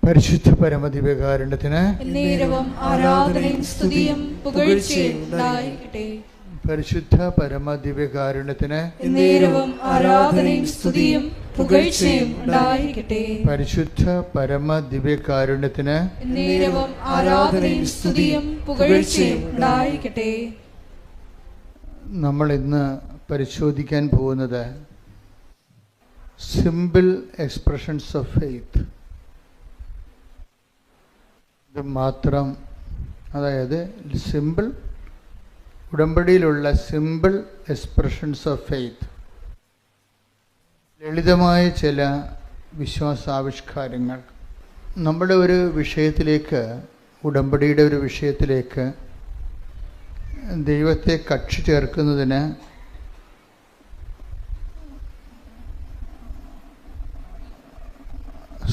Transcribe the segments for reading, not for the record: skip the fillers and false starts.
പരിശുദ്ധ പരമദിവ്യകാരുണ്യത്തിന് ആരാധനയും സ്തുതിയും പുകഴ്ചയും ഉണ്ടായിരിക്കട്ടെ. പരിശുദ്ധ പരമദിവ്യകാരുണ്യത്തിന് ആരാധനയും സ്തുതിയും പുകഴ്ചയും ഉണ്ടായിരിക്കട്ടെ. പരിശുദ്ധ പരമദിവ്യകാരുണ്യത്തിന് ആരാധനയും സ്തുതിയും പുകഴ്ചയും ഉണ്ടായിരിക്കട്ടെ. നമ്മൾ ഇന്ന് പരിശോധിക്കാൻ പോകുന്നത് സിമ്പിൾ എക്സ്പ്രഷൻസ് ഓഫ് ഫെയ്ത്ത്. ഇത് മാത്രം, അതായത് സിമ്പിൾ ഉടമ്പടിയിലുള്ള സിമ്പിൾ എക്സ്പ്രഷൻസ് ഓഫ് ഫെയ്ത്ത്, ലളിതമായ ചില വിശ്വാസാവിഷ്കാരങ്ങൾ. നമ്മുടെ ഒരു വിഷയത്തിലേക്ക്, ഉടമ്പടിയുടെ ഒരു വിഷയത്തിലേക്ക് ദൈവത്തെ കക്ഷി ചേർക്കുന്നതിന്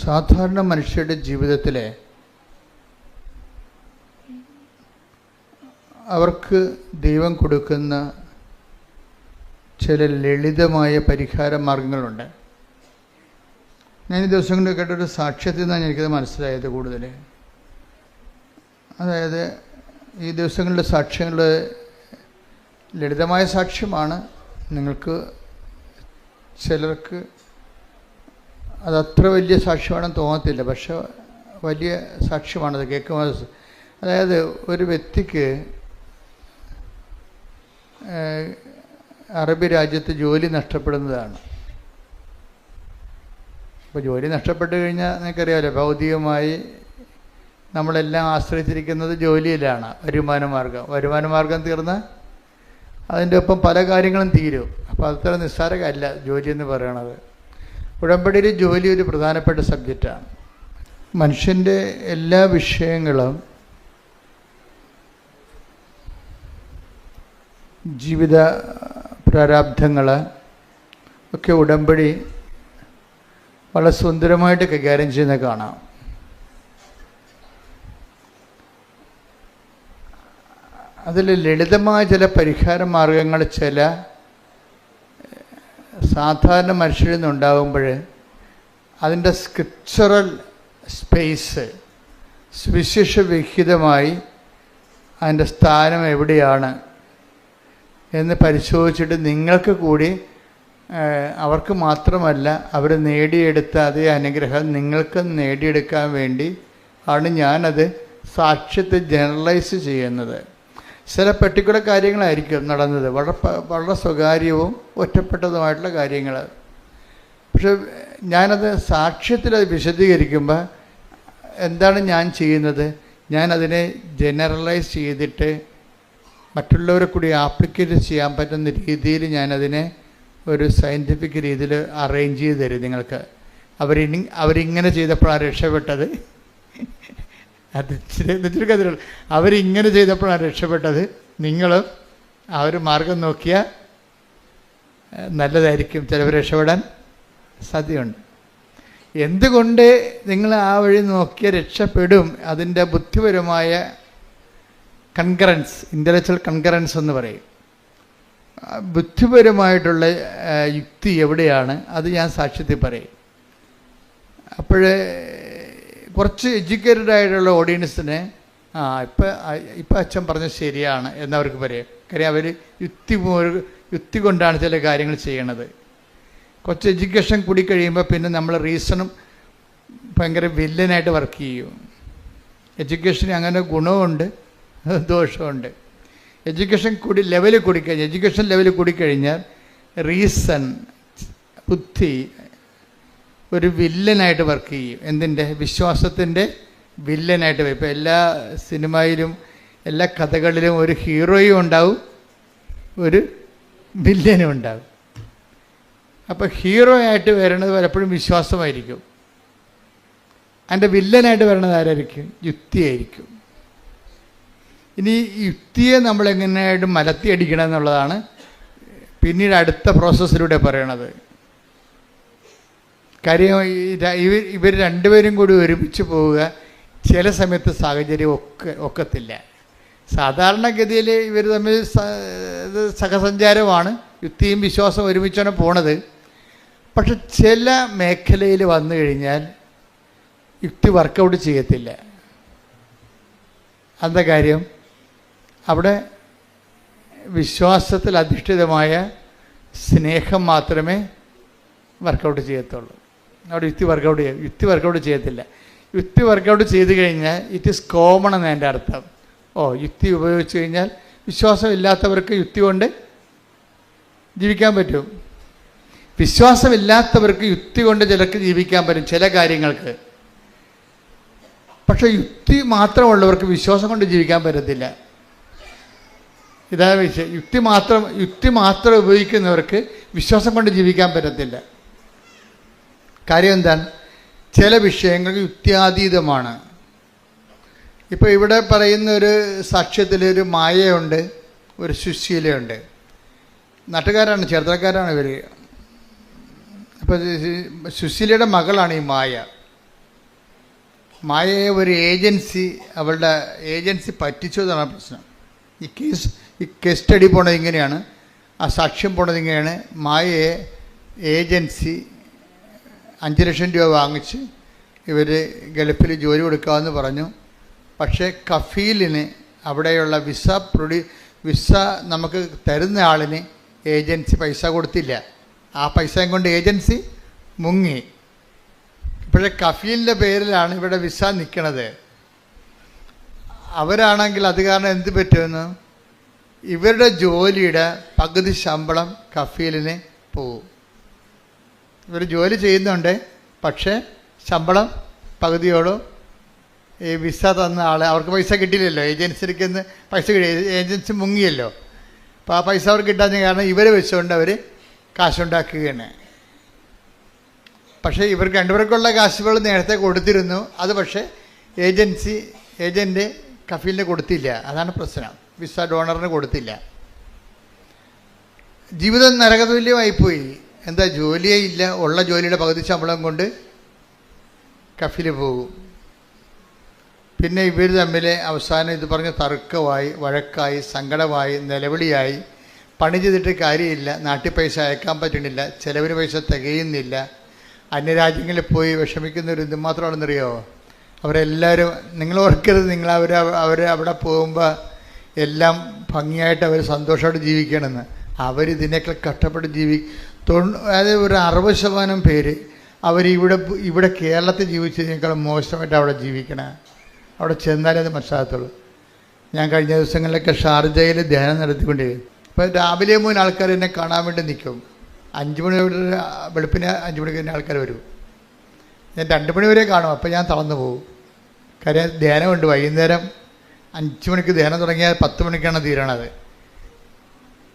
സാധാരണ മനുഷ്യരുടെ ജീവിതത്തിലെ അവർക്ക് ദൈവം കൊടുക്കുന്ന ചില ലളിതമായ പരിഹാര മാർഗങ്ങളുണ്ട്. ഞാൻ ഈ ദിവസങ്ങളിൽ കേട്ടൊരു സാക്ഷ്യത്തിൽ നിന്നാണ് എനിക്കത് മനസ്സിലായത് കൂടുതൽ. അതായത് ഈ ദിവസങ്ങളിലെ സാക്ഷ്യങ്ങൾ ലളിതമായ സാക്ഷ്യമാണ്. നിങ്ങൾക്ക് ചിലർക്ക് അതത്ര വലിയ സാക്ഷ്യമാണെന്ന് തോന്നത്തില്ല, പക്ഷെ വലിയ സാക്ഷ്യമാണത് കേൾക്കുമ്പോൾ. അതായത് ഒരു വ്യക്തിക്ക് അറബി രാജ്യത്ത് ജോലി നഷ്ടപ്പെടുന്നതാണ്. അപ്പോൾ ജോലി നഷ്ടപ്പെട്ട് കഴിഞ്ഞാൽ നിങ്ങൾക്കറിയാമല്ലോ, ഭൗതികമായി നമ്മളെല്ലാം ആശ്രയിച്ചിരിക്കുന്നത് ജോലിയിലാണ്. വരുമാന മാർഗം തീർന്ന് അതിൻ്റെ ഒപ്പം പല കാര്യങ്ങളും തീരും. അപ്പോൾ അത്ര നിസ്സാരമല്ല ജോലി എന്ന് പറയണത്. ഉടമ്പടിയിൽ ജോലി ഒരു പ്രധാനപ്പെട്ട സബ്ജക്റ്റാണ്. മനുഷ്യൻ്റെ എല്ലാ വിഷയങ്ങളും, ജീവിത പ്രാരാബ്ധങ്ങൾ ഒക്കെ ഉടമ്പടി വളരെ സുന്ദരമായിട്ട് കൈകാര്യം ചെയ്യുന്നത് കാണാം. അതിൽ ലളിതമായ ചില പരിഹാര മാർഗങ്ങൾ ചില സാധാരണ മനുഷ്യരിൽ നിന്നുണ്ടാകുമ്പോൾ അതിൻ്റെ സ്ക്രിപ്ചറൽ സ്പേസ് സുവിശേഷവിഹിതമായി അതിൻ്റെ സ്ഥാനം എവിടെയാണ് എന്ന് പരിശോധിച്ചിട്ട് നിങ്ങൾക്ക് കൂടി, അവർക്ക് മാത്രമല്ല അവർ നേടിയെടുത്ത അതേ അനുഗ്രഹം നിങ്ങൾക്ക് നേടിയെടുക്കാൻ വേണ്ടി ആണ് ഞാനത് സാക്ഷ്യത്തെ ജനറലൈസ് ചെയ്യുന്നത്. ചില പെർട്ടിക്കുലർ കാര്യങ്ങളായിരിക്കും നടന്നത്, വളരെ സ്വകാര്യവും ഒറ്റപ്പെട്ടതുമായിട്ടുള്ള കാര്യങ്ങൾ. പക്ഷെ ഞാനത് സാക്ഷ്യത്തിൽ അത് വിശദീകരിക്കുമ്പോൾ എന്താണ് ഞാൻ ചെയ്യുന്നത്? ഞാനതിനെ ജനറലൈസ് ചെയ്തിട്ട് മറ്റുള്ളവരെ കൂടി ആപ്ലിക്കേറ്റ് ചെയ്യാൻ പറ്റുന്ന രീതിയിൽ ഞാനതിനെ ഒരു സയൻറ്റിഫിക് രീതിയിൽ അറേഞ്ച് ചെയ്ത് തരും നിങ്ങൾക്ക്. അവരിങ്ങനെ ചെയ്തപ്പോഴാണ് രക്ഷപ്പെട്ടത്, അത് ചുരുക്കത്തിലുള്ള അവരിങ്ങനെ ചെയ്തപ്പോഴാണ് രക്ഷപ്പെട്ടത്. നിങ്ങളും ആ ഒരു മാർഗം നോക്കിയാൽ നല്ലതായിരിക്കും, ചിലവർ രക്ഷപ്പെടാൻ സാധ്യതയുണ്ട്. എന്തുകൊണ്ട് നിങ്ങൾ ആ വഴി നോക്കിയാൽ രക്ഷപ്പെടും? അതിൻ്റെ ബുദ്ധിപരമായ കൺകറൻസ്, ഇൻ്റലക്ച്വൽ കൺകറൻസ് എന്ന് പറയും. ബുദ്ധിപരമായിട്ടുള്ള യുക്തി എവിടെയാണ് അത് ഞാൻ സാക്ഷ്യത്തിൽ പറയും. അപ്പോഴേ കുറച്ച് എഡ്യൂക്കേറ്റഡ് ആയിട്ടുള്ള ഓഡിയൻസിന് ഇപ്പം അച്ഛൻ പറഞ്ഞത് ശരിയാണ് എന്നവർക്ക് പറയും. കാര്യം അവർ യുക്തി കൊണ്ടാണ് ചില കാര്യങ്ങൾ ചെയ്യണത്. കുറച്ച് എഡ്യൂക്കേഷൻ കൂടി കഴിയുമ്പോൾ പിന്നെ നമ്മൾ റീസണും ഭയങ്കര വില്ലനായിട്ട് വർക്ക് ചെയ്യും. എഡ്യൂക്കേഷന് അങ്ങനെ ഗുണമുണ്ട് ദോഷമുണ്ട്. എഡ്യൂക്കേഷൻ ലെവൽ കൂടിക്കഴിഞ്ഞാൽ റീസൺ, ബുദ്ധി ഒരു വില്ലനായിട്ട് വർക്ക് ചെയ്യും. എന്തിൻ്റെ? വിശ്വാസത്തിൻ്റെ വില്ലനായിട്ട് വരും. ഇപ്പോൾ എല്ലാ സിനിമയിലും എല്ലാ കഥകളിലും ഒരു ഹീറോയും ഉണ്ടാവും, ഒരു വില്ലനും ഉണ്ടാവും. അപ്പോൾ ഹീറോ ആയിട്ട് വരണത് പലപ്പോഴും വിശ്വാസമായിരിക്കും. അതിൻ്റെ വില്ലനായിട്ട് വരണത് ആരായിരിക്കും? യുക്തിയായിരിക്കും. ഇനി യുക്തിയെ നമ്മളെങ്ങനെയായിട്ട് മലത്തിയടിക്കണം എന്നുള്ളതാണ് പിന്നീട് അടുത്ത പ്രോസസ്സിലൂടെ പറയണത്. കാര്യം ഇവർ രണ്ടുപേരും കൂടി ഒരുമിച്ച് പോവുക ചില സമയത്ത് സാഹചര്യം ഒക്കത്തില്ല. സാധാരണഗതിയിൽ ഇവർ തമ്മിൽ സഹസഞ്ചാരമാണ്, യുക്തിയും വിശ്വാസവും ഒരുമിച്ചാണ് പോണത്. പക്ഷെ ചില മേഖലയിൽ വന്നു കഴിഞ്ഞാൽ യുക്തി വർക്കൗട്ട് ചെയ്യത്തില്ല. എന്താ കാര്യം? അവിടെ വിശ്വാസത്തിൽ അധിഷ്ഠിതമായ സ്നേഹം മാത്രമേ വർക്കൗട്ട് ചെയ്യത്തുള്ളൂ. അവിടെ യുക്തി വർക്കൗട്ട് ചെയ്യത്തില്ല. യുക്തി വർക്കൗട്ട് ചെയ്ത് കഴിഞ്ഞാൽ ഇറ്റ് ഈസ് കോമൺ എന്ന് എൻ്റെ അർത്ഥം. യുക്തി ഉപയോഗിച്ച് കഴിഞ്ഞാൽ വിശ്വാസമില്ലാത്തവർക്ക് യുക്തി കൊണ്ട് ജീവിക്കാൻ പറ്റും. വിശ്വാസമില്ലാത്തവർക്ക് യുക്തി കൊണ്ട് ചിലർക്ക് ജീവിക്കാൻ പറ്റും ചില കാര്യങ്ങൾക്ക്. പക്ഷെ യുക്തി മാത്രമുള്ളവർക്ക് വിശ്വാസം കൊണ്ട് ജീവിക്കാൻ പറ്റത്തില്ല. ഇതാണ് വിഷയം. യുക്തി മാത്രം ഉപയോഗിക്കുന്നവർക്ക് വിശ്വാസം കൊണ്ട് ജീവിക്കാൻ പറ്റത്തില്ല. കാര്യം എന്താണ്? ചില വിഷയങ്ങൾ യുക്തിയാതീതമാണ്. ഇപ്പോൾ ഇവിടെ പറയുന്ന ഒരു സാക്ഷ്യത്തിൽ ഒരു മായയുണ്ട്, ഒരു സുശീലയുണ്ട്. നാട്ടുകാരാണ്, ചേർത്തലക്കാരാണ് ഇവർ. അപ്പോൾ സുശീലയുടെ മകളാണ് ഈ മായ. മായയെ ഒരു അവളുടെ ഏജൻസി പറ്റിച്ചു എന്നാണ് പ്രശ്നം. ഈ കേസ് സ്റ്റഡി പോണത് ഇങ്ങനെയാണ്, ആ സാക്ഷ്യം പോണത് ഇങ്ങനെയാണ്. മായയെ ഏജൻസി 5 ലക്ഷം രൂപ വാങ്ങിച്ച് ഇവർ ഗൾഫിൽ ജോലി കൊടുക്കാമെന്ന് പറഞ്ഞു. പക്ഷേ കഫീലിന് അവിടെയുള്ള വിസ നമുക്ക് തരുന്ന ആളിന് ഏജൻസി പൈസ കൊടുത്തില്ല. ആ പൈസയും കൊണ്ട് ഏജൻസി മുങ്ങി. ഇപ്പോഴേ കഫീലിൻ്റെ പേരിലാണ് ഇവിടെ വിസ നിൽക്കുന്നത്. അവരാണെങ്കിൽ അത് കാരണം എന്ത് പറ്റുമെന്ന്, ഇവരുടെ ജോലിയുടെ പകുതി ശമ്പളം കഫീലിന് പോവും. ഇവർ ജോലി ചെയ്യുന്നുണ്ട്, പക്ഷേ ശമ്പളം പകുതിയോളം ഈ വിസ തന്ന ആൾ, അവർക്ക് പൈസ കിട്ടിയില്ലല്ലോ, ഏജൻസിക്ക് പൈസ കിട്ടി, ഏജൻസി മുങ്ങിയല്ലോ. അപ്പോൾ ആ പൈസ അവർക്ക് കിട്ടാൻ കാരണം ഇവരെ വെച്ചുകൊണ്ട് അവർ കാശുണ്ടാക്കുകയാണ്. പക്ഷേ ഇവർക്ക് രണ്ടുപേർക്കുള്ള കാശുകൾ നേരത്തെ കൊടുത്തിരുന്നു. അത് പക്ഷേ ഏജൻറ്റ് കഫീലിന് കൊടുത്തില്ല. അതാണ് പ്രശ്നം. വിസ ഡോണറിന് കൊടുത്തില്ല. ജീവിതം നരകതുല്യമായിപ്പോയി. എന്താ? ജോലിയേ ഇല്ല. ഉള്ള ജോലിയുടെ പകുതി ശമ്പളം കൊണ്ട് കഫീൽ പോകും. പിന്നെ ഇവർ തമ്മിൽ അവസാനം ഇത് പറഞ്ഞ് തർക്കമായി, വഴക്കായി, സങ്കടമായി, നിലവിളിയായി. പണി ചെയ്തിട്ട് കാര്യമില്ല, നാട്ടിൽ പൈസ അയക്കാൻ പറ്റണില്ല, ചിലവിന് പൈസ തികയുന്നില്ല. അന്യരാജ്യങ്ങളിൽ പോയി വിഷമിക്കുന്നവർ എന്തുമാത്രമാണെന്നറിയോ? അവരെല്ലാവരും, നിങ്ങൾ ഓർക്കരുത്, നിങ്ങൾ അവിടെ പോകുമ്പോൾ എല്ലാം ഭംഗിയായിട്ട് അവർ സന്തോഷമായിട്ട് ജീവിക്കണമെന്ന്. അവരിതിനേക്കാൾ കഷ്ടപ്പെട്ട് അതായത് ഒരു 60% പേര് ഇവിടെ കേരളത്തിൽ ജീവിച്ചതിനേക്കാളും മോശമായിട്ട് അവിടെ ജീവിക്കണേ. അവിടെ ചെന്നാലേ അത് മനസ്സിലാകത്തുള്ളൂ. ഞാൻ കഴിഞ്ഞ ദിവസങ്ങളിലൊക്കെ ഷാർജയിൽ ധ്യാനം നടത്തിക്കൊണ്ടിരിക്കും. അപ്പോൾ രാവിലെ 3 ആൾക്കാർ എന്നെ കാണാൻ വേണ്ടി നിൽക്കും. 5 മണി വെളുപ്പിന് 5 മണിക്ക് തന്നെ ആൾക്കാർ വരും. ഞാൻ 2 മണി വരെ കാണും. അപ്പോൾ ഞാൻ തളർന്നു പോകും. കാര്യം ധ്യാനമുണ്ട്. വൈകുന്നേരം 5 മണിക്ക് ധ്യാനം തുടങ്ങിയാൽ 10 മണിക്കാണ് തീരണത്.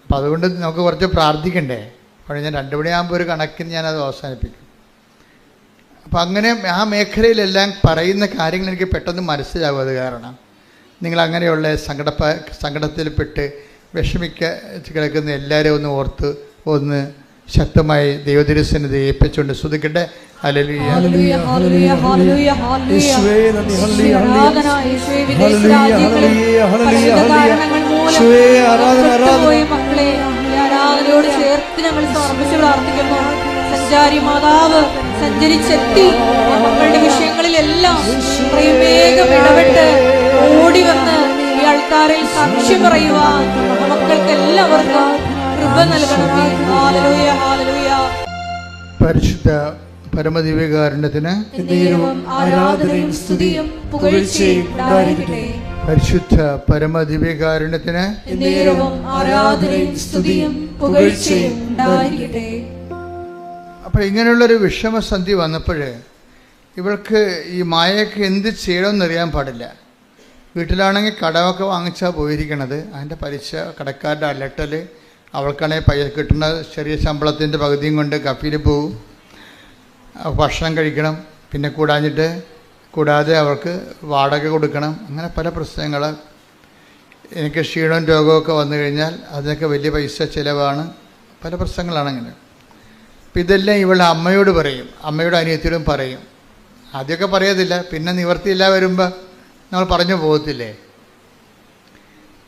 അപ്പം അതുകൊണ്ട് നമുക്ക് കുറച്ച് പ്രാർത്ഥിക്കണ്ടേ. അപ്പോൾ ഞാൻ 2 മണിയാകുമ്പോൾ ഒരു കണക്കിന് ഞാനത് അവസാനിപ്പിക്കും. അപ്പം അങ്ങനെ ആ മേഖലയിലെല്ലാം പറയുന്ന കാര്യങ്ങൾ എനിക്ക് പെട്ടെന്ന് മനസ്സിലാവും. അത് കാരണം നിങ്ങളങ്ങനെയുള്ള സങ്കടത്തിൽപ്പെട്ട് കിടക്കുന്ന എല്ലാവരെയും ഒന്ന് ഓർത്ത് ഒന്ന് ശക്തമായി ദൈവതിരുസന്നിധി ഏൽപ്പിച്ചുകൊണ്ട് സ്തുതിക്കട്ടെ. ഹല്ലേലൂയ, ഹല്ലേലൂയ, ഹല്ലേലൂയ, ഹല്ലേലൂയ, ഹല്ലേലൂയ. ആരാധനയോട് ചേർത്ത് ഞങ്ങൾ സമർപ്പിച്ച് പ്രാർത്ഥിക്കുന്നു. സഞ്ചാരി മാതാവ് സഞ്ചരിച്ചെത്തി മക്കളുടെ വിഷയങ്ങളിലെല്ലാം വേഗം ഇടപെട്ട് ഓടി വന്ന് ഈ ആൾക്കാരിൽ സാക്ഷ്യം പറയുവാൻ മക്കൾക്ക് എല്ലാവർക്കും കൃപ നൽകണമേ. Hallelujah, hallelujah. പരിശുദ്ധ പരമദിവ്യകാരുണ്യത്തിന് ആരാധനയും സ്തുതിയും പുകഴ്ചയും ഉണ്ടായിരിക്കട്ടെ. പരിശുദ്ധ പരമദിവ്യകാരുണ്യത്തിന് ആരാധനയും സ്തുതിയും പുകഴ്ചയും ഉണ്ടായിരിക്കട്ടെ. അപ്പോൾ ഇങ്ങനെയുള്ളൊരു വിഷമസന്ധി വന്നപ്പോൾ ഇവൾക്ക് ഈ മായയ്ക്ക് എന്ത് ചെയ്യണമെന്നറിയാൻ പാടില്ല. വീട്ടിലാണെങ്കിൽ കടമൊക്കെ വാങ്ങിച്ചാൽ പോയിരിക്കണത്. അതിൻ്റെ പലിശ കടക്കാരുടെ അലട്ടൽ, അവൾക്കാണെങ്കിൽ പൈസ കിട്ടുന്ന ചെറിയ ശമ്പളത്തിൻ്റെ പകുതിയും കൊണ്ട് കഫീൽ പോവും. ഭക്ഷണം കഴിക്കണം, പിന്നെ കൂടാതെ അവൾക്ക് വാടക കൊടുക്കണം. അങ്ങനെ പല പ്രശ്നങ്ങൾ. എനിക്ക് ക്ഷീണവും രോഗമൊക്കെ വന്നു കഴിഞ്ഞാൽ അതിനൊക്കെ വലിയ പൈസ ചിലവാണ്. പല പ്രശ്നങ്ങളാണ് അങ്ങനെ. അപ്പം ഇതെല്ലാം ഇവളുടെ അമ്മയോട് പറയും, അമ്മയുടെ അനിയത്തിയോടും പറയും. ആദ്യമൊക്കെ പറയത്തില്ല, പിന്നെ നിവർത്തിയില്ല വരുമ്പോൾ നമ്മൾ പറഞ്ഞു പോകത്തില്ലേ.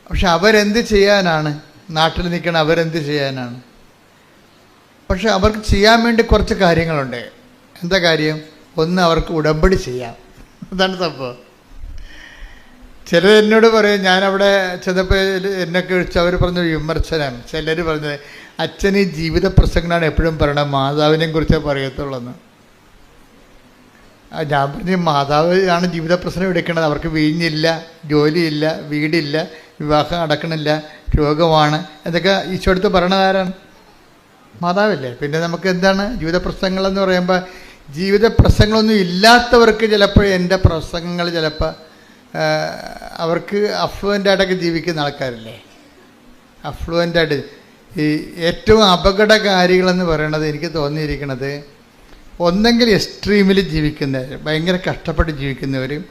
പക്ഷെ അവരെന്ത് ചെയ്യാനാണ്? നാട്ടിൽ നിൽക്കണം, അവരെന്ത് ചെയ്യാനാണ്? പക്ഷെ അവർക്ക് ചെയ്യാൻ വേണ്ടി കുറച്ച് കാര്യങ്ങളുണ്ട്. എന്താ കാര്യം? ഒന്ന്, അവർക്ക് ഉടമ്പടി ചെയ്യാം. അതാണ് സംഭവം. ചിലർ എന്നോട് പറയും, ഞാനവിടെ ചെന്നപ്പോൾ എന്നൊക്കെ വിളിച്ച് അവർ പറഞ്ഞ വിമർശനം, ചിലർ പറഞ്ഞത് അച്ഛൻ ഈ ജീവിത പ്രസംഗമാണ് എപ്പോഴും പറയണത്, മാതാവിനെ കുറിച്ചേ പറയത്തുള്ളൂ. ഞാൻ പറഞ്ഞു, മാതാവ് ആണ് ജീവിത പ്രശ്നം എടുക്കേണ്ടത്. അവർക്ക് വീഞ്ഞില്ല, ജോലിയില്ല, വീടില്ല, വിവാഹം നടക്കണില്ല, രോഗമാണ്, എന്തൊക്കെ ഈശോടുത്ത് പറയണത് ആരാണ്? മാതാവല്ലേ. പിന്നെ നമുക്ക് എന്താണ് ജീവിത പ്രശ്നങ്ങളെന്ന് പറയുമ്പോൾ? ജീവിത പ്രശ്നങ്ങളൊന്നും ഇല്ലാത്തവർക്ക് ചിലപ്പോൾ എൻ്റെ പ്രസംഗങ്ങൾ ചിലപ്പോൾ അവർക്ക് അഫ്ലുവൻ്റായിട്ടൊക്കെ ജീവിക്കുന്ന ആൾക്കാരില്ലേ, അഫ്ലുവൻ്റായിട്ട്. ഈ ഏറ്റവും അപകടകാരികളെന്ന് പറയണത് എനിക്ക് തോന്നിയിരിക്കുന്നത്, ഒന്നെങ്കിൽ എക്സ്ട്രീമിൽ ജീവിക്കുന്നവർ, ഭയങ്കര കഷ്ടപ്പെട്ട് ജീവിക്കുന്നവരും,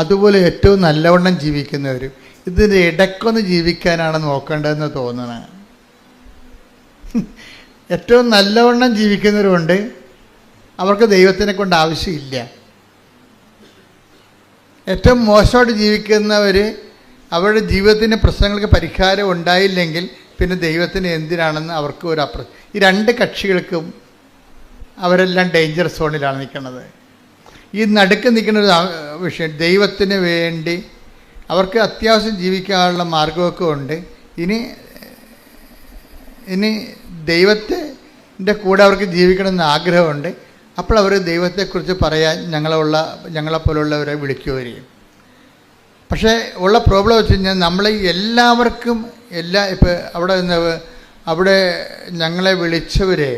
അതുപോലെ ഏറ്റവും നല്ലവണ്ണം ജീവിക്കുന്നവരും. ഇതിൻ്റെ ഇടയ്ക്കൊന്ന് ജീവിക്കാനാണ് നോക്കേണ്ടതെന്ന് തോന്നണം. ഏറ്റവും നല്ലവണ്ണം ജീവിക്കുന്നവരുണ്ട്, അവർക്ക് ദൈവത്തിനെ കൊണ്ട് ആവശ്യമില്ല. ഏറ്റവും മോശമായിട്ട് ജീവിക്കുന്നവർ, അവരുടെ ജീവിതത്തിൻ്റെ പ്രശ്നങ്ങൾക്ക് പരിഹാരം ഉണ്ടായില്ലെങ്കിൽ പിന്നെ ദൈവത്തിന് എന്തിനാണെന്ന് അവർക്ക് ഒരു ഈ രണ്ട് കക്ഷികൾക്കും അവരെല്ലാം ഡേഞ്ചർ സോണിലാണ് നിൽക്കുന്നത്. ഈ നടുക്ക് നിൽക്കുന്ന ഒരു വിഷയം, ദൈവത്തിന് വേണ്ടി അവർക്ക് അത്യാവശ്യം ജീവിക്കാനുള്ള മാർഗമൊക്കെ ഉണ്ട്. ഇനി ദൈവത്തിൻ്റെ കൂടെ അവർക്ക് ജീവിക്കണമെന്ന് ആഗ്രഹമുണ്ട്. അപ്പോൾ അവർ ദൈവത്തെക്കുറിച്ച് പറയാൻ ഞങ്ങളെപ്പോലുള്ളവരെ വിളിക്കുകയും. പക്ഷേ ഉള്ള പ്രോബ്ലം വെച്ച് കഴിഞ്ഞാൽ, നമ്മൾ എല്ലാവർക്കും ഇപ്പോൾ അവിടെ ഞങ്ങളെ വിളിച്ചവരെ,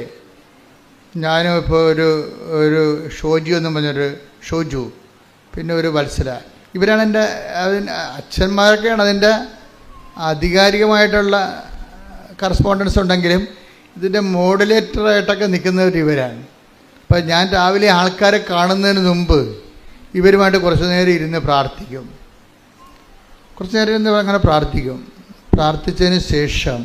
ഞാനും ഇപ്പോൾ ഒരു ഷോജു എന്ന് പറഞ്ഞൊരു ഷോജു, പിന്നെ ഒരു വത്സല, ഇവരാണ് എൻ്റെ അച്ഛന്മാരൊക്കെയാണ് അതിൻ്റെ ആധികാരികമായിട്ടുള്ള കറസ്പോണ്ടൻസ് ഉണ്ടെങ്കിലും ഇതിൻ്റെ മോഡുലേറ്ററായിട്ടൊക്കെ നിൽക്കുന്നവർ ഇവരാണ്. അപ്പം ഞാൻ രാവിലെ ആൾക്കാരെ കാണുന്നതിന് മുമ്പ് ഇവരുമായിട്ട് കുറച്ച് നേരം ഇരുന്ന് പ്രാർത്ഥിക്കും. കുറച്ച് നേരം ഇരുന്ന് അങ്ങനെ പ്രാർത്ഥിച്ചതിന് ശേഷം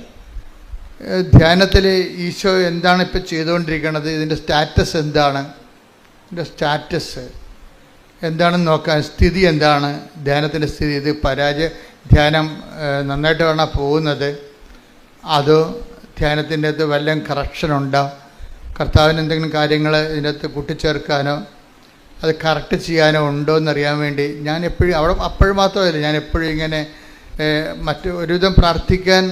ധ്യാനത്തിൽ ഈശോ എന്താണ് ഇപ്പോൾ ചെയ്തുകൊണ്ടിരിക്കുന്നത്, ഇതിൻ്റെ സ്റ്റാറ്റസ് എന്താണ്, ഇതിൻ്റെ സ്റ്റാറ്റസ് എന്താണെന്ന് നോക്കാൻ, സ്ഥിതി എന്താണ്, ധ്യാനത്തിൻ്റെ സ്ഥിതി, ഇത് ധ്യാനം നന്നായിട്ട് വേണം പോകുന്നത്, അതോ ധ്യാനത്തിൻ്റെ അകത്ത് വല്ലതും കറക്ഷനുണ്ടോ, കർത്താവിന് എന്തെങ്കിലും കാര്യങ്ങൾ ഇതിൻ്റെ അകത്ത് കൂട്ടിച്ചേർക്കാനോ അത് കറക്റ്റ് ചെയ്യാനോ ഉണ്ടോ എന്നറിയാൻ വേണ്ടി ഞാൻ എപ്പോഴും അപ്പോഴും മാത്രമല്ല, ഞാൻ എപ്പോഴും ഇങ്ങനെ ഒരുവിധം പ്രാർത്ഥിക്കാൻ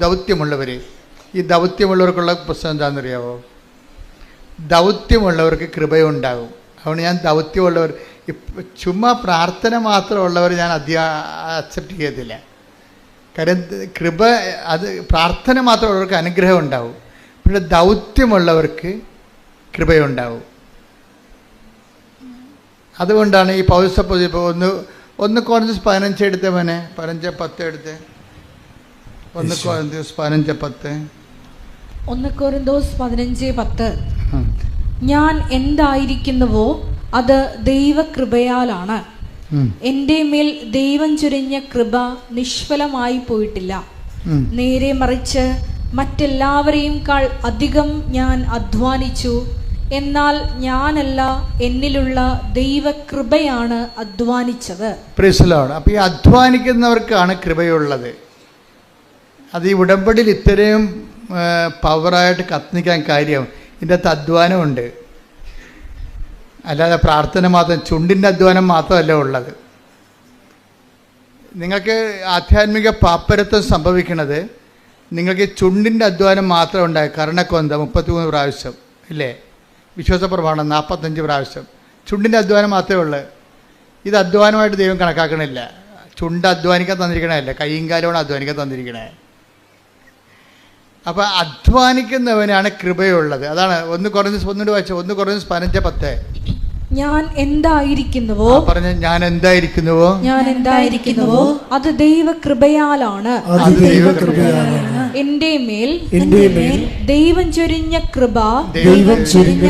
ദൗത്യമുള്ളവർ, ഈ ദൗത്യമുള്ളവർക്കുള്ള പ്രശ്നം എന്താണെന്നറിയാമോ? ദൗത്യമുള്ളവർക്ക് കൃപയുണ്ടാകും. അതുകൊണ്ട് ഞാൻ ദൗത്യമുള്ളവർ, ചുമ്മാ പ്രാർത്ഥന മാത്രമുള്ളവർ ഞാൻ അക്സെപ്റ്റ് ചെയ്യത്തില്ല. കാര്യം കൃപ, അത് പ്രാർത്ഥന മാത്രമുള്ളവർക്ക് അനുഗ്രഹം ഉണ്ടാവും, പക്ഷേ ദൗത്യമുള്ളവർക്ക് കൃപയുണ്ടാവും. അതുകൊണ്ടാണ് ഈ പൗരസ്ത്യ ഇപ്പോൾ ഒന്ന് കോറിന്തോസ് 15 എടുത്ത്, മോനെ 15:10 എടുത്ത്, 1 കോറിന്തോസ് 15:10. 1 കോറിന്തോസ് 15:10. ഞാൻ എന്തായിരിക്കുന്നുവോ അത് ദൈവകൃപയാലാണ്. എൻ്റെ മേൽ ദൈവം ചൊരിഞ്ഞ കൃപ നിഷ്ഫലമായി പോയിട്ടില്ല. നേരെ മറിച്ച് മറ്റെല്ലാവരെയുംക്കാൾ അധികം ഞാൻ അധ്വാനിച്ചു. എന്നാൽ ഞാനല്ല, എന്നിലുള്ള ദൈവകൃപയാണ് അധ്വാനിച്ചത്. Praise the Lord. അപ്പോൾ ഈ അധ്വാനിക്കുന്നവർക്കാണ് കൃപയുള്ളത്. അത് ഈ ഉടമ്പടിയിൽ ഇത്രയും പവറായിട്ട് കത്തിക്കാൻ കാര്യം ഇതിൻ്റെ അകത്ത് അധ്വാനമുണ്ട്. അല്ലാതെ പ്രാർത്ഥന മാത്രം, ചുണ്ടിൻ്റെ അധ്വാനം മാത്രമല്ല ഉള്ളത്. നിങ്ങൾക്ക് ആധ്യാത്മിക പാപ്പരത്വം സംഭവിക്കുന്നത് നിങ്ങൾക്ക് ചുണ്ടിൻ്റെ അധ്വാനം മാത്രം ഉണ്ടായി. കർണക്കൊന്ത 33 പ്രാവശ്യം ഇല്ലേ, വിശ്വാസ പ്രമാണം 45 പ്രാവശ്യം, ചുണ്ടിൻ്റെ അധ്വാനം മാത്രമേ ഉള്ളൂ. ഇത് അധ്വാനമായിട്ട് ദൈവം കണക്കാക്കണില്ല. ചുണ്ട് അധ്വാനിക്കാൻ തന്നിരിക്കണമല്ല, കൈയും കാലമാണ് അധ്വാനിക്കാൻ തന്നിരിക്കണേ. അപ്പം അധ്വാനിക്കുന്നവനാണ് കൃപയുള്ളത്. അതാണ് 1 കോറിന്തോസ് 15:10. ഞാൻ എന്തായിരിക്കുന്നുവോ അത് ദൈവകൃപയാലാണ്. എന്റെ മേൽ ദൈവം ചൊരിഞ്ഞ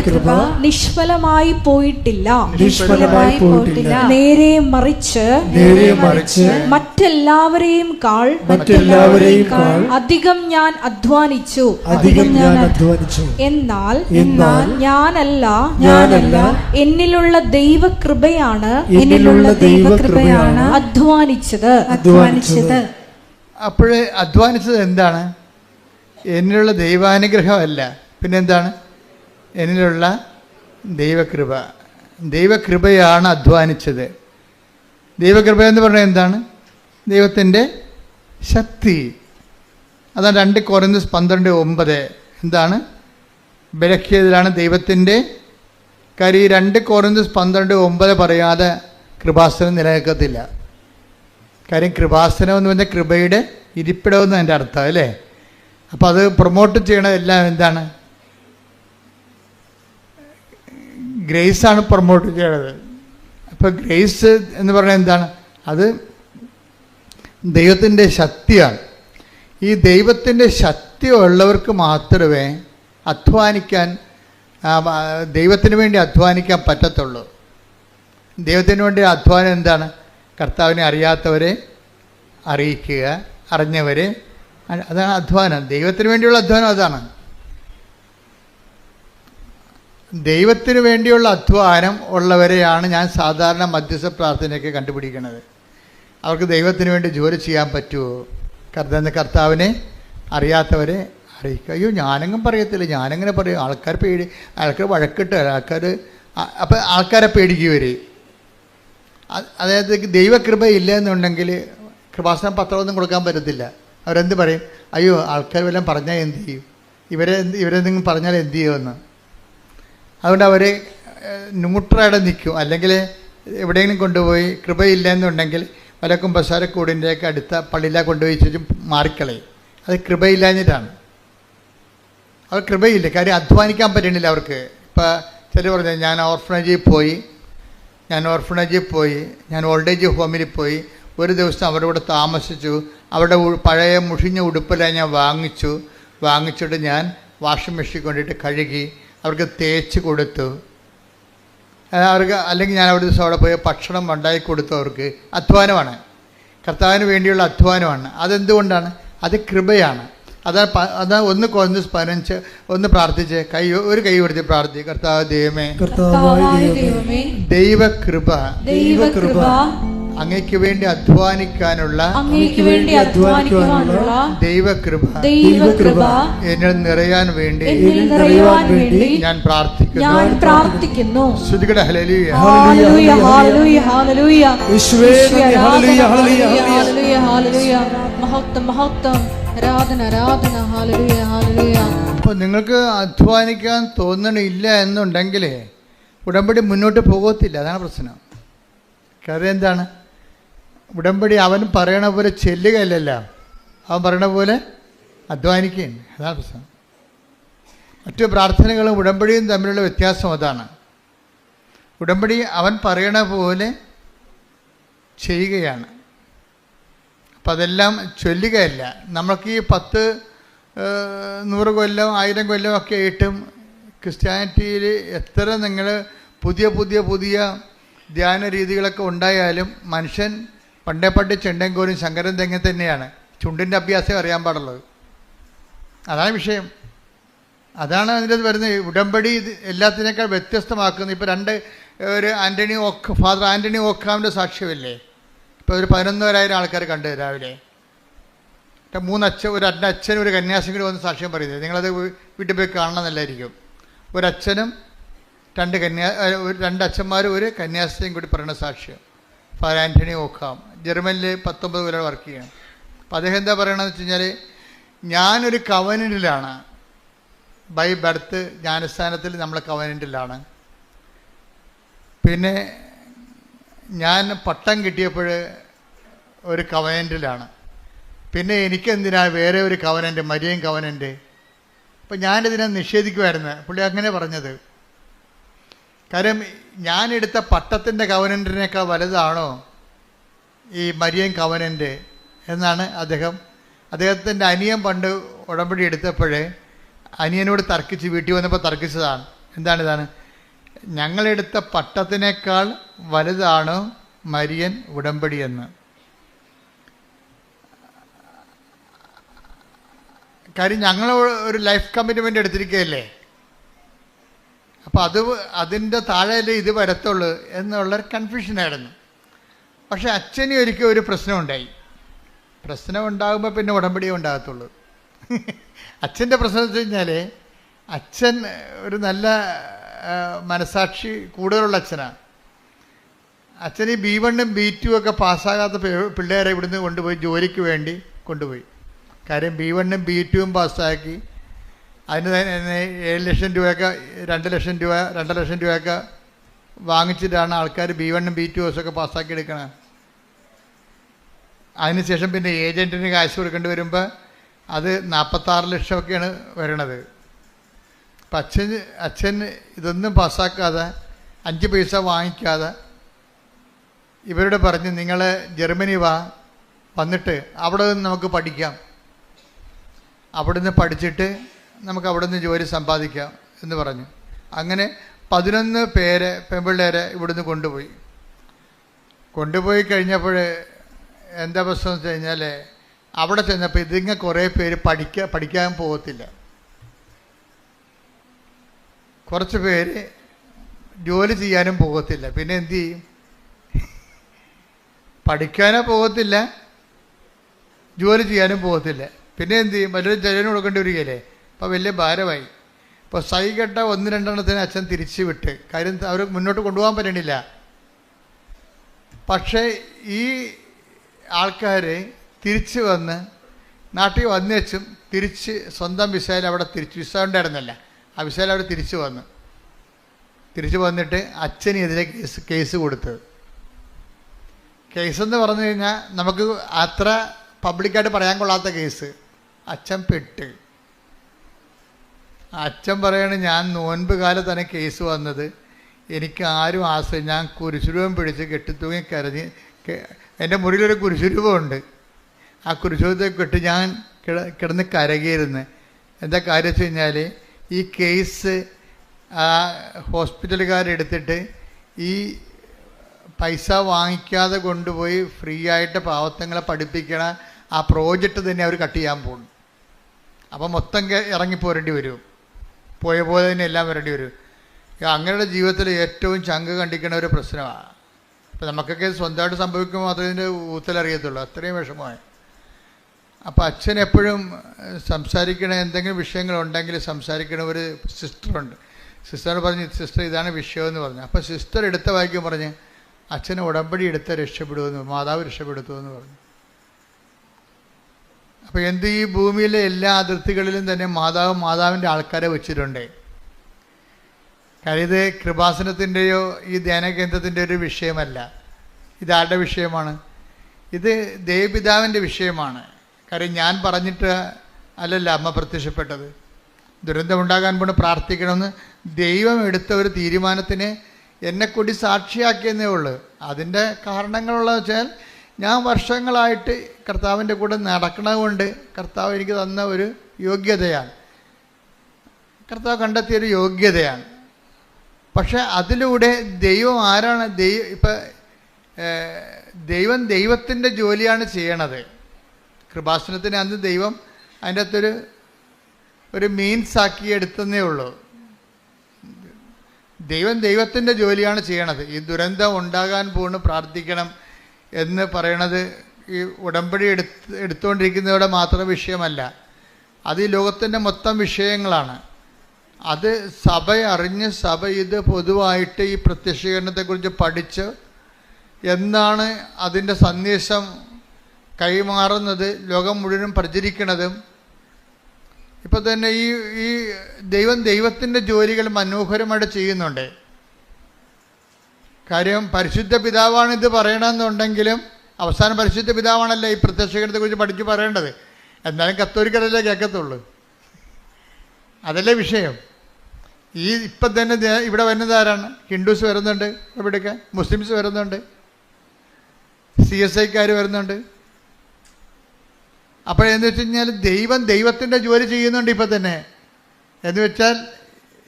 കൃപ നിഷ്ഫലമായി പോയിട്ടില്ല. നേരെ മറിച്ച് മറ്റെല്ലാവരെയും കാൾ അധികം ഞാൻ അധ്വാനിച്ചു. എന്നാൽ ഞാനല്ല, എന്നിലുള്ള ദൈവകൃപയാണ് അധ്വാനിച്ചത്. അപ്പോഴേ അധ്വാനിച്ചത് എന്താണ്? എന്നിലുള്ള ദൈവാനുഗ്രഹമല്ല, പിന്നെന്താണ്? എന്നിലുള്ള ദൈവകൃപ. ദൈവകൃപയാണ് അധ്വാനിച്ചത്. ദൈവകൃപ എന്ന് പറഞ്ഞാൽ എന്താണ്? ദൈവത്തിൻ്റെ ശക്തി. അതാണ് 2 കൊരിന്ത്യർ 12:9. എന്താണ്? ബലഹീനതയിലാണ് ദൈവത്തിൻ്റെ കാര്യം. ഈ 2 കൊരിന്ത്യർ 12:9 പറയാതെ കൃപാസനം നിലനിൽക്കത്തില്ല. കാര്യം കൃപാസനം എന്ന് പറഞ്ഞാൽ കൃപയുടെ ഇരിപ്പിടമെന്ന് എൻ്റെ അർത്ഥം അല്ലേ. അപ്പോൾ അത് പ്രൊമോട്ട് ചെയ്യണതെല്ലാം എന്താണ്? ഗ്രേസാണ് പ്രൊമോട്ട് ചെയ്യണത്. അപ്പോൾ ഗ്രേസ് എന്ന് പറഞ്ഞാൽ എന്താണ്? അത് ദൈവത്തിൻ്റെ ശക്തിയാണ്. ഈ ദൈവത്തിൻ്റെ ശക്തി ഉള്ളവർക്ക് മാത്രമേ അധ്വാനിക്കാൻ, ദൈവത്തിന് വേണ്ടി അധ്വാനിക്കാൻ പറ്റത്തുള്ളൂ. ദൈവത്തിന് വേണ്ടി അധ്വാനം എന്താണ്? കർത്താവിനെ അറിയാത്തവരെ അറിയിക്കുക, അറിഞ്ഞവരെ, അതാണ് അധ്വാനം. ദൈവത്തിന് വേണ്ടിയുള്ള അധ്വാനം അതാണ്. ദൈവത്തിന് വേണ്ടിയുള്ള അധ്വാനം ഉള്ളവരെയാണ് ഞാൻ സാധാരണ മധ്യസ്ഥ പ്രാർത്ഥനയൊക്കെ കണ്ടുപിടിക്കുന്നത്. അവർക്ക് ദൈവത്തിന് വേണ്ടി ജോലി ചെയ്യാൻ പറ്റുമോ? കർത്താവിനെ അറിയാത്തവരെ അറിയിക്കുക. അയ്യോ ഞാനെങ്കിലും പറയത്തില്ല, ഞാനെങ്ങനെ പറയും? ആൾക്കാർ വഴക്കിട്ട് അപ്പം ആൾക്കാരെ പേടിക്കുവർ. അതായത് ദൈവകൃപ ഇല്ല എന്നുണ്ടെങ്കിൽ കൃപാസനം പത്രമൊന്നും കൊടുക്കാൻ പറ്റത്തില്ല. അവരെന്ത് പറയും? അയ്യോ ആൾക്കാർ വല്ലതും പറഞ്ഞാൽ എന്ത് ചെയ്യും? ഇവരെന്തെങ്കിലും പറഞ്ഞാൽ എന്ത് ചെയ്യുമെന്ന്. അതുകൊണ്ട് അവർ ന്യൂട്രലായിട്ട് നിൽക്കും. അല്ലെങ്കിൽ എവിടെയെങ്കിലും കൊണ്ടുപോയി കൃപയില്ല എന്നുണ്ടെങ്കിൽ വല്ല കുമ്പസാരക്കൂടിൻ്റെയൊക്കെ അടുത്ത പള്ളിയിലാണ് കൊണ്ടുപോയി വെച്ച് മാറിക്കളയും. അത് കൃപയില്ലാഞ്ഞിട്ടാണ്. അവർ കൃപയില്ല, കാര്യം അധ്വാനിക്കാൻ പറ്റണില്ല അവർക്ക്. ഇപ്പോൾ ചില പറഞ്ഞാൽ ഞാൻ ഓർഫനേജിൽ പോയി, ഞാൻ ഓൾഡ് ഏജ് ഹോമിൽ പോയി, ഒരു ദിവസം അവരുടെ കൂടെ താമസിച്ചു. അവരുടെ പഴയ മുഷിഞ്ഞ ഉടുപ്പെല്ലാം ഞാൻ വാങ്ങിച്ചിട്ട് ഞാൻ വാഷിംഗ് മെഷീൻ കൊണ്ടിട്ട് കഴുകി അവർക്ക് തേച്ച് കൊടുത്തു. അവർക്ക് അല്ലെങ്കിൽ ഞാൻ ഒരു ദിവസം അവിടെ പോയി ഭക്ഷണം ഉണ്ടാക്കി കൊടുത്തു. അവർക്ക് അധ്വാനമാണ്, കർത്താവിന് വേണ്ടിയുള്ള അധ്വാനമാണ്. അതെന്തുകൊണ്ടാണ്? അത് കൃപയാണ്. അതാ 1 കൊരിന്ത്യർ 15 ഒന്ന് പ്രാർത്ഥിച്ച് ഒരു കൈ കൊടുത്ത് പ്രാർത്ഥിച്ച് കർത്താവ് ദൈവമേ, ദൈവകൃപ അങ്ങയ്ക്ക് വേണ്ടി അധ്വാനിക്കാനുള്ള ദൈവകൃപ എന്നിൽ നിറയാൻ വേണ്ടി ഞാൻ പ്രാർത്ഥിക്കുന്നു. ശ്രുതികട ഹല്ലേലൂയ, ഹല്ലേലൂയ, ഹല്ലേലൂയ, ഹല്ലേലൂയ, യേശുവേ ഹല്ലേലൂയ, ഹല്ലേലൂയ, ഹല്ലേലൂയ, മഹത്വം, മഹത്വം, ആരാധന, ആരാധന, ഹല്ലേലൂയ, ഹല്ലേലൂയ. അപ്പോൾ നിങ്ങൾക്ക് അധ്വാനിക്കാൻ തോന്നണില്ല എന്നുണ്ടെങ്കിൽ ഉടമ്പടി മുന്നോട്ട് പോകത്തില്ല. അതാണ് പ്രശ്നം. കാര്യം എന്താണ്? ഉടമ്പടി അവൻ പറയണ പോലെ ചെല്ലുകയല്ലല്ല, അവൻ പറയണ പോലെ അധ്വാനിക്കുകയാണ്. അതാണ് പ്രശ്നം. മറ്റു പ്രാർത്ഥനകളും ഉടമ്പടിയും തമ്മിലുള്ള വ്യത്യാസം അതാണ്. ഉടമ്പടി അവൻ പറയണ പോലെ ചെയ്യുകയാണ്. അപ്പം അതെല്ലാം ചൊല്ലുകയല്ല. നമ്മൾക്ക് ഈ 10, 100 കൊല്ലം 1000 കൊല്ലം ഒക്കെ ആയിട്ടും ക്രിസ്ത്യാനിറ്റിയിൽ എത്ര നിങ്ങൾ പുതിയ ധ്യാന രീതികളൊക്കെ ഉണ്ടായാലും മനുഷ്യൻ പണ്ടേ ചെണ്ടൻകോരും ശങ്കരൻ തെങ്ങ തന്നെയാണ്. ചുണ്ടിൻ്റെ അഭ്യാസം അറിയാൻ പാടുള്ളത്. അതാണ് വിഷയം. അതാണ് അതിൻ്റെ വരുന്നത്. ഉടമ്പടി എല്ലാത്തിനേക്കാൾ വ്യത്യസ്തമാക്കുന്നത്. ഇപ്പോൾ ഫാദർ ആൻ്റണി ഓക്കാമിൻ്റെ സാക്ഷ്യമില്ലേ? ഇപ്പോൾ ഒരു 11,000 ആൾക്കാർ കണ്ട് രാവിലെ. 3 അച്ഛനും ഒരു കന്യാസിയും കൂടി വന്ന് സാക്ഷ്യം പറയുന്നത്. നിങ്ങളത് വീട്ടിൽ പോയി കാണണമെന്നല്ലായിരിക്കും. ഒരച്ഛനും 2 അച്ഛന്മാരും ഒരു കന്യാസ്ത്രീയും കൂടി പറയുന്ന സാക്ഷ്യം. ഫാദർ ആൻ്റണി ഓക്കാം ജർമ്മനിൽ 19 കൊല്ലം വർക്ക് ചെയ്യണം. അപ്പോൾ അദ്ദേഹം എന്താ പറയണമെന്ന് വെച്ച് കഴിഞ്ഞാൽ, ഞാനൊരു കവനൻറ്റിലാണ്, ബൈ ബർത്ത് ജ്ഞാനസ്ഥാനത്തിൽ നമ്മൾ കവനൻറ്റിലാണ്. പിന്നെ ഞാൻ പട്ടം കിട്ടിയപ്പോൾ ഒരു കവനൻറ്റിലാണ്. പിന്നെ എനിക്കെന്തിനാ വേറെ ഒരു കവനൻറ്റ്, മരിയൻ കവനൻറ്റ്? അപ്പം ഞാനിതിനെ നിഷേധിക്കുമായിരുന്നു. പുള്ളി അങ്ങനെ പറഞ്ഞത്. കാര്യം ഞാനെടുത്ത പട്ടത്തിൻ്റെ കവനൻറ്റിനേക്കാൾ വലുതാണോ ഈ മരിയൻ കവനൻറ്റ് എന്നാണ് അദ്ദേഹത്തിൻ്റെ അനിയൻ പണ്ട് ഉടമ്പടി എടുത്തപ്പോഴേ അനിയനോട് തർക്കിച്ച് വീട്ടിൽ വന്നപ്പോൾ തർക്കിച്ചതാണ്. ഇതാണ് ഞങ്ങളെടുത്ത പട്ടത്തിനേക്കാൾ വലുതാണോ മരിയൻ ഉടമ്പടി എന്ന്. കാര്യം ഞങ്ങൾ ഒരു ലൈഫ് കമ്മിറ്റ്മെൻ്റ് എടുത്തിരിക്കുകയല്ലേ. അപ്പോൾ അതിൻ്റെ താഴെയല്ലേ ഇത് വരത്തുള്ളൂ എന്നുള്ളൊരു കൺഫ്യൂഷനായിരുന്നു. പക്ഷേ അച്ഛന് ഒരിക്കൽ ഒരു പ്രശ്നമുണ്ടായി. പ്രശ്നം ഉണ്ടാകുമ്പോൾ പിന്നെ ഉടമ്പടിയേ ഉണ്ടാകത്തുള്ളൂ. അച്ഛൻ്റെ പ്രശ്നം വെച്ച് കഴിഞ്ഞാൽ അച്ഛൻ ഒരു നല്ല മനസാക്ഷി കൂടുതലുള്ള അച്ഛനാണ്. അച്ഛൻ ഈ B1 B2 ഒക്കെ പാസ്സാകാത്ത പിള്ളേരെ ഇവിടുന്ന് കൊണ്ടുപോയി ജോലിക്ക് വേണ്ടി കൊണ്ടുപോയി. കാര്യം B1 B2 പാസ്സാക്കി അതിന് തന്നെ 7 ലക്ഷം രൂപയൊക്കെ 2 ലക്ഷം രൂപ 2 ലക്ഷം രൂപയൊക്കെ വാങ്ങിച്ചിട്ടാണ് ആൾക്കാർ B1 B2 ഒക്കെ പാസ്സാക്കി എടുക്കണം. അതിനുശേഷം പിന്നെ ഏജൻറ്റിന് കാശ് കൊടുക്കേണ്ടി വരുമ്പോൾ അത് 46 ലക്ഷമൊക്കെയാണ് വരണത്. അപ്പം അച്ഛൻ ഇതൊന്നും പാസ്സാക്കാതെ 5 പൈസ വാങ്ങിക്കാതെ ഇവരോട് പറഞ്ഞ് നിങ്ങൾ ജർമ്മനി വന്നിട്ട് അവിടെ നിന്ന് നമുക്ക് പഠിക്കാം, അവിടെ നിന്ന് പഠിച്ചിട്ട് നമുക്ക് അവിടെ നിന്ന് ജോലി സമ്പാദിക്കാം എന്ന് പറഞ്ഞു. അങ്ങനെ 11 പെൺപിള്ളേരെ ഇവിടുന്ന് കൊണ്ടുപോയി കഴിഞ്ഞപ്പോൾ എന്താ പ്രശ്നം എന്ന് വെച്ച് കഴിഞ്ഞാൽ അവിടെ ചെന്നപ്പോൾ ഇതിങ്ങനെ കുറേ പേര് പഠിക്കാൻ പോകത്തില്ല, കുറച്ച് പേര് ജോലി ചെയ്യാനും പോകത്തില്ല. പിന്നെ എന്തു ചെയ്യും? പഠിക്കാനോ പോകത്തില്ല, ജോലി ചെയ്യാനും പോകത്തില്ല. പിന്നെ എന്തു ചെയ്യും? വലിയൊരു ജലന് കൊടുക്കേണ്ടി വരികയല്ലേ. അപ്പോൾ വലിയ ഭാരമായി. ഇപ്പോൾ സൈകെട്ട 1-2 അച്ഛൻ തിരിച്ചു വിട്ട്. കാര്യം അവർ മുന്നോട്ട് കൊണ്ടുപോകാൻ പറ്റണില്ല. പക്ഷേ ഈ ആൾക്കാർ തിരിച്ച് വന്ന് നാട്ടിൽ വന്നേച്ചും തിരിച്ച് സ്വന്തം വിസയിൽ അവിടെ വിസ ഉണ്ടായിരുന്നല്ല, ആ വിസയിൽ അവർ തിരിച്ചു വന്നിട്ട് അച്ഛനെതിരെ കേസ് കൊടുത്തത്. കേസെന്ന് പറഞ്ഞു കഴിഞ്ഞാൽ നമുക്ക് അത്ര പബ്ലിക്കായിട്ട് പറയാൻ കൊള്ളാത്ത കേസ്. അച്ഛൻ പെട്ട്. അച്ഛൻ പറയാണ്, ഞാൻ നോൻപ് കാലത്താണ് കേസ് വന്നത്, എനിക്ക് ആരും ആശ്രയം, ഞാൻ കുരിശുരൂപം പിടിച്ച് കെട്ടിത്തൂങ്ങി കരഞ്ഞ്, എൻ്റെ മുറിയിലൊരു കുരിശുരൂപമുണ്ട്, ആ കുരിശുരൂപത്തെ കെട്ടി ഞാൻ കിടന്ന് കരകിയിരുന്നു. എന്താ കാര്യം വെച്ച് കഴിഞ്ഞാൽ ഈ കേസ് ഹോസ്പിറ്റലുകാരെടുത്തിട്ട് ഈ പൈസ വാങ്ങിക്കാതെ കൊണ്ടുപോയി ഫ്രീ ആയിട്ട് പാവത്തങ്ങളെ പഠിപ്പിക്കണ ആ പ്രോജക്റ്റ് തന്നെ അവർ കട്ട് ചെയ്യാൻ പോകുന്നു. അപ്പം മൊത്തം ഇറങ്ങിപ്പോരേണ്ടി വരും, പോയ പോലെ തന്നെ എല്ലാം വരേണ്ടി വരും. അങ്ങനെയുള്ള ജീവിതത്തിൽ ഏറ്റവും ചങ്ക് കണ്ടിക്കുന്ന ഒരു പ്രശ്നമാണ്. അപ്പം നമുക്കൊക്കെ സ്വന്തമായിട്ട് സംഭവിക്കുമ്പോൾ മാത്രമേ ഇതിൻ്റെ ഊത്തലറിയത്തുള്ളൂ, അത്രയും വിഷമമായി. അപ്പോൾ അച്ഛൻ എപ്പോഴും സംസാരിക്കണ എന്തെങ്കിലും വിഷയങ്ങളുണ്ടെങ്കിൽ സംസാരിക്കണ ഒരു സിസ്റ്ററുണ്ട്. സിസ്റ്ററിനോട് പറഞ്ഞ്, സിസ്റ്റർ ഇതാണ് വിഷയമെന്ന് പറഞ്ഞു. അപ്പോൾ സിസ്റ്റർ എടുത്ത വായിക്കും പറഞ്ഞ്, അച്ഛനെ ഉടമ്പടി എടുത്ത് രക്ഷപ്പെടുമെന്ന്, മാതാവ് രക്ഷപ്പെടുത്തുമെന്ന് പറഞ്ഞു. അപ്പോൾ എന്ത്, ഈ ഭൂമിയിലെ എല്ലാ അതിർത്തികളിലും തന്നെ മാതാവിൻ്റെ ആൾക്കാരെ വെച്ചിട്ടുണ്ട്. കാര്യം ഇത് കൃപാസനത്തിൻ്റെയോ ഈ ധ്യാനകേന്ദ്രത്തിൻ്റെ ഒരു വിഷയമല്ല. ഇതാരുടെ വിഷയമാണ്? ഇത് ദേവപിതാവിൻ്റെ വിഷയമാണ്. കാര്യം ഞാൻ പറഞ്ഞിട്ട് അല്ലല്ല അമ്മ പ്രത്യക്ഷപ്പെട്ടത്. ദുരന്തമുണ്ടാകാൻ പോണ് പ്രാർത്ഥിക്കണമെന്ന് ദൈവം എടുത്ത ഒരു തീരുമാനത്തിന് എന്നെക്കൂടി സാക്ഷിയാക്കിയെന്നേ ഉള്ളൂ. അതിൻ്റെ കാരണങ്ങളുള്ളത് വെച്ചാൽ ഞാൻ വർഷങ്ങളായിട്ട് കർത്താവിൻ്റെ കൂടെ നടക്കണതുകൊണ്ട് കർത്താവ് എനിക്ക് തന്ന ഒരു യോഗ്യതയാണ്, കർത്താവ് കണ്ടെത്തിയൊരു യോഗ്യതയാണ്. പക്ഷെ അതിലൂടെ ദൈവം ആരാണ്? ദൈവത്തിൻ്റെ ജോലിയാണ് ചെയ്യണത്. കൃപാസനത്തിന് അന്ന് ദൈവം അതിൻ്റെ അകത്തൊരു മീൻസാക്കി എടുത്തതേ ഉള്ളൂ. ദൈവത്തിൻ്റെ ജോലിയാണ് ചെയ്യണത്. ഈ ദുരന്തം ഉണ്ടാകാൻ പോകുന്നു പ്രാർത്ഥിക്കണം എന്ന് പറയണത് ഈ ഉടമ്പടി എടുത്തുകൊണ്ടിരിക്കുന്നതോടെ മാത്രം വിഷയമല്ല, അത് ഈ ലോകത്തിൻ്റെ മൊത്തം വിഷയങ്ങളാണ്. അത് സഭ അറിഞ്ഞ് സഭ ഇത് പൊതുവായിട്ട് ഈ പ്രത്യക്ഷീകരണത്തെക്കുറിച്ച് പഠിച്ച് എന്താണ് അതിൻ്റെ സന്ദേശം കൈമാറുന്നത്, ലോകം മുഴുവനും പ്രചരിക്കണതും. ഇപ്പം തന്നെ ഈ ദൈവത്തിൻ്റെ ജോലികൾ മനോഹരമായിട്ട് ചെയ്യുന്നുണ്ട്. കാര്യം പരിശുദ്ധ പിതാവാണ് ഇത് പറയണമെന്നുണ്ടെങ്കിലും അവസാനം പരിശുദ്ധ പിതാവാണല്ലോ ഈ പ്രത്യക്ഷീകരണത്തെക്കുറിച്ച് പഠിച്ച് പറയേണ്ടത്. എന്നാലും കത്തോലിക്കരല്ലേ കേൾക്കത്തുള്ളൂ, അതല്ലേ വിഷയം. ഇപ്പം തന്നെ ഇവിടെ വരുന്നത് ആരാണ്? ഹിന്ദുസ് വരുന്നുണ്ട്, ഇവിടെയൊക്കെ മുസ്ലിംസ് വരുന്നുണ്ട്, CSIക്കാർ വരുന്നുണ്ട്. അപ്പോഴെന്ന് വെച്ച് കഴിഞ്ഞാൽ ദൈവത്തിൻ്റെ ജോലി ചെയ്യുന്നുണ്ട് ഇപ്പം തന്നെ. എന്ന് വെച്ചാൽ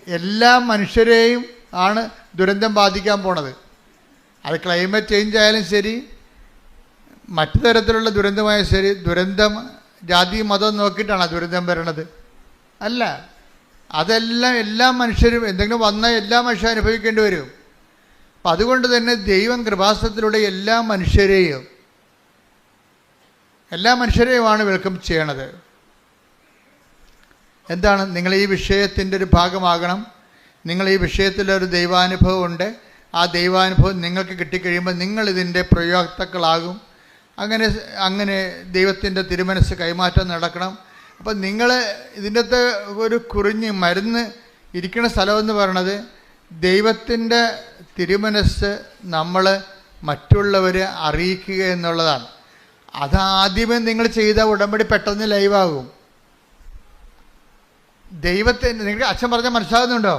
എല്ലാ മനുഷ്യരെയും ആണ് ദുരന്തം ബാധിക്കാൻ പോണത്. അത് ക്ലൈമറ്റ് ചേഞ്ച് ആയാലും ശരി, മറ്റു തരത്തിലുള്ള ദുരന്തമായാലും ശരി. ദുരന്തം ജാതി മതം നോക്കിയിട്ടാണ് ദുരന്തം വരണത്? അല്ല, അതെല്ലാം എല്ലാ മനുഷ്യരും എന്തെങ്കിലും വന്നാൽ എല്ലാ മനുഷ്യരും അനുഭവിക്കേണ്ടി വരും. അപ്പം അതുകൊണ്ട് തന്നെ ദൈവം കൃപാസനത്തിലൂടെ എല്ലാ മനുഷ്യരെയുമാണ് വെൽക്കം ചെയ്യണത്. എന്താണ്? നിങ്ങൾ ഈ വിഷയത്തിൻ്റെ ഒരു ഭാഗമാകണം. നിങ്ങൾ ഈ വിഷയത്തിലൊരു ദൈവാനുഭവമുണ്ട്. ആ ദൈവാനുഭവം നിങ്ങൾക്ക് കിട്ടിക്കഴിയുമ്പോൾ നിങ്ങളിതിൻ്റെ പ്രയോക്താക്കളാകും. അങ്ങനെ ദൈവത്തിൻ്റെ തിരുമനസ് കൈമാറ്റം നടക്കണം. അപ്പം നിങ്ങൾ ഇതിൻ്റെ ഒരു കുറിഞ്ഞ് മരുന്ന് ഇരിക്കുന്ന സ്ഥലമെന്ന് പറയണത് ദൈവത്തിൻ്റെ തിരുമനസ് നമ്മൾ മറ്റുള്ളവരെ അറിയിക്കുക എന്നുള്ളതാണ്. അതാദ്യമേ നിങ്ങൾ ചെയ്ത ഉടമ്പടി പെട്ടെന്ന് ലൈവാകും. നിങ്ങൾക്ക് അച്ഛൻ പറഞ്ഞാൽ മനസ്സിലാകുന്നുണ്ടോ?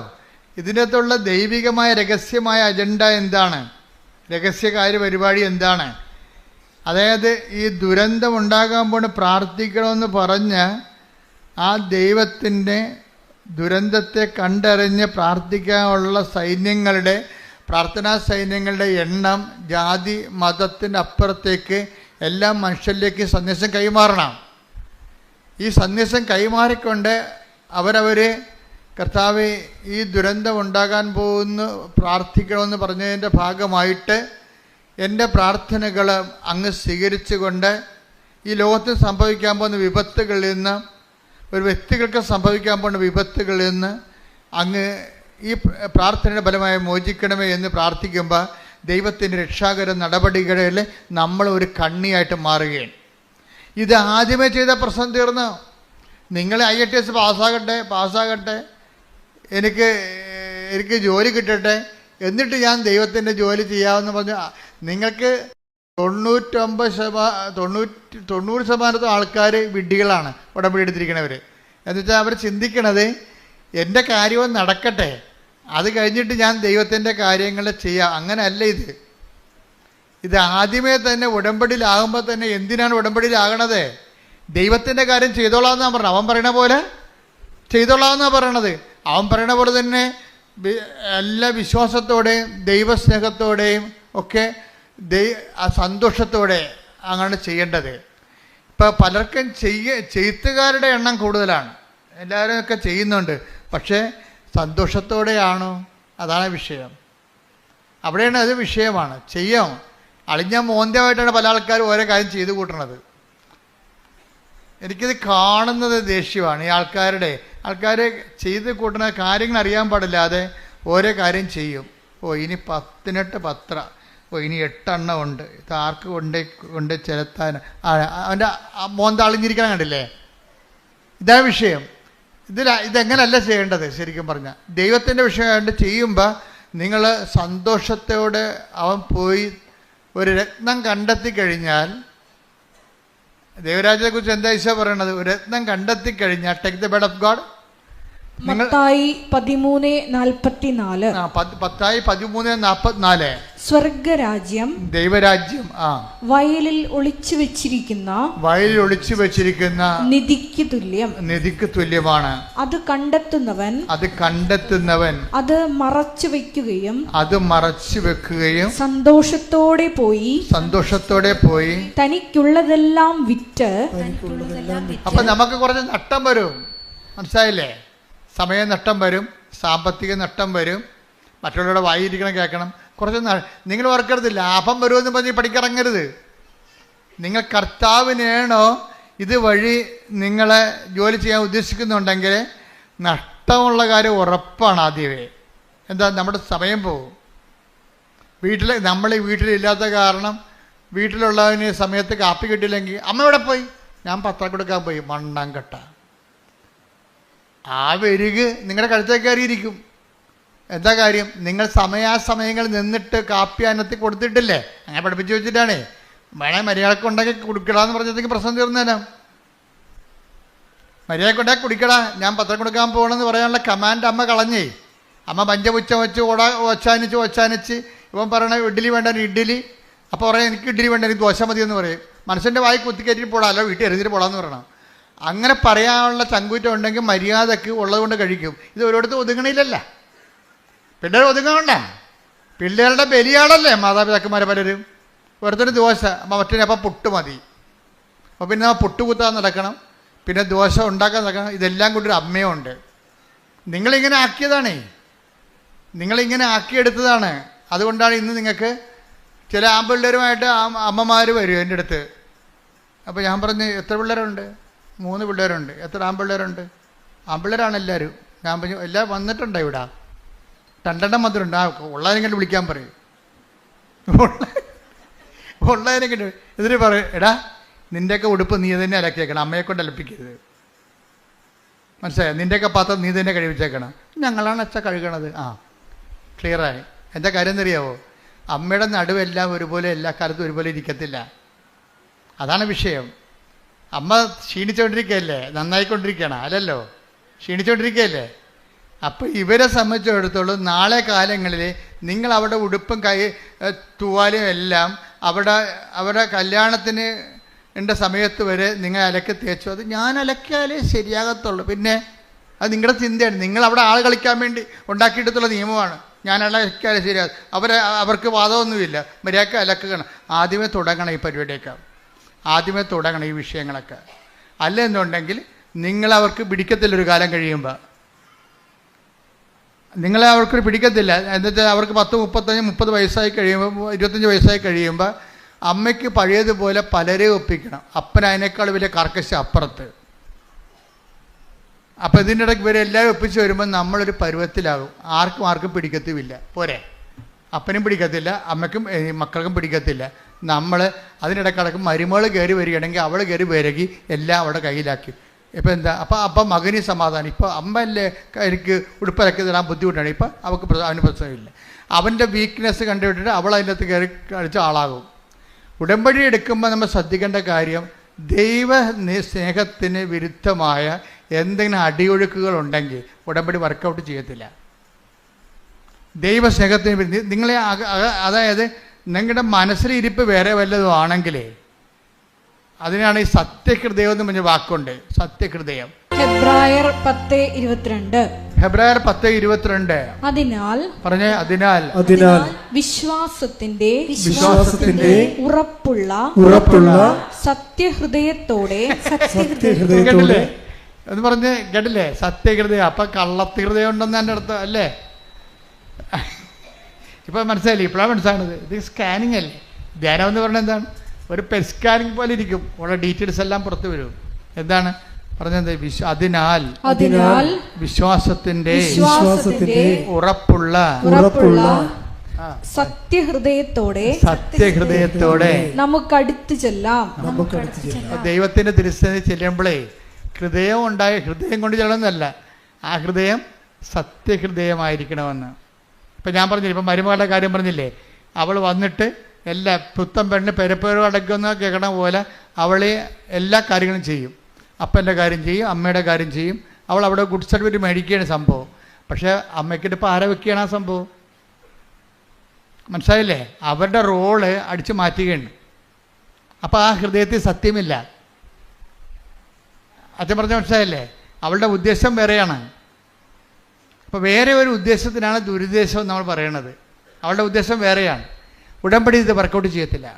ഇതിൻ്റെ അകത്തുള്ള ദൈവികമായ രഹസ്യമായ അജണ്ട എന്താണ്? രഹസ്യകാര്യ പരിപാടി എന്താണ്? അതായത് ഈ ദുരന്തം ഉണ്ടാകാൻ പോണ് പ്രാർത്ഥിക്കണമെന്ന് പറഞ്ഞ് ആ ദൈവത്തിൻ്റെ ദുരന്തത്തെ കണ്ടറിഞ്ഞ് പ്രാർത്ഥിക്കാനുള്ള സൈന്യങ്ങളുടെ പ്രാർത്ഥനാ സൈന്യങ്ങളുടെ എണ്ണം ജാതി മതത്തിൻ്റെ അപ്പുറത്തേക്ക് എല്ലാ മനുഷ്യരിലേക്ക് സന്ദേശം കൈമാറണം. ഈ സന്ദേശം കൈമാറിക്കൊണ്ട് അവരവർ കർത്താവെ ഈ ദുരന്തം ഉണ്ടാകാൻ പോകുന്നു പ്രാർത്ഥിക്കണമെന്ന് പറഞ്ഞതിൻ്റെ ഭാഗമായിട്ട് എൻ്റെ പ്രാർത്ഥനകൾ അങ്ങ് സ്വീകരിച്ചുകൊണ്ട് ഈ ലോകത്ത് സംഭവിക്കാൻ പോകുന്ന വിപത്തുകളിൽ നിന്ന്, ഒരു വ്യക്തികൾക്ക് സംഭവിക്കാൻ പോകുന്ന വിപത്തുകളിൽ നിന്ന് അങ്ങ് ഈ പ്രാർത്ഥനയുടെ ഫലമായി മോചിക്കണമേ എന്ന് പ്രാർത്ഥിക്കുമ്പോൾ ദൈവത്തിൻ്റെ രക്ഷാകര നടപടികളിൽ നമ്മൾ ഒരു കണ്ണിയായിട്ട് മാറുകയാണ്. ഇത് ആദ്യമേ ചെയ്ത പ്രശ്നം തീർന്നു. നിങ്ങൾ IATS പാസ്സാകട്ടെ, എനിക്ക് ജോലി കിട്ടട്ടെ, എന്നിട്ട് ഞാൻ ദൈവത്തിൻ്റെ ജോലി ചെയ്യാമെന്ന് പറഞ്ഞു. നിങ്ങൾക്ക് 90% ആൾക്കാർ വിഡ്ഢികളാണ് ഉടമ്പടി എടുത്തിരിക്കണവർ. എന്നുവെച്ചാൽ അവർ ചിന്തിക്കണത് എൻ്റെ കാര്യവും നടക്കട്ടെ, അത് കഴിഞ്ഞിട്ട് ഞാൻ ദൈവത്തിൻ്റെ കാര്യങ്ങൾ ചെയ്യാം. അങ്ങനെയല്ല ഇത് ആദ്യമേ തന്നെ ഉടമ്പടിയിലാകുമ്പോൾ തന്നെ എന്തിനാണ് ഉടമ്പടിയിലാകണത്? ദൈവത്തിൻ്റെ കാര്യം ചെയ്തോളാമെന്നാണ് പറഞ്ഞത്. അവൻ പറയണ പോലെ ചെയ്തോളാമെന്നാണ് പറയണത്. അവൻ പറയണ പോലെ തന്നെ എല്ലാ വിശ്വാസത്തോടെയും ദൈവസ്നേഹത്തോടെയും ഒക്കെ സന്തോഷത്തോടെ അങ്ങനെ ചെയ്യേണ്ടത്. ഇപ്പം പലർക്കും ചെയ്ത്തുകാരുടെ എണ്ണം കൂടുതലാണ്, എല്ലാവരും ഒക്കെ ചെയ്യുന്നുണ്ട്. പക്ഷേ സന്തോഷത്തോടെയാണോ? അതാണ് വിഷയം. അവിടെയാണ് അത് വിഷയമാണ്. ചെയ്യാം അളിഞ്ഞ മോന്തമായിട്ടാണ് പല ആൾക്കാരും ഓരോ കാര്യം ചെയ്തു കൂട്ടണത്. എനിക്കിത് കാണുന്നത് ദേഷ്യമാണ്. ഈ ആൾക്കാർ ചെയ്ത് കൂട്ടുന്ന കാര്യങ്ങൾ അറിയാൻ പാടില്ലാതെ ഓരോ കാര്യം ചെയ്യും. ഇനി 18 പത്ര, ഇനി 8 എണ്ണം ഉണ്ട്, ഇത് ആർക്ക് കൊണ്ട് ചെലുത്താൻ, അവൻ്റെ മോന്ത അളിഞ്ഞിരിക്കണം കണ്ടില്ലേ? ഇതാ വിഷയം. ഇതെങ്ങനല്ല ചെയ്യേണ്ടത്. ശരിക്കും പറഞ്ഞാൽ ദൈവത്തിൻ്റെ വിഷയമായിട്ട് ചെയ്യുമ്പോൾ നിങ്ങൾ സന്തോഷത്തോടെ അവൻ പോയി ഒരു രത്നം കണ്ടെത്തി കഴിഞ്ഞാൽ, ദൈവരാജ്യത്തെക്കുറിച്ച് എന്താ ഈശോ പറയണത്? ഒരു രത്നം കണ്ടെത്തി കഴിഞ്ഞാൽ take the bed of God. Mathai 13:44. Mathai 13:44. സ്വർഗരാജ്യം, ദൈവരാജ്യം വയലിൽ ഒളിച്ചു വെച്ചിരിക്കുന്ന നിധിക്ക് തുല്യമാണ്. അത് കണ്ടെത്തുന്നവൻ അത് മറച്ചു വെക്കുകയും സന്തോഷത്തോടെ പോയി തനിക്കുള്ളതെല്ലാം വിറ്റ്. അപ്പൊ നമുക്ക് കുറച്ച് നഷ്ടം വരും, മനസ്സിലായില്ലേ? സമയ നഷ്ടം വരും, സാമ്പത്തിക നഷ്ടം വരും, മറ്റുള്ളവരുടെ വായിരിക്കണം കേൾക്കണം. കുറച്ച് നിങ്ങൾ ഓർക്കരുത് ലാഭം വരുമെന്ന് പറഞ്ഞ് പഠിക്കിറങ്ങരുത്. നിങ്ങൾ കർത്താവിനാണോ ഇതുവഴി നിങ്ങളെ ജോലി ചെയ്യാൻ ഉദ്ദേശിക്കുന്നുണ്ടെങ്കിൽ നഷ്ടമുള്ള കാര്യം ഉറപ്പാണ്. ആദ്യമേ എന്താ, നമ്മുടെ സമയം പോകും. നമ്മൾ ഈ വീട്ടിലില്ലാത്ത കാരണം വീട്ടിലുള്ളവന് സമയത്ത് കാപ്പി കിട്ടിയില്ലെങ്കിൽ അമ്മ എവിടെ പോയി? ഞാൻ പത്രം കൊടുക്കാൻ പോയി. മണ്ണാൻ കെട്ട ആ വെരുക് നിങ്ങളുടെ കഴുത്തേക്ക് കയറിയിരിക്കും. എന്താ കാര്യം? നിങ്ങൾ സമയാസമയങ്ങൾ നിന്നിട്ട് കാപ്പി അന്നത്തിൽ കൊടുത്തിട്ടില്ലേ? അങ്ങനെ പഠിപ്പിച്ച് വെച്ചിട്ടാണേ. വേണേ മര്യാദക്ക് ഉണ്ടാക്കി കുടിക്കടാന്ന് പറഞ്ഞതെങ്കിൽ പ്രശ്നം തീർന്നേരാം. മര്യാദക്ക് ഉണ്ടാക്കി കുടിക്കടാ, ഞാൻ പത്രം കൊടുക്കാൻ പോകണമെന്ന് പറയാനുള്ള കമാൻഡ് അമ്മ കളഞ്ഞേ. അമ്മ പഞ്ചപുച്ഛം വെച്ച് ഒച്ചാനിച്ച് ഇവൻ പറയണ ഇഡ്ഡലി വേണ്ട ഇഡ്ഡലി. അപ്പോൾ പറയാം എനിക്ക് ഇഡ്ഡലി വേണ്ട, എനിക്ക് ദോശ മതി എന്ന് പറയും. മനുഷ്യൻ്റെ വായി കുത്തിക്കയറ്റിട്ട് പോടാ, അല്ല വീട്ടിൽ എറിഞ്ഞിട്ട് പോടാന്ന് പറയണം. അങ്ങനെ പറയാനുള്ള ചങ്കൂറ്റം ഉണ്ടെങ്കിൽ മര്യാദക്ക് ഉള്ളതുകൊണ്ട് കഴിക്കും. ഇത് ഒരിടത്തും ഒതുങ്ങണില്ലല്ല. പിള്ളേർ ഒതുങ്ങണ്ട. പിള്ളേരുടെ ബലിയാടല്ലേ മാതാപിതാക്കന്മാർ പലരും. ഒരുത്തന് ദോശ, മറ്റേ പുട്ട് മതി. അപ്പോൾ പിന്നെ പുട്ട് കുത്താൻ നടക്കണം, പിന്നെ ദോശ ഉണ്ടാക്കാൻ നടക്കണം. ഇതെല്ലാം കൊണ്ടൊരു അമ്മയുണ്ട്. നിങ്ങളിങ്ങനെ ആക്കിയതാണേ, നിങ്ങളിങ്ങനെ ആക്കിയെടുത്തതാണ്. അതുകൊണ്ടാണ് ഇന്ന് നിങ്ങൾക്ക് ചില ആൺപിള്ളേരുമായിട്ട് അമ്മമാർ വരും എൻ്റെ അടുത്ത്. അപ്പോൾ ഞാൻ പറഞ്ഞു എത്ര പിള്ളേരുണ്ട്? 3 പിള്ളേരുണ്ട്. എത്ര ആൺപിള്ളേരുണ്ട്? ആൺപിള്ളേരാണ് എല്ലാവരും. ഞാൻ പറഞ്ഞു എല്ലാം വന്നിട്ടുണ്ടോ ഇവിടെ? രണ്ടെണ്ണം മധുരമുണ്ട്. ഉള്ളതിനെ കണ്ട് വിളിക്കാൻ പറയും. ഉള്ളതിനെ കണ്ട് എന്നിട്ട് പറയും, എടാ നിൻ്റെയൊക്കെ ഉടുപ്പ് നീ തന്നെ അലക്കിയേക്കണം, അമ്മയെ കൊണ്ട് അലപ്പിക്കരുത്. മനസ്സിലായോ? നിൻ്റെയൊക്കെ പാത്രം നീ തന്നെ കഴിവിച്ചേക്കണം. ഞങ്ങളാണ് അച്ഛ കഴുകണത്. ക്ലിയറായി. എന്താ കാര്യം എന്നറിയാവോ? അമ്മയുടെ നടുവെല്ലാം ഒരുപോലെ എല്ലാ കാലത്തും ഒരുപോലെ ഇരിക്കത്തില്ല. അതാണ് വിഷയം. അമ്മ ക്ഷീണിച്ചുകൊണ്ടിരിക്കുകയല്ലേ, നന്നായിക്കൊണ്ടിരിക്കുകയാണ്, അല്ലല്ലോ, ക്ഷീണിച്ചുകൊണ്ടിരിക്കുകയല്ലേ. അപ്പോൾ ഇവരെ സംബന്ധിച്ചിടത്തോളം നാളെ കാലങ്ങളിൽ നിങ്ങൾ അവിടെ ഉടുപ്പും തൂവാലും എല്ലാം അവരുടെ കല്യാണത്തിന് സമയത്ത് വരെ നിങ്ങൾ അലക്കി തേച്ചു. അത് ഞാൻ അലക്കിയാലേ ശരിയാകത്തുള്ളൂ. പിന്നെ അത് നിങ്ങളുടെ ചിന്തയാണ്. നിങ്ങൾ അവിടെ ആൾ കളിക്കാൻ വേണ്ടി ഉണ്ടാക്കിയെടുത്തുള്ള നിയമമാണ്. ഞാൻ അലക്കിയാലേ ശരിയാകും. അവർക്ക് വാദമൊന്നുമില്ല. മര്യാദക്ക് അലക്കണം. ആദ്യമേ തുടങ്ങണം ഈ പരിപാടിയൊക്കെ, ആദ്യമേ തുടങ്ങണം ഈ വിഷയങ്ങളൊക്കെ. അല്ലെന്നുണ്ടെങ്കിൽ നിങ്ങളവർക്ക് പിടിക്കത്തില്ലൊരു കാലം കഴിയുമ്പോൾ. നിങ്ങളെ അവർക്ക് പിടിക്കത്തില്ല. എന്നുവെച്ചാൽ അവർക്ക് 10, 35, 30 വയസ്സായി കഴിയുമ്പോൾ, 25 വയസ്സായി കഴിയുമ്പോൾ അമ്മയ്ക്ക് പഴയതുപോലെ പലരെ ഒപ്പിക്കണം. അപ്പൻ അതിനേക്കാൾ വലിയ കർക്കശ അപ്പുറത്ത്. അപ്പോൾ ഇതിൻ്റെ ഇടയ്ക്ക് ഇവരെല്ലാവരും ഒപ്പിച്ച് വരുമ്പോൾ നമ്മളൊരു പരുവത്തിലാകും. ആർക്കും പിടിക്കത്തുമില്ല. പോരെ, അപ്പനും പിടിക്കത്തില്ല, അമ്മയ്ക്കും മക്കൾക്കും പിടിക്കത്തില്ല. നമ്മൾ അതിനിടക്കിടക്ക് മരുമകൾ കയറി വരികയാണെങ്കിൽ അവൾ കയറി വിരകി എല്ലാം അവിടെ കയ്യിലാക്കി. ഇപ്പം എന്താ, അപ്പം മകന് സമാധാനം. ഇപ്പോൾ അമ്മയല്ലേ എനിക്ക് ഉടുപ്പിലൊക്കെ തരാൻ ബുദ്ധിമുട്ടാണ്. ഇപ്പം അവന് പ്രശ്നമില്ല. അവൻ്റെ വീക്ക്നെസ് കണ്ടുവിട്ടിട്ട് അവൾ അതിൻ്റെ അകത്ത് കയറി കളിച്ച ആളാകും. ഉടമ്പടി എടുക്കുമ്പോൾ നമ്മൾ ശ്രദ്ധിക്കേണ്ട കാര്യം, ദൈവ സ്നേഹത്തിന് വിരുദ്ധമായ എന്തെങ്കിലും അടിയൊഴുക്കുകളുണ്ടെങ്കിൽ ഉടമ്പടി വർക്കൗട്ട് ചെയ്യത്തില്ല. ദൈവസ്നേഹത്തിന് നിങ്ങളെ അതായത് നിങ്ങളുടെ മനസ്സിലിരിപ്പ് വേറെ വല്ലതും ആണെങ്കിലേ, അതിനാണ് ഈ സത്യഹൃദയം എന്ന് പറഞ്ഞ വാക്കുണ്ട്. സത്യഹൃദയം. ഹെബ്രായർ 10:22. ഹെബ്രായർ 10:22. അതിനാൽ വിശ്വാസത്തിന്റെ ഉറപ്പുള്ള സത്യഹൃദയത്തോടെ കേട്ടില്ലേ എന്ന് പറഞ്ഞ് കേട്ടില്ലേ? സത്യഹൃദയം. അപ്പം കള്ളഹൃദയം ഉണ്ടെന്ന് എൻ്റെ അർത്ഥം അല്ലേ? ഇപ്പം മനസ്സിലായില്ലേ? ഇപ്പോഴാണ് മനസ്സിലാകുന്നത്. ഇത് സ്കാനിങ് അല്ലേ? ധ്യാനം എന്ന് പറഞ്ഞാൽ എന്താണ്? ഒരു പെറ്റ് സ്കാനിങ് പോലെ ഇരിക്കും. ഉള്ള ഡീറ്റെയിൽസ് എല്ലാം പുറത്തു വരും. എന്താണ് പറഞ്ഞത്? അതിനാൽ വിശ്വാസത്തിന്റെ ഉറപ്പുള്ള സത്യഹൃദയത്തോടെ നമുക്കടുത്ത് ചെല്ലാം. ദൈവത്തിന്റെ തിരുസന്നിധി ചെല്ലുമ്പോഴേ ഹൃദയം കൊണ്ട് ചെല്ലണമെന്നല്ല, ആ ഹൃദയം സത്യഹൃദയമായിരിക്കണമെന്ന്. ഇപ്പം ഞാൻ പറഞ്ഞില്ലേ, ഇപ്പം മരുമകളുടെ കാര്യം പറഞ്ഞില്ലേ, അവൾ വന്നിട്ട് എല്ലാ പുത്തൻ പെണ്ണ് പെരപ്പേറ് അടയ്ക്കുന്ന കേൾക്കണ പോലെ അവളെ എല്ലാ കാര്യങ്ങളും ചെയ്യും. അപ്പൻ്റെ കാര്യം ചെയ്യും, അമ്മയുടെ കാര്യം ചെയ്യും. അവൾ അവിടെ ഗുഡ് സർട്ടിഫിക്കറ്റ് മേടിക്കുകയാണ് സംഭവം. പക്ഷേ അമ്മയ്ക്കിട്ട് ഇപ്പോൾ ആരെ വെക്കുകയാണ് ആ സംഭവം? മനസ്സിലായില്ലേ? അവരുടെ റോള് അടിച്ചു മാറ്റുകയാണ്. അപ്പോൾ ആ ഹൃദയത്തിൽ സത്യമില്ല. അച്ഛൻ പറഞ്ഞ മനസ്സിലായില്ലേ? അവളുടെ ഉദ്ദേശം വേറെയാണ്. അപ്പോൾ വേറെ ഒരു ഉദ്ദേശത്തിനാണ് ദുരുദ്ദേശം നമ്മൾ പറയണത്. അവളുടെ ഉദ്ദേശം വേറെയാണ്. ഉടമ്പടി ഇത് വർക്കൗട്ട് ചെയ്യത്തില്ല.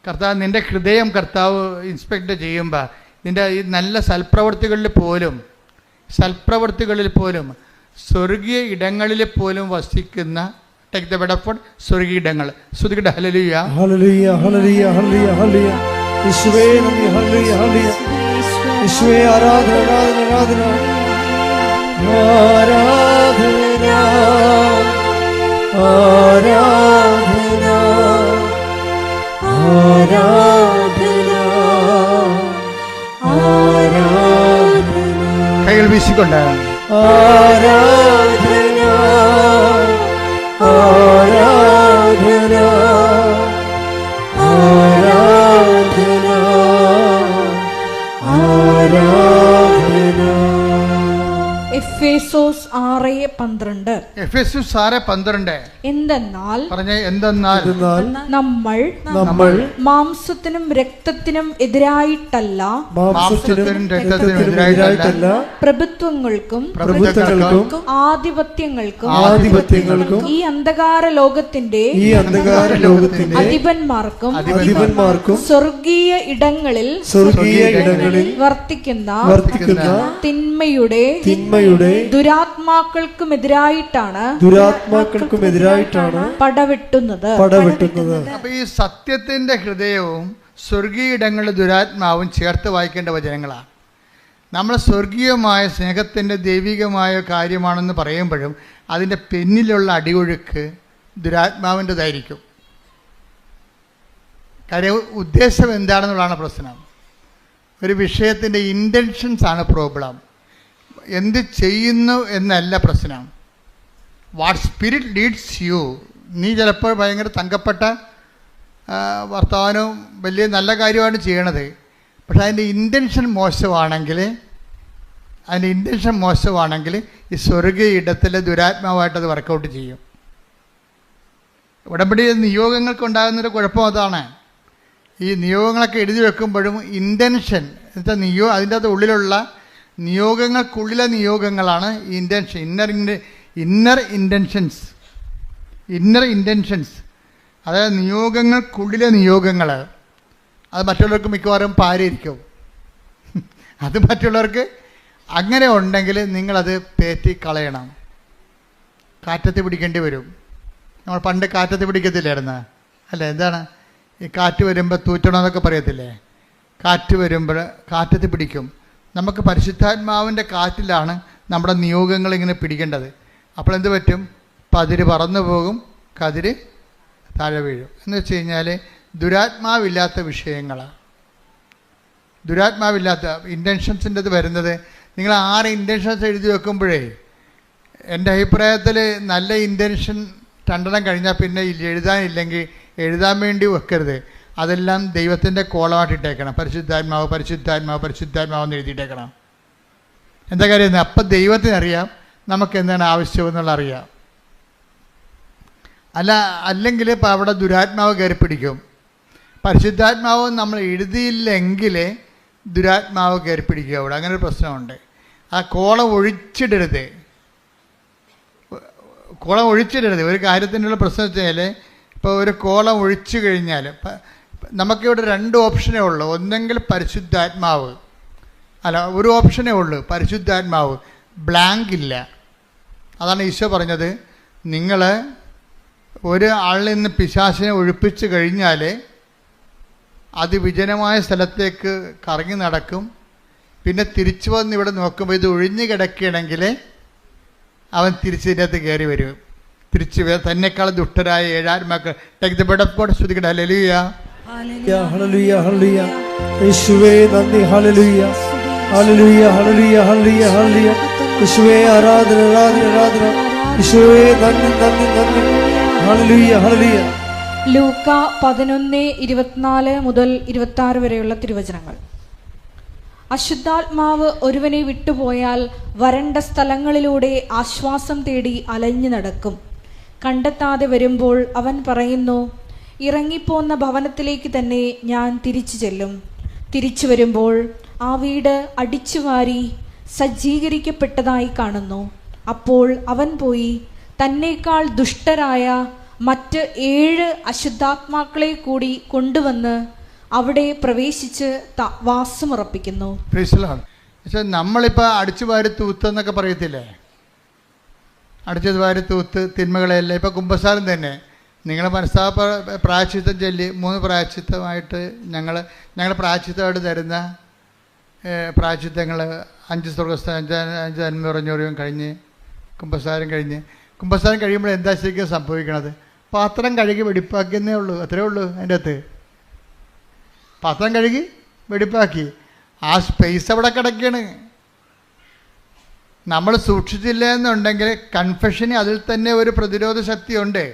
കർത്താവ് നിൻ്റെ ഹൃദയം കർത്താവ് ഇൻസ്പെക്ട് ചെയ്യുമ്പോൾ നിൻ്റെ ഈ നല്ല സൽപ്രവൃത്തികളിൽ പോലും സ്വർഗീയ ഇടങ്ങളിൽ പോലും വസിക്കുന്ന ടേക്ക് ദ ബെഡ് സ്വർഗീയ ഇടങ്ങൾ. ശ്രുതികട ഹല്ലേലൂയ ഹല്ലേലൂയ ഹല്ലേലൂയ ഹല്ലേലൂയ ഹല്ലേലൂയ. യേശുവേ നന്ദി. ഹല്ലേലൂയ ഹല്ലേലൂയ. യേശുവേ ആരാധന ആരാധന ആരാധന ആരാധന ആരാധന ആരാധന. കൈകൾ വീശിക്കൊണ്ട് ആരാധന ആരാധന ആരാധന ആരാധന. എഫേസോസ് 6:12. എഫേസോസ് 6:12. എന്തെന്നാൽ നമ്മൾ മാംസത്തിനും രക്തത്തിനും എതിരായിട്ടല്ല, പ്രഭുത്വങ്ങൾക്കും ആധിപത്യങ്ങൾക്കും ഈ അന്ധകാര ലോകത്തിന്റെ അധിപന്മാർക്കും സ്വർഗീയ ഇടങ്ങളിൽ വർത്തിക്കുന്ന തിന്മയുടെ ദുരാത്മാക്കൾക്കും എതിരായിട്ടാണ് പടവെട്ടുന്നത്. അപ്പൊ ഈ സത്യത്തിന്റെ ഹൃദയവും സ്വർഗീയ ഇടങ്ങളുടെ ദുരാത്മാവും ചേർത്ത് വായിക്കേണ്ട വചനങ്ങളാണ്. നമ്മൾ സ്വർഗീയമായ സ്നേഹത്തിൻ്റെ ദൈവികമായ കാര്യമാണെന്ന് പറയുമ്പോഴും അതിൻ്റെ പിന്നിലുള്ള അടിയൊഴുക്ക് ദുരാത്മാവിൻ്റെതായിരിക്കും. കാര്യം ഉദ്ദേശം എന്താണെന്നുള്ളതാണ് പ്രശ്നം. ഒരു വിഷയത്തിൻ്റെ ഇൻറ്റൻഷൻസാണ് പ്രോബ്ലം. എന്ത് ചെയ്യുന്നു എന്നല്ല പ്രശ്നം. What spirit Leeds U. നീ ചിലപ്പോൾ ഭയങ്കര തങ്കപ്പെട്ട വർത്തമാനവും വലിയ നല്ല കാര്യമാണ് ചെയ്യണത്. പക്ഷെ അതിൻ്റെ ഇൻറ്റൻഷൻ മോശമാണെങ്കിൽ ഈ സ്വർഗീയ ഇടത്തിലെ ദുരാത്മാവായിട്ടത് വർക്കൗട്ട് ചെയ്യും. ഉടമ്പടി നിയോഗങ്ങൾക്കുണ്ടാകുന്നൊരു കുഴപ്പം അതാണ്. ഈ നിയോഗങ്ങളൊക്കെ എഴുതി വെക്കുമ്പോഴും ഇൻറ്റൻഷൻ എന്നുവെച്ചാൽ അതിൻ്റെ അത് ഉള്ളിലുള്ള നിയോഗങ്ങൾക്കുള്ളിലെ നിയോഗങ്ങളാണ് ഈ ഇൻറ്റൻഷൻ. ഇന്നർ ഇൻറ്റൻഷൻസ് അതായത് നിയോഗങ്ങൾക്കുള്ളിലെ നിയോഗങ്ങൾ. അത് മറ്റുള്ളവർക്ക് മിക്കവാറും പാരയിരിക്കും. അത് മറ്റുള്ളവർക്ക് അങ്ങനെ ഉണ്ടെങ്കിൽ നിങ്ങളത് പേറ്റി കളയണം. കാറ്റത്ത് പിടിക്കേണ്ടി വരും. നമ്മൾ പണ്ട് കാറ്റത്ത് പിടിക്കത്തില്ലായിരുന്നു അല്ലേ? എന്താണ് ഈ കാറ്റ് വരുമ്പോൾ തൂറ്റണമെന്നൊക്കെ പറയത്തില്ലേ? കാറ്റ് വരുമ്പോൾ കാറ്റത്ത് പിടിക്കും. നമുക്ക് പരിശുദ്ധാത്മാവിൻ്റെ കാറ്റിലാണ് നമ്മുടെ നിയോഗങ്ങൾ ഇങ്ങനെ പിടിക്കേണ്ടത്. അപ്പോൾ എന്ത് പറ്റും? പതിര് പറന്നു പോകും, കതിര് താഴെ വീഴും. എന്ന് വെച്ച് കഴിഞ്ഞാൽ ദുരാത്മാവില്ലാത്ത വിഷയങ്ങളാണ്. ദുരാത്മാവില്ലാത്ത ഇൻറ്റൻഷൻസിൻ്റെ ഇത് വരുന്നത് നിങ്ങൾ 6 ഇൻറ്റൻഷൻസ് എഴുതി വെക്കുമ്പോഴേ എൻ്റെ അഭിപ്രായത്തിൽ നല്ല ഇൻറ്റൻഷൻ 2 കഴിഞ്ഞാൽ പിന്നെ എഴുതാനില്ലെങ്കിൽ എഴുതാൻ വേണ്ടി വെക്കരുത്. അതെല്ലാം ദൈവത്തിൻ്റെ കോളമായിട്ടിട്ടേക്കണം. പരിശുദ്ധാത്മാവെന്ന് എഴുതിയിട്ടേക്കണം. എന്താ കാര്യം? അപ്പം ദൈവത്തിനറിയാം നമുക്ക് എന്താണ് ആവശ്യമെന്നുള്ള അറിയാം. അല്ലെങ്കിൽ ഇപ്പം അവിടെ ദുരാത്മാവ് കയറി പിടിക്കും. പരിശുദ്ധാത്മാവ് നമ്മൾ എഴുതിയില്ലെങ്കിൽ ദുരാത്മാവ് കയറി പിടിക്കുക. അവിടെ അങ്ങനെ ഒരു പ്രശ്നമുണ്ട്. ആ കോളം ഒഴിച്ചിടരുത്. ഒരു കാര്യത്തിനുള്ള പ്രശ്നം വെച്ചാൽ ഇപ്പോൾ ഒരു കോളം ഒഴിച്ചു കഴിഞ്ഞാൽ നമുക്കിവിടെ 2 ഓപ്ഷനേ ഉള്ളൂ. ഒന്നെങ്കിൽ പരിശുദ്ധാത്മാവ്, ഒരു ഓപ്ഷനേ ഉള്ളൂ പരിശുദ്ധാത്മാവ്. ബ്ലാങ്ക് ഇല്ല. അതാണ് ഈശോ പറഞ്ഞത്, നിങ്ങൾ ഒരു ആളിൽ നിന്ന് പിശാചിനെ ഒഴിപ്പിച്ച് കഴിഞ്ഞാൽ അത് വിജനമായ സ്ഥലത്തേക്ക് കറങ്ങി നടക്കും. പിന്നെ തിരിച്ചു വന്ന് ഇവിടെ നോക്കുമ്പോൾ ഇത് ഒഴിഞ്ഞു കിടക്കുകയാണെങ്കിൽ അവൻ തിരിച്ചതിനകത്ത് കയറി വരും. തിരിച്ചു തന്നെക്കാൾ ദുഷ്ടരായ 7 ആത്മാക്കൾ. Take the bed of God. സ്തുതിക്കട്ടെ. ഹല്ലേലൂയ, ഹല്ലേലൂയ, ഹല്ലേലൂയ. യേശുവേ നന്ദി. ഹല്ലേലൂയ, ഹല്ലേലൂയ, ഹല്ലേലൂയ, ഹല്ലേലൂയ, ഹല്ലേലൂയ. യേശുവേ ആരാധന, ആരാധന, ആരാധന. യേശുവേ നന്ദി, നന്ദി, നന്ദി. ഹല്ലേലൂയ, ഹല്ലേലൂയ. ലൂക്ക 11:24 മുതൽ 26 വരെയുള്ള തിരുവചനങ്ങൾ. അശുദ്ധാത്മാവ് ഒരുവനെ വിട്ടുപോയാൽ വരണ്ട സ്ഥലങ്ങളിലൂടെ ആശ്വാസം തേടി അലഞ്ഞു നടക്കും. കണ്ടെത്താതെ വരുമ്പോൾ അവൻ പറയുന്നു, ഇറങ്ങിപ്പോന്ന ഭവനത്തിലേക്ക് തന്നെ ഞാൻ തിരിച്ചു ചെല്ലും. തിരിച്ചു വരുമ്പോൾ ആ വീട് അടിച്ചുവാരി സജ്ജീകരിക്കപ്പെട്ടതായി കാണുന്നു. അപ്പോൾ അവൻ പോയി തന്നേക്കാൾ ദുഷ്ടരായ മറ്റ് 7 അശുദ്ധാത്മാക്കളെ കൂടി കൊണ്ടുവന്ന് അവിടെ പ്രവേശിച്ച് വാസമുറപ്പിക്കുന്നു. നമ്മളിപ്പോൾ അടിച്ചു വാരി തൂത്ത് എന്നൊക്കെ പറയത്തില്ലേ? അടിച്ചു വാരി തൂത്ത് തിന്മകളെല്ലാം. ഇപ്പോൾ കുമ്പസാരം തന്നെ നിങ്ങൾ മനസ്സാപ പ്രായശ്ചിത്തം ചൊല്ലി 3 പ്രായശ്ചിത്തമായിട്ട് ഞങ്ങൾ പ്രായശ്ചിത്തമായിട്ട് തരുന്ന പ്രായശ്ചിത്തങ്ങൾ 5 സ്വർഗ്ഗസ്ഥ 5 നന്മ പറഞ്ഞോറിയും കഴിഞ്ഞ് കുമ്പസാരം കഴിയുമ്പോൾ എന്താ ശരിക്കും സംഭവിക്കണത്? പാത്രം കഴുകി വെടിപ്പാക്കിയെന്നേ ഉള്ളൂ. അത്രേ ഉള്ളൂ. അതിൻ്റെ അകത്ത് പാത്രം കഴുകി വെടിപ്പാക്കി. ആ സ്പേസ് അവിടെ കിടക്കുകയാണ്. നമ്മൾ സൂക്ഷിച്ചില്ല എന്നുണ്ടെങ്കിൽ കൺഫെഷന് അതിൽ തന്നെ ഒരു പ്രതിരോധ ശക്തിയുണ്ട്.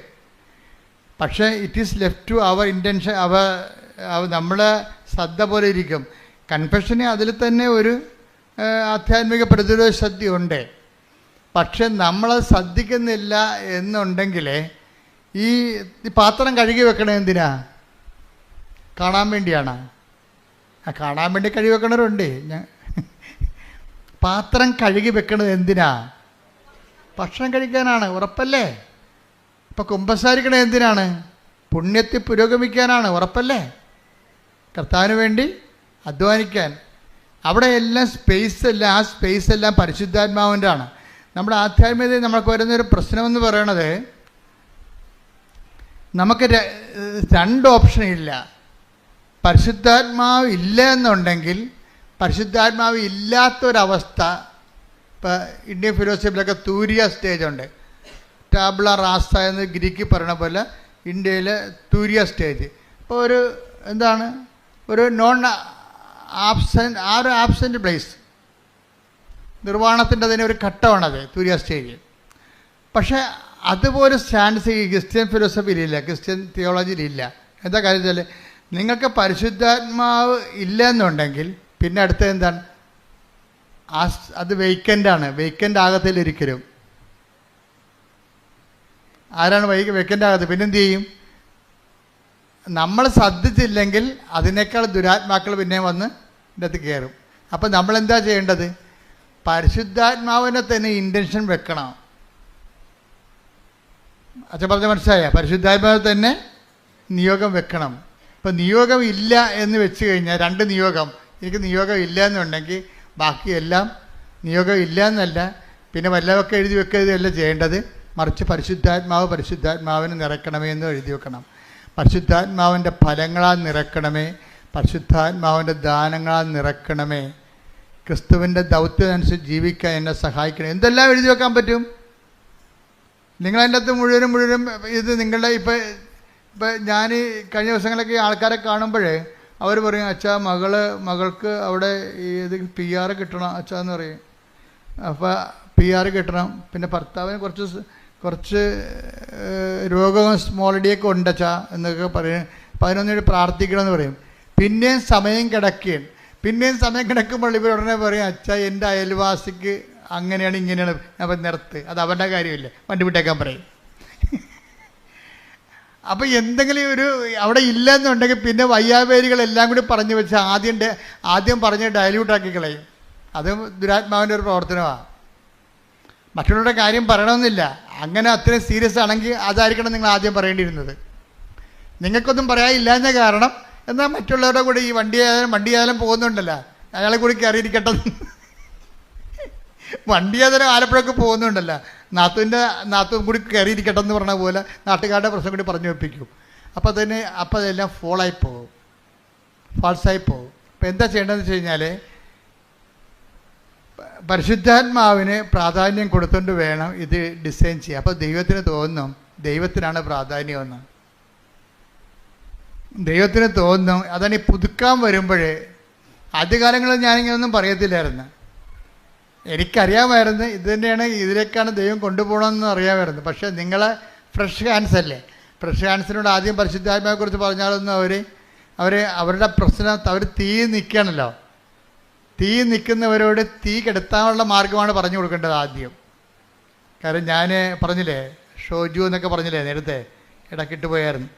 പക്ഷേ it is left to our intention. നമ്മളെ ശ്രദ്ധ പോലെ ഇരിക്കും. കൺഫെഷന് അതിൽ തന്നെ ഒരു ആധ്യാത്മിക പ്രതിരോധ ശക്തി ഉണ്ട്. പക്ഷെ നമ്മളത് ശ്രദ്ധിക്കുന്നില്ല എന്നുണ്ടെങ്കിൽ ഈ പാത്രം കഴുകി വെക്കണത് എന്തിനാ? കാണാൻ വേണ്ടിയാണ്. കാണാൻ വേണ്ടി കഴുകി വെക്കണവരുണ്ട്. പാത്രം കഴുകി വെക്കണത് എന്തിനാ? ഭക്ഷണം കഴിക്കാനാണ്, ഉറപ്പല്ലേ? ഇപ്പം കുമ്പസാരിക്കണത് എന്തിനാണ്? പുണ്യത്തിൽ പുരോഗമിക്കാനാണ്, ഉറപ്പല്ലേ? കർത്താവിന് വേണ്ടി അധ്വാനിക്കാൻ. അവിടെ എല്ലാം ആ സ്പേസ് എല്ലാം പരിശുദ്ധാത്മാവിൻ്റെ ആണ്. നമ്മുടെ ആധ്യാത്മികതയിൽ നമുക്ക് വരുന്നൊരു പ്രശ്നമെന്ന് പറയണത്, നമുക്ക് 2 ഓപ്ഷൻ ഇല്ല. പരിശുദ്ധാത്മാവ് ഇല്ല എന്നുണ്ടെങ്കിൽ പരിശുദ്ധാത്മാവ് ഇല്ലാത്തൊരവസ്ഥ. ഇപ്പോൾ ഇന്ത്യൻ ഫിലോസഫിയിലൊക്കെ തൂരിയ സ്റ്റേജുണ്ട്. ടാബ്ല റാസ എന്ന് ഗ്രീക്ക് പറയണ പോലെ ഇന്ത്യയിലെ തൂരിയ സ്റ്റേജ്. ഇപ്പോൾ ഒരു എന്താണ്, ഒരു നോൺ ആബ്സെൻറ്റ്, ആ ഒരു ആബ്സെൻറ്റ് പ്ലേസ്, നിർവ്വാണത്തിൻ്റെ തന്നെ ഒരു ഘട്ടമാണത് തൂരിയ സ്റ്റേജ്. പക്ഷേ അതുപോലെ സ്റ്റാൻഡ്സ് ഈ ക്രിസ്ത്യൻ ഫിലോസഫിയിലില്ല, ക്രിസ്ത്യൻ തിയോളജിയിലില്ല. എന്താ കാര്യം വെച്ചാൽ, നിങ്ങൾക്ക് പരിശുദ്ധാത്മാവ് ഇല്ല എന്നുണ്ടെങ്കിൽ പിന്നെ അടുത്തത് എന്താണ്, അത് വെയ്ക്കൻ്റാണ്. വെയ്ക്കൻ്റ് ആകത്തില്ല ഒരിക്കലും. ആരാണ് വെയ്ക്കൻ്റ് ആകത്ത്? പിന്നെന്ത് ചെയ്യും? നമ്മൾ ശ്രദ്ധിച്ചില്ലെങ്കിൽ അതിനേക്കാൾ ദുരാത്മാക്കൾ പിന്നെ വന്ന് ഇതിനകത്ത് കയറും. അപ്പം നമ്മളെന്താ ചെയ്യേണ്ടത്? പരിശുദ്ധാത്മാവിനെ തന്നെ ഇൻറ്റൻഷൻ വെക്കണം. അച്ഛൻ പറഞ്ഞ മനസ്സിലായ? പരിശുദ്ധാത്മാവിനെ തന്നെ നിയോഗം വെക്കണം. ഇപ്പം നിയോഗം ഇല്ല എന്ന് വെച്ച് കഴിഞ്ഞാൽ, രണ്ട് നിയോഗം, എനിക്ക് നിയോഗം ഇല്ല എന്നുണ്ടെങ്കിൽ ബാക്കിയെല്ലാം നിയോഗം ഇല്ല എന്നല്ല, പിന്നെ വല്ലതൊക്കെ എഴുതി വെക്കുകയല്ല ചെയ്യേണ്ടത്. മറിച്ച് പരിശുദ്ധാത്മാവിനെ നിറയ്ക്കണമേ എന്ന് എഴുതി വെക്കണം. പരിശുദ്ധാത്മാവിൻ്റെ ഫലങ്ങളാൽ നിറയ്ക്കണമേ, പരിശുദ്ധാത്മാവിൻ്റെ ദാനങ്ങളാൽ നിറയ്ക്കണമേ, ക്രിസ്തുവിൻ്റെ ദൗത്യമനുസരിച്ച് ജീവിക്കാൻ എന്നെ സഹായിക്കണം. എന്തെല്ലാം എഴുതി വെക്കാൻ പറ്റും? നിങ്ങളതിൻ്റെ അകത്ത് മുഴുവനും ഇത് നിങ്ങളുടെ ഇപ്പം ഞാൻ കഴിഞ്ഞ ദിവസങ്ങളൊക്കെ ആൾക്കാരെ കാണുമ്പോഴേ അവർ പറയും, അച്ഛാ മകൾക്ക് അവിടെ ഇത് PR കിട്ടണം അച്ഛാ എന്ന് പറയും. അപ്പോൾ PR കിട്ടണം. പിന്നെ ഭർത്താവിന് കുറച്ച് രോഗവും സ്മോളിഡിയൊക്കെ ഉണ്ടച്ചാ എന്നൊക്കെ പറയും. അപ്പം അതിനൊന്നും പ്രാർത്ഥിക്കണമെന്ന് പറയും. പിന്നെയും സമയം കിടക്കുമ്പോൾ ഇവർ ഉടനെ പറയും, അച്ഛാ എൻ്റെ അയൽവാസിക്ക് അങ്ങനെയാണ് ഇങ്ങനെയാണ്. അപ്പം നിർത്ത്, അത് അവൻ്റെ കാര്യമില്ല, വണ്ടി വിട്ടേക്കാൻ പറയും. അപ്പോൾ എന്തെങ്കിലും ഒരു അവിടെ ഇല്ലെന്നുണ്ടെങ്കിൽ പിന്നെ വയ്യാവേരികളെല്ലാം കൂടി പറഞ്ഞു വെച്ച് ആദ്യം പറഞ്ഞ് ഡയല്യൂട്ടാക്കി കളയും. അത് ദുരാത്മാവിൻ്റെ ഒരു പ്രവർത്തനമാണ്. മറ്റുള്ളവരുടെ കാര്യം പറയണമെന്നില്ല. അങ്ങനെ അത്രയും സീരിയസ് ആണെങ്കിൽ അതായിരിക്കണം നിങ്ങൾ ആദ്യം പറയേണ്ടിയിരുന്നത്. നിങ്ങൾക്കൊന്നും പറയാനില്ലാഞ്ഞ കാരണം എന്നാൽ മറ്റുള്ളവരുടെ കൂടെ ഈ വണ്ടിയായാലും പോകുന്നുണ്ടല്ലോ, അയാളെ കൂടി കയറിയിരിക്കട്ടെ. വണ്ടിയാതരം ആലപ്പുഴക്ക് പോകുന്നുണ്ടല്ലോ, നാത്തൂൻ കൂടി കയറിയിരിക്കട്ടെ എന്ന് പറഞ്ഞ പോലെ നാട്ടുകാരുടെ പ്രശ്നം കൂടി പറഞ്ഞു വെപ്പിക്കും. അപ്പോൾ അതെല്ലാം ഫാൾസായി പോകും. അപ്പോൾ എന്താ ചെയ്യേണ്ടതെന്ന് വെച്ച് കഴിഞ്ഞാൽ, പരിശുദ്ധാത്മാവിന് പ്രാധാന്യം കൊടുത്തുകൊണ്ട് വേണം ഇത് ഡിസൈൻ ചെയ്യുക. അപ്പോൾ ദൈവത്തിനാണ് പ്രാധാന്യമെന്ന് ദൈവത്തിന് തോന്നും. അതാണ് ഈ പുതുക്കാൻ വരുമ്പോഴേ, ആദ്യകാലങ്ങളിൽ ഞാനിങ്ങനെയൊന്നും പറയത്തില്ലായിരുന്നു. എനിക്കറിയാമായിരുന്നു ഇത് തന്നെയാണ്, ഇതിലേക്കാണ് ദൈവം കൊണ്ടുപോകണമെന്ന് അറിയാമായിരുന്നു. പക്ഷേ നിങ്ങളെ ഫ്രഷ് ഹാൻഡ്സ് അല്ലേ, ഫ്രഷ് ഹാൻഡ്സിനോട് ആദ്യം പരിശുദ്ധാത്മാവിനെക്കുറിച്ച് പറഞ്ഞാലൊന്നും അവരുടെ പ്രശ്നം, അവർ തീ നിൽക്കുകയാണല്ലോ. തീ നിൽക്കുന്നവരോട് തീ കെടുത്താനുള്ള മാർഗമാണ് പറഞ്ഞു കൊടുക്കേണ്ടത് ആദ്യം. കാരണം ഞാൻ പറഞ്ഞില്ലേ, ഷോജു എന്നൊക്കെ പറഞ്ഞില്ലേ നേരത്തെ, ഇടക്കിട്ട് പോയായിരുന്നു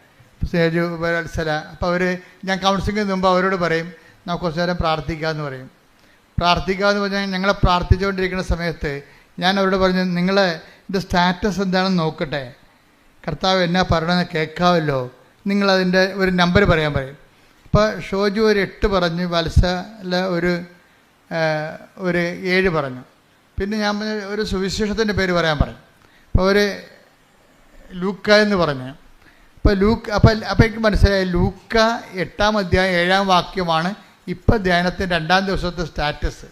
ഷോജു വത്സല. അപ്പോൾ ഞാൻ കൗൺസിലിങ്ങിന് മുമ്പ് അവരോട് പറയും, നമുക്ക് കുറച്ച് നേരം പ്രാർത്ഥിക്കാമെന്ന് പറയും. പ്രാർത്ഥിക്കാമെന്ന് പറഞ്ഞാൽ ഞങ്ങളെ പ്രാർത്ഥിച്ചുകൊണ്ടിരിക്കുന്ന സമയത്ത് ഞാൻ അവരോട് പറഞ്ഞു, നിങ്ങളെ ഇത് സ്റ്റാറ്റസ് എന്താണെന്ന് നോക്കട്ടെ, കർത്താവ് എന്നാ പറയണമെന്ന് കേൾക്കാമല്ലോ, നിങ്ങളതിൻ്റെ ഒരു നമ്പർ പറയാൻ പറയും. അപ്പോൾ ഷോജു ഒരു 8 പറഞ്ഞു, വത്സല ഒരു 7 പറഞ്ഞു. പിന്നെ ഞാൻ ഒരു സുവിശേഷത്തിൻ്റെ പേര് പറയാൻ പറയും. അപ്പോൾ ലൂക്ക എന്ന് പറഞ്ഞു. അപ്പോൾ എനിക്ക് മനസ്സിലായി, ലൂക്ക 8-ാം അധ്യായം 7-ാം വാക്യമാണ് ഇപ്പം ധ്യാനത്തിൻ്റെ 2-ാം ദിവസത്തെ സ്റ്റാറ്റസ്.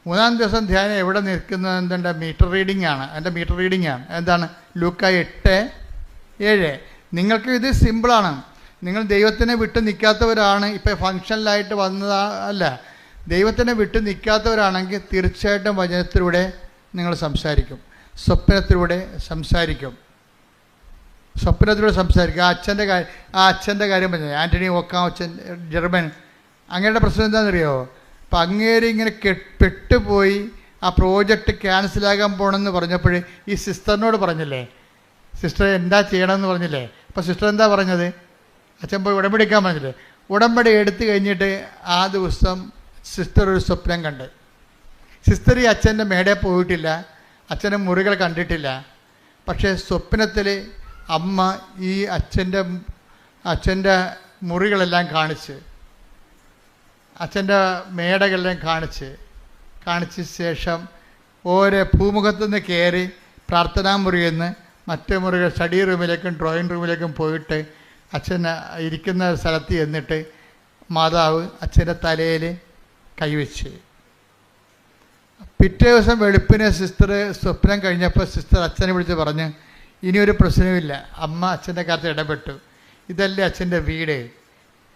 3-ാം ദിവസം ധ്യാനം എവിടെ നിൽക്കുന്നത് എന്തുണ്ട്? മീറ്റർ റീഡിംഗ് ആണ്. എൻ്റെ മീറ്റർ റീഡിംഗ് ആണ്. എന്താണ്? ലൂക്ക 8:7. നിങ്ങൾക്ക് ഇത് സിമ്പിളാണ്. നിങ്ങൾ ദൈവത്തിനെ വിട്ട് നിൽക്കാത്തവരാണ്, ഇപ്പം ഫങ്ഷനിലായിട്ട് വന്നതല്ല, ദൈവത്തിനെ വിട്ട് നിൽക്കാത്തവരാണെങ്കിൽ തീർച്ചയായിട്ടും വചനത്തിലൂടെ നിങ്ങൾ സംസാരിക്കും, സ്വപ്നത്തിലൂടെ സംസാരിക്കും. ആ അച്ഛൻ്റെ കാര്യം പറഞ്ഞു, ആൻ്റണി ഓക്കാമച്ചൻ, ജർമ്മൻ. അങ്ങയുടെ പ്രശ്നം എന്താണെന്നറിയോ? അപ്പം അങ്ങേര് ഇങ്ങനെ പെട്ടുപോയി ആ പ്രോജക്റ്റ് ക്യാൻസലാകാൻ പോകണമെന്ന് പറഞ്ഞപ്പോൾ ഈ സിസ്റ്ററിനോട് പറഞ്ഞില്ലേ, സിസ്റ്റർ എന്താ ചെയ്യണമെന്ന് പറഞ്ഞില്ലേ? അപ്പോൾ സിസ്റ്റർ എന്താ പറഞ്ഞത്? അച്ഛൻ പോയി ഉടമ്പടി എടുക്കാൻ പറഞ്ഞില്ലേ? ഉടമ്പടി എടുത്തു കഴിഞ്ഞിട്ട് ആ ദിവസം സിസ്റ്റർ ഒരു സ്വപ്നം കണ്ട്. സിസ്റ്റർ ഈ അച്ഛൻ്റെ മേടയിൽ പോയിട്ടില്ല, അച്ഛൻ്റെ മുറികൾ കണ്ടിട്ടില്ല. പക്ഷേ സ്വപ്നത്തിൽ അമ്മ ഈ അച്ഛൻ്റെ മുറികളെല്ലാം കാണിച്ച്, അച്ഛൻ്റെ മേടകളെല്ലാം കാണിച്ച ശേഷം ഓരോ ഭൂമുഖത്തുനിന്ന് കയറി പ്രാർത്ഥനാ മുറിയിൽ നിന്ന് മറ്റേ മുറികൾ സ്റ്റഡി റൂമിലേക്കും ഡ്രോയിങ് റൂമിലേക്കും പോയിട്ട് അച്ഛൻ ഇരിക്കുന്ന സ്ഥലത്ത് ചെന്നിട്ട് മാതാവ് അച്ഛൻ്റെ തലയിൽ കൈവച്ച് പിറ്റേ ദിവസം വെളുപ്പിന് സിസ്റ്റർ സ്വപ്നം കഴിഞ്ഞപ്പോൾ സിസ്റ്റർ അച്ഛനെ വിളിച്ച് പറഞ്ഞ് ഇനിയൊരു പ്രശ്നവുമില്ല, അമ്മ അച്ഛൻ്റെ കാര്യത്തിൽ ഇടപെട്ടു, ഇതല്ലേ അച്ഛൻ്റെ വീട്,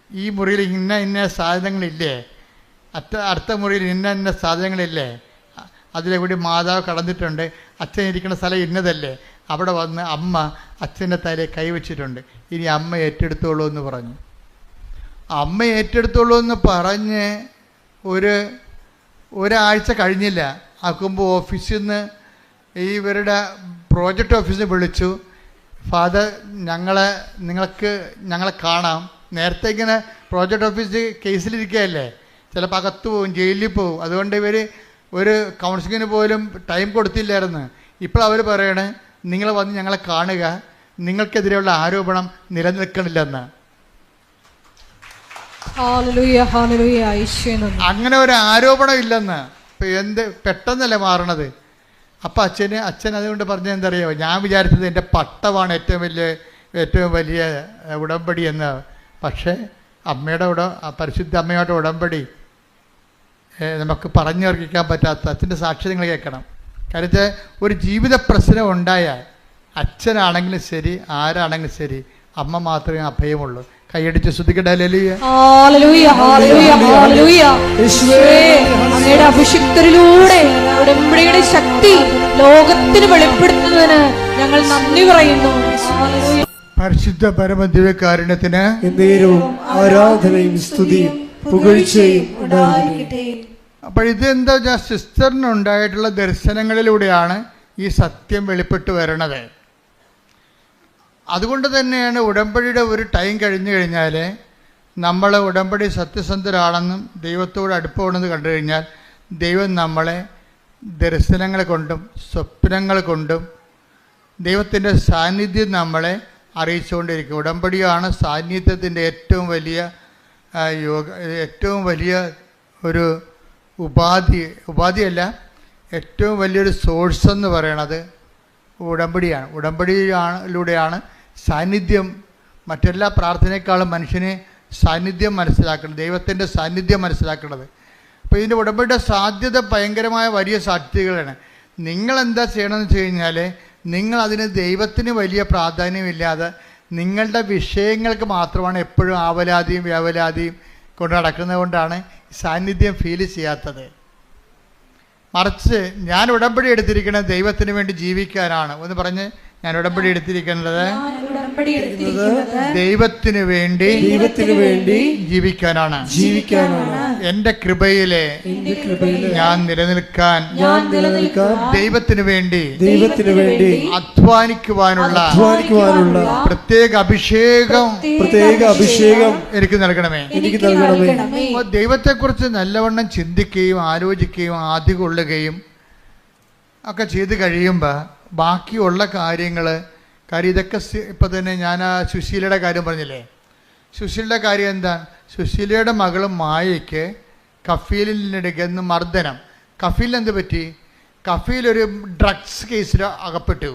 ഈ മുറിയിൽ ഇന്ന സാധനങ്ങളില്ലേ, അടുത്ത മുറിയിൽ ഇന്ന സാധനങ്ങളില്ലേ, അതിലെ കൂടി മാതാവ് കടന്നിട്ടുണ്ട്, അച്ഛൻ ഇരിക്കുന്ന സ്ഥലം ഇന്നതല്ലേ, അവിടെ വന്ന് അമ്മ അച്ഛൻ്റെ തലയിൽ കൈവച്ചിട്ടുണ്ട്, ഇനി അമ്മ ഏറ്റെടുത്തോളൂ എന്ന് പറഞ്ഞു. അമ്മ ഏറ്റെടുത്തോളൂ എന്ന് പറഞ്ഞ് ഒരാഴ്ച കഴിഞ്ഞില്ല. ആക്കുമ്പോൾ ഓഫീസിൽ നിന്ന് ഇവരുടെ പ്രോജക്റ്റ് ഓഫീസിൽ വിളിച്ചു, ഫാദർ ഞങ്ങളെ കാണാം. നേരത്തെ ഇങ്ങനെ പ്രോജക്റ്റ് ഓഫീസ് കേസിലിരിക്കുകയല്ലേ, ചിലപ്പോൾ അകത്ത് പോവും, ജയിലിൽ പോവും, അതുകൊണ്ട് ഇവർ ഒരു കൗൺസിലിങ്ങിന് പോലും ടൈം കൊടുത്തില്ലായിരുന്നു. ഇപ്പോൾ അവർ പറയണേ നിങ്ങൾ വന്ന് ഞങ്ങളെ കാണുക, നിങ്ങൾക്കെതിരെയുള്ള ആരോപണം നിലനിൽക്കണില്ലെന്ന്. അങ്ങനെ ഒരു ആരോപണം ഇല്ലെന്ന്. ഇപ്പം പെട്ടെന്നല്ലേ മാറണത്. അപ്പം അച്ഛൻ അതുകൊണ്ട് പറഞ്ഞത് എന്താ അറിയാമോ, ഞാൻ വിചാരിച്ചത് എൻ്റെ പട്ടമാണ് ഏറ്റവും വലിയ ഉടമ്പടി എന്ന്. പക്ഷേ പരിശുദ്ധ അമ്മയുടെ ഉടമ്പടി നമുക്ക് പറഞ്ഞറിയിക്കാൻ പറ്റാത്ത അച്ഛൻ്റെ സാക്ഷി നിങ്ങൾ കേൾക്കണം. കാര്യത്തെ ഒരു ജീവിത പ്രശ്നം ഉണ്ടായാൽ അച്ഛനാണെങ്കിലും ശരി ആരാണെങ്കിലും ശരി അമ്മ മാത്രമേ അഭയമുള്ളൂ. കൈയടിച്ച് ശ്രദ്ധിക്കട്ടെ. അങ്ങയുടെ അഭിഷിക്തരിലൂടെ ഉടമ്പടിയുടെ ശക്തി ലോകത്തിന് വെളിപ്പെടുത്തുന്നതിന് ഞങ്ങൾ നന്ദി പറയുന്നു. പരിശുദ്ധ പരമദിവ്യകാരുണ്യത്തിന് ആരാധനയും സ്തുതിയും പുകഴ്ചയും ഉണ്ടായിരിക്കട്ടെ. അപ്പോൾ ഇതെന്താ വെച്ചാൽ സിസ്റ്ററിനുണ്ടായിട്ടുള്ള ദർശനങ്ങളിലൂടെയാണ് ഈ സത്യം വെളിപ്പെട്ട് വരണത്. അതുകൊണ്ട് തന്നെയാണ് ഉടമ്പടിയുടെ ഒരു ടൈം കഴിഞ്ഞു കഴിഞ്ഞാൽ നമ്മൾ ഉടമ്പടി സത്യസന്ധരാണെന്നും ദൈവത്തോട് അടുപ്പമാണെന്ന് കണ്ടു കഴിഞ്ഞാൽ ദൈവം നമ്മളെ ദർശനങ്ങൾ കൊണ്ടും സ്വപ്നങ്ങൾ കൊണ്ടും ദൈവത്തിൻ്റെ സാന്നിധ്യം നമ്മളെ അറിയിച്ചുകൊണ്ടിരിക്കും. ഉടമ്പടിയാണ് സാന്നിധ്യത്തിൻ്റെ ഏറ്റവും വലിയ ഒരു ഉപാധിയല്ല, ഏറ്റവും വലിയൊരു സോഴ്സ് എന്ന് പറയണത് ഉടമ്പടിയാണ്. ഉടമ്പടിയിലൂടെയാണ് സാന്നിധ്യം, മറ്റെല്ലാ പ്രാർത്ഥനയെക്കാളും മനുഷ്യനെ സാന്നിധ്യം മനസ്സിലാക്കുന്നത്, ദൈവത്തിൻ്റെ സാന്നിധ്യം മനസ്സിലാക്കുന്നത്. അപ്പോൾ ഇതിൻ്റെ ഉടമ്പടിയുടെ സാധ്യത ഭയങ്കരമായ വലിയ സാധ്യതകളാണ്. നിങ്ങളെന്താ ചെയ്യണമെന്ന് വെച്ച് കഴിഞ്ഞാൽ നിങ്ങളതിന് ദൈവത്തിന് വലിയ പ്രാധാന്യമില്ലാതെ നിങ്ങളുടെ വിഷയങ്ങൾക്ക് മാത്രമാണ് എപ്പോഴും ആവലാതിയും വ്യാവലാതിയും കൊണ്ട് നടക്കുന്നത് കൊണ്ടാണ് സാന്നിധ്യം ഫീൽ ചെയ്യാത്തത്. മറിച്ച് ഞാൻ ഉടമ്പടി എടുത്തിരിക്കുന്നത് ദൈവത്തിന് വേണ്ടി ജീവിക്കാനാണ്. ഒന്ന് പറഞ്ഞ്, ഞാൻ ഉടമ്പടി എടുത്തിരിക്കുന്നത് ദൈവത്തിന് വേണ്ടി ജീവിക്കാനാണ്. എന്റെ കൃപയിലെ ഞാൻ നിലനിൽക്കാൻ ദൈവത്തിന് വേണ്ടി അധ്വാനിക്കുവാനുള്ള പ്രത്യേക അഭിഷേകം എനിക്ക് നൽകണമേ. ദൈവത്തെക്കുറിച്ച് നല്ലവണ്ണം ചിന്തിക്കുകയും ആലോചിക്കുകയും ആദ്യം കൊള്ളുകയും ഒക്കെ ചെയ്ത് കഴിയുമ്പോൾ ബാക്കിയുള്ള കാര്യം ഇതൊക്കെ ഇപ്പം തന്നെ ഞാൻ ആ സുശീലയുടെ കാര്യം പറഞ്ഞില്ലേ, സുശീലയുടെ കാര്യം എന്താ, സുശീലയുടെ മകളും മായയ്ക്ക് കഫീലിനിടയ്ക്ക് മർദ്ദനം. കഫീൽ എന്ത് പറ്റി, കഫീൽ ഒരു ഡ്രഗ്സ് കേസിൽ അകപ്പെട്ടു,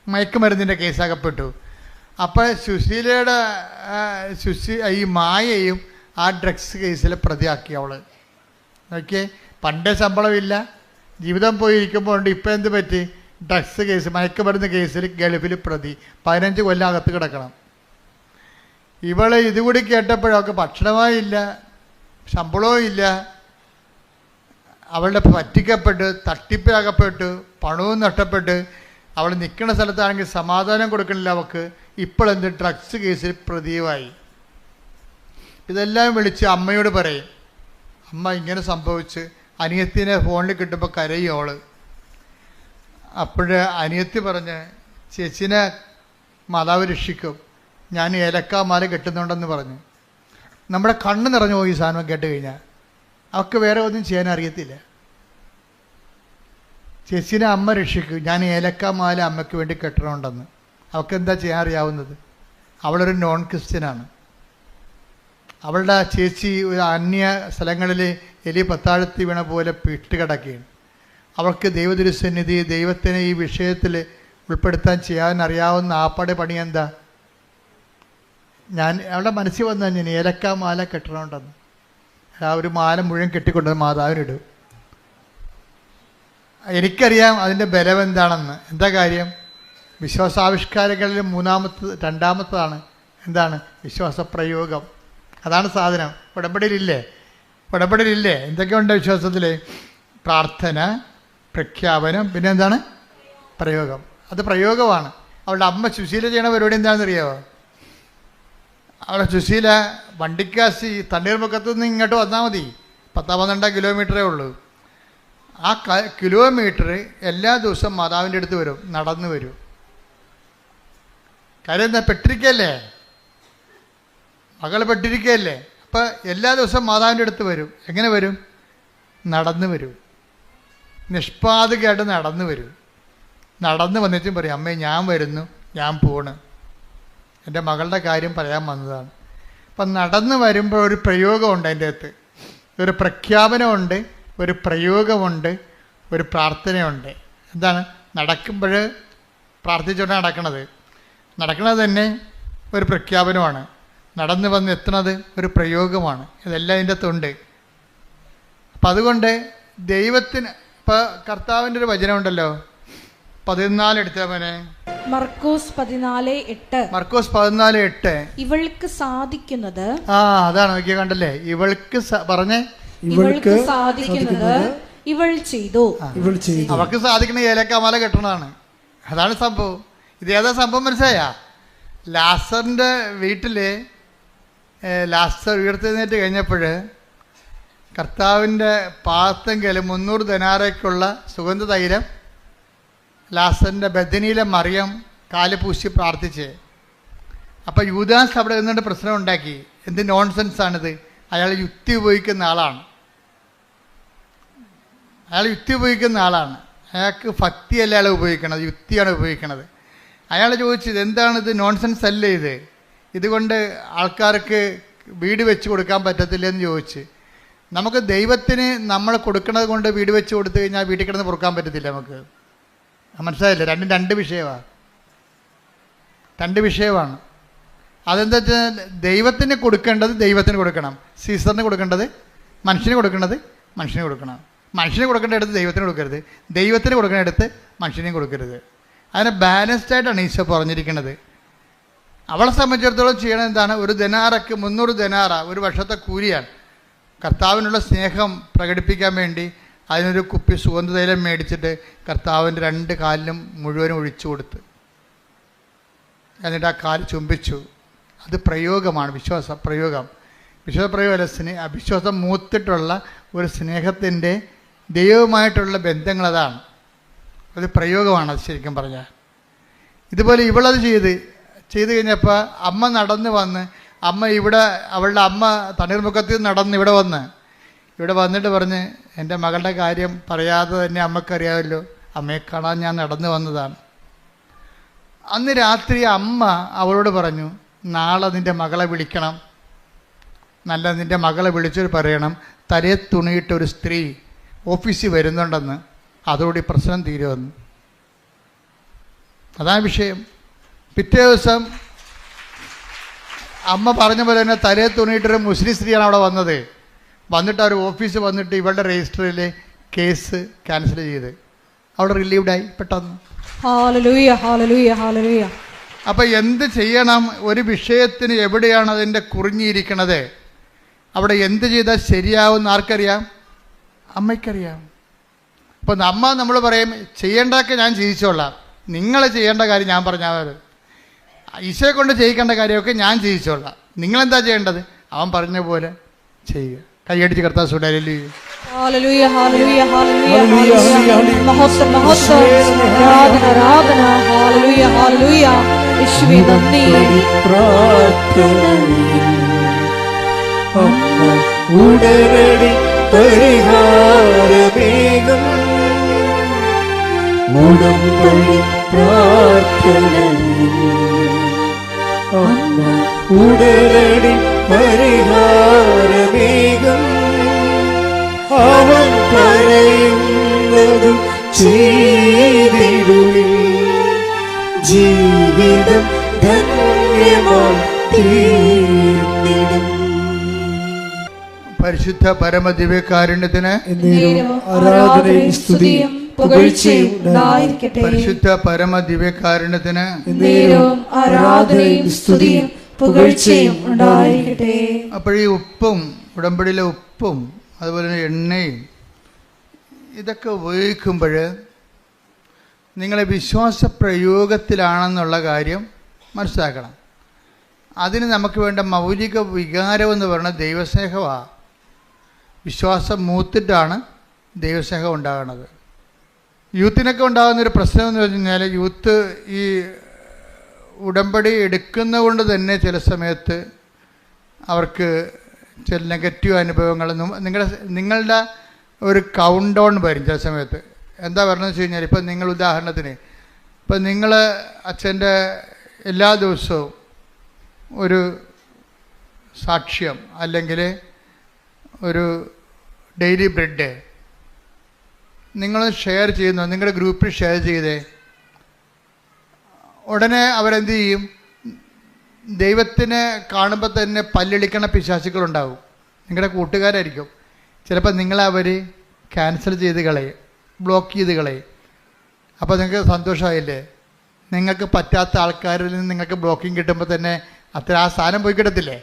മയക്കുമരുന്നിൻ്റെ കേസ് അകപ്പെട്ടു. അപ്പോൾ ഈ മായയും ആ ഡ്രഗ്സ് കേസിൽ പ്രതിയാക്കി അവൾ. ഓക്കെ, പണ്ടേ ശമ്പളമില്ല, ജീവിതം പോയിരിക്കുമ്പോൾ ഉണ്ട്. ഇപ്പം എന്ത് പറ്റി, ഡ്രഗ്സ് കേസ്, മയക്കുമരുന്ന് കേസിൽ ഗൾഫിൽ പ്രതി, 15 കൊല്ലം അകത്ത് കിടക്കണം. ഇവളെ ഇതുകൂടി കേട്ടപ്പോഴൊക്കെ ഭക്ഷണമായില്ല, ശമ്പളവും ഇല്ല, അവളുടെ പറ്റിക്കപ്പെട്ട് തട്ടിപ്പിലകപ്പെട്ട് പണവും നഷ്ടപ്പെട്ട് അവൾ നിൽക്കുന്ന സ്ഥലത്താണെങ്കിൽ സമാധാനം കൊടുക്കണില്ല അവൾക്ക്. ഇപ്പോഴെന്ത് ഡ്രഗ്സ് കേസിൽ പ്രതിയുമായി. ഇതെല്ലാം വിളിച്ച് അമ്മയോട് പറയും, അമ്മ ഇങ്ങനെ സംഭവിച്ച്. അനിയത്തിനെ ഫോണിൽ കിട്ടുമ്പോൾ കരയും അവൾ. അപ്പോഴ് അനിയത്തി പറഞ്ഞ്, ചേച്ചിനെ മാതാവ് രക്ഷിക്കും, ഞാൻ ഏലക്കാമാല കെട്ടുന്നുണ്ടെന്ന് പറഞ്ഞു. നമ്മുടെ കണ്ണ് നിറഞ്ഞു പോയി ഈ സാധനം കേട്ട് കഴിഞ്ഞാൽ. അവൾക്ക് വേറെ ഒന്നും ചെയ്യാൻ അറിയത്തില്ല. ചേച്ചിനെ അമ്മ രക്ഷിക്കും, ഞാൻ ഏലക്കാമാല അമ്മയ്ക്ക് വേണ്ടി കെട്ടണമുണ്ടെന്ന്. അവൾക്ക് എന്താ ചെയ്യാൻ അറിയാവുന്നത്? അവളൊരു നോൺ ക്രിസ്ത്യനാണ്. അവളുടെ ചേച്ചി ഒരു അന്യ സ്ഥലങ്ങളിൽ എലി പത്താഴത്തി വീണ പോലെ പിട്ടുകിടക്കുകയാണ്. അവൾക്ക് ദൈവതിരുസന്നിധി ദൈവത്തിനെ ഈ വിഷയത്തിൽ ഉൾപ്പെടുത്താൻ ചെയ്യാൻ അറിയാവുന്ന ആപ്പാടെ പണി എന്താ? അവളുടെ മനസ്സിൽ വന്നാൽ ഞാൻ ഏലക്കാമാല കെട്ടണമുണ്ടെന്ന്. ആ ഒരു മാല മുഴുവൻ കെട്ടിക്കൊണ്ടത് മാതാവിനിടും. എനിക്കറിയാം അതിൻ്റെ ബലം എന്താണെന്ന്. എന്താ കാര്യം? വിശ്വാസാവിഷ്കാരങ്ങളിൽ രണ്ടാമത്തതാണ് എന്താണ്? വിശ്വാസപ്രയോഗം. അതാണ് സാധനം. ഉടമ്പടിയിലില്ലേ എന്തൊക്കെയുണ്ട് വിശ്വാസത്തിൽ? പ്രാർത്ഥന, പ്രഖ്യാപനം, പിന്നെ എന്താണ്? പ്രയോഗം. അത് പ്രയോഗമാണ്. അവളുടെ അമ്മ സുശീല ചെയ്യണ പരിപാടി എന്താണെന്നറിയാമോ? അവിടെ സുശീല വണ്ടിക്കാശി തണ്ണീർമുക്കത്തു നിന്ന് ഇങ്ങോട്ട് വന്നാൽ മതി, 10-12 കിലോമീറ്ററേ ഉള്ളൂ. ആ കിലോമീറ്റർ എല്ലാ ദിവസവും മാതാവിൻ്റെ അടുത്ത് വരും, നടന്നു വരും. കാര്യം എന്താ? പെട്ടിരിക്കല്ലേ, മകൾ പെട്ടിരിക്കല്ലേ. അപ്പം എല്ലാ ദിവസവും മാതാവിൻ്റെ അടുത്ത് വരും. എങ്ങനെ വരും? നടന്നു വരും. നിഷ്പാതകമായിട്ട് നടന്നു വരും. നടന്ന് വന്നിട്ടും പറയും, അമ്മേ ഞാൻ വരുന്നു, ഞാൻ പോണ്, എൻ്റെ മകളുടെ കാര്യം പറയാൻ വന്നതാണ്. അപ്പം നടന്ന് വരുമ്പോൾ ഒരു പ്രയോഗമുണ്ട് അതിൻ്റെ അകത്ത്. ഒരു പ്രഖ്യാപനമുണ്ട്, ഒരു പ്രയോഗമുണ്ട്, ഒരു പ്രാർത്ഥനയുണ്ട്. എന്താണ്? നടക്കുമ്പോൾ പ്രാർത്ഥിച്ചുകൊണ്ടാണ് നടക്കണത് തന്നെ ഒരു പ്രഖ്യാപനമാണ്. നടന്ന് വന്ന് എത്തുന്നത് ഒരു പ്രയോഗമാണ്. ഇതെല്ലാം അതിൻ്റെ അകത്തുണ്ട്. അപ്പം അതുകൊണ്ട് ദൈവത്തിന് ഇപ്പോൾ കർത്താവിൻ്റെ ഒരു വചനമുണ്ടല്ലോ, 14 എടുത്തവനെ, മർക്കോസ് 14:8. മർക്കോസ് 14:8. ഇവൾക്ക് സാധിക്കുന്നത്, അതാണ് നോക്കിയ കണ്ടല്ലേ, ഇവൾക്ക് പറഞ്ഞേ, ഇവൾക്ക് സാധിക്കുന്നത് ഇവൾ ചെയ്തു. അവൾക്ക് സാധിക്കണ ഏലക്കാമല കെട്ടണതാണ്. അതാണ് സംഭവം. ഇതേതാ സംഭവം മനസ്സിലായ? ലാസറിൻ്റെ വീട്ടിൽ ലാസർ ഉയർത്തെഴുന്നേറ്റ് കഴിഞ്ഞപ്പോൾ കർത്താവിൻ്റെ പാദത്തെങ്കിൽ 300 ദിനാറയ്ക്കുള്ള സുഗന്ധ തൈലം ലാസറിൻ്റെ ബദനിയിലെ മറിയം കാല് പൂശി പ്രാർത്ഥിച്ച്. അപ്പോൾ യൂദാസ് അവിടെ നിന്നിട്ട് പ്രശ്നം ഉണ്ടാക്കി. എന്ത് നോൺസെൻസാണിത്? അയാൾ യുക്തി ഉപയോഗിക്കുന്ന ആളാണ്. അയാൾക്ക് ഭക്തിയല്ല അയാൾ ഉപയോഗിക്കണത്, യുക്തിയാണ് ഉപയോഗിക്കണത്. അയാൾ ചോദിച്ചത് എന്താണിത്? നോൺസെൻസ് അല്ലേ ഇത്? ഇതുകൊണ്ട് ആൾക്കാർക്ക് വീട് വെച്ച് കൊടുക്കാൻ പറ്റത്തില്ലെന്ന് ചോദിച്ച്. നമുക്ക് ദൈവത്തിന് നമ്മൾ കൊടുക്കുന്നത് കൊണ്ട് വീട് വെച്ച് കൊടുത്തു കഴിഞ്ഞാൽ വീട്ടിൽ കിടന്ന് പൊറുക്കാൻ പറ്റത്തില്ല നമുക്ക്. മനസ്സിലായില്ലേ? രണ്ടും രണ്ട് വിഷയമാണ്. അതെന്താ വെച്ചാൽ ദൈവത്തിന് കൊടുക്കേണ്ടത് ദൈവത്തിന് കൊടുക്കണം, സീസറിന് കൊടുക്കേണ്ടത് മനുഷ്യന് കൊടുക്കേണ്ടത് മനുഷ്യന് കൊടുക്കണം. മനുഷ്യന് കൊടുക്കേണ്ട അടുത്ത് ദൈവത്തിന് കൊടുക്കരുത്, ദൈവത്തിന് കൊടുക്കേണ്ട അടുത്ത് മനുഷ്യനെയും കൊടുക്കരുത്. അതിനെ ബാലൻസ്ഡായിട്ടാണ് ഈശോ പറഞ്ഞിരിക്കുന്നത്. അവളെ സംബന്ധിച്ചിടത്തോളം ചെയ്യണത് എന്താണ്? ഒരു ദിനാറയ്ക്ക് 300 ദിനാറ ഒരു വർഷത്തെ കൂലിയാണ്. കർത്താവിനുള്ള സ്നേഹം പ്രകടിപ്പിക്കാൻ വേണ്ടി അതിനൊരു കുപ്പി സുഗന്ധതൈലം മേടിച്ചിട്ട് കർത്താവിൻ്റെ 2 കാലിലും മുഴുവനും ഒഴിച്ചു കൊടുത്ത്, എന്നിട്ട് ആ കാല് ചുംബിച്ചു. അത് പ്രയോഗമാണ്, വിശ്വാസപ്രയോഗം. വിശ്വാസപ്രയോഗമല്ല, അവിശ്വാസം മൂത്തിട്ടുള്ള ഒരു സ്നേഹത്തിൻ്റെ ദൈവവുമായിട്ടുള്ള ബന്ധങ്ങൾ അതാണ്. അത് പ്രയോഗമാണ്. അത് ശരിക്കും പറഞ്ഞാൽ ഇതുപോലെ ഇവളത് ചെയ്ത് കഴിഞ്ഞപ്പോൾ അമ്മ നടന്ന് വന്ന്, അവളുടെ അമ്മ തണ്ണീർമുക്കത്തിൽ നടന്ന് ഇവിടെ വന്നിട്ട് പറഞ്ഞ്, എൻ്റെ മകളുടെ കാര്യം പറയാതെ തന്നെ അമ്മക്കറിയാമല്ലോ, അമ്മയെ കാണാൻ ഞാൻ നടന്നു വന്നതാണ്. അന്ന് രാത്രി അമ്മ അവളോട് പറഞ്ഞു, നാളെ നിൻ്റെ മകളെ വിളിക്കണം, നിൻ്റെ മകളെ വിളിച്ചിട്ട് പറയണം തലയെ തുണിയിട്ടൊരു സ്ത്രീ ഓഫീസിൽ വരുന്നുണ്ടെന്ന്, അതോടെ പ്രശ്നം തീരുമെന്ന്. അതാണ് വിഷയം. പിറ്റേ ദിവസം അമ്മ പറഞ്ഞ പോലെ തന്നെ തലയെ തുണിയിട്ടൊരു മുസ്ലിം സ്ത്രീയാണ് അവിടെ വന്നിട്ട് അവർ ഓഫീസിൽ വന്നിട്ട് ഇവളുടെ രജിസ്റ്ററിൽ കേസ് ക്യാൻസൽ ചെയ്ത് അവിടെ റിലീവ്ഡായി പെട്ടെന്ന്. ഹല്ലേലൂയ, ഹല്ലേലൂയ, ഹല്ലേലൂയ. അപ്പോൾ എന്ത് ചെയ്യണം? ഒരു വിഷയത്തിന് എവിടെയാണ് അതിൻ്റെ കുറിഞ്ഞിരിക്കണത്, അവിടെ എന്ത് ചെയ്താൽ ശരിയാവുമെന്ന് ആർക്കറിയാം? അമ്മയ്ക്കറിയാം. അപ്പോൾ നമ്മൾ പറയും ചെയ്യേണ്ടതൊക്കെ ഞാൻ ചെയ്യിച്ചോളാം, നിങ്ങൾ ചെയ്യേണ്ട കാര്യം ഞാൻ പറഞ്ഞാൽ ഈശോയെ കൊണ്ട് ചെയ്യിക്കേണ്ട കാര്യമൊക്കെ ഞാൻ ചെയ്യിച്ചോളാം, നിങ്ങളെന്താ ചെയ്യേണ്ടത്? അവൻ പറഞ്ഞ പോലെ ചെയ്യുക. കൈയടിച്ച് കർത്താവ് സുഡാലി. ഹല്ലേലൂയ, ഹല്ലേലൂയ, ഹല്ലേലൂയ, ഹല്ലേലൂയ. മഹോത്സവം, മഹോത്സവം, ആരാധന, ആരാധന. ഹല്ലേലൂയ, ഹല്ലേലൂയ. യേശുവേ നന്ദി. ഉടനടി പരിഹാരമേകും ഉടമ്പടി പ്രാർത്ഥനയിൽ ഉടനടി പരിഹാരമേകും അവൻ പറയുന്നതു ചെയ്തിടുവിൻ ജീവിതം ധന്യമായി തീർന്നിടും. പരിശുദ്ധ പരമദിവ്യകാരുണ്യത്തിന് ആരാധനയും സ്തുതിയും പുകഴ്ചയും ഉണ്ടായിരിക്കട്ടെ. പരിശുദ്ധ പരമ ദിവ്യകാരുണ്യത്തിന് നേരവും ആരാധനയും സ്തുതിയും പുകഴ്ചയും ഉണ്ടായിരിക്കട്ടെ. അപ്പോഴീ ഉപ്പും ഉടമ്പടിയിലെ ഉപ്പും അതുപോലെ തന്നെ എണ്ണയും ഇതൊക്കെ ഉപയോഗിക്കുമ്പോൾ നിങ്ങളെ വിശ്വാസ പ്രയോഗത്തിലാണെന്നുള്ള കാര്യം മനസ്സിലാക്കണം. അതിന് നമുക്ക് വേണ്ട മൗലിക വികാരം എന്ന് പറയുന്നത് ദൈവസ്നേഹമാണ്. വിശ്വാസം മൂത്തിട്ടാണ് ദൈവസ്നേഹം ഉണ്ടാകുന്നത്. യൂത്തിനൊക്കെ ഉണ്ടാകുന്നൊരു പ്രശ്നം എന്ന് വെച്ച് കഴിഞ്ഞാൽ യൂത്ത് ഈ ഉടമ്പടി എടുക്കുന്നത് കൊണ്ട് തന്നെ ചില സമയത്ത് അവർക്ക് ചില നെഗറ്റീവ് അനുഭവങ്ങൾ നിങ്ങളുടെ ഒരു കൗണ്ട് ഡൗൺ വരും ചില സമയത്ത്. എന്താ പറയുന്നത് വെച്ച് കഴിഞ്ഞാൽ ഇപ്പം നിങ്ങൾ ഉദാഹരണത്തിന് ഇപ്പം നിങ്ങൾ അച്ഛൻ്റെ എല്ലാ ദിവസവും ഒരു സാക്ഷ്യം അല്ലെങ്കിൽ ഒരു ഡെയിലി ബ്രെഡ് നിങ്ങൾ ഷെയർ ചെയ്യുന്നു, നിങ്ങളുടെ ഗ്രൂപ്പിൽ ഷെയർ ചെയ്തേ, ഉടനെ അവരെന്ത് ചെയ്യും? ദൈവത്തിനെ കാണുമ്പോൾ തന്നെ പല്ലിളിക്കണ പിശാചുക്കളുണ്ടാവും. നിങ്ങളുടെ കൂട്ടുകാരായിരിക്കും. ചിലപ്പോൾ നിങ്ങളവർ ക്യാൻസൽ ചെയ്ത് കളയും, ബ്ലോക്ക് ചെയ്ത് കളയും. അപ്പോൾ നിങ്ങൾക്ക് സന്തോഷമായില്ലേ? നിങ്ങൾക്ക് പറ്റാത്ത ആൾക്കാരിൽ നിന്ന് നിങ്ങൾക്ക് ബ്ലോക്കിങ് കിട്ടുമ്പോൾ തന്നെ അത്ര ആ സാധനം പോയി കിടത്തില്ലേ?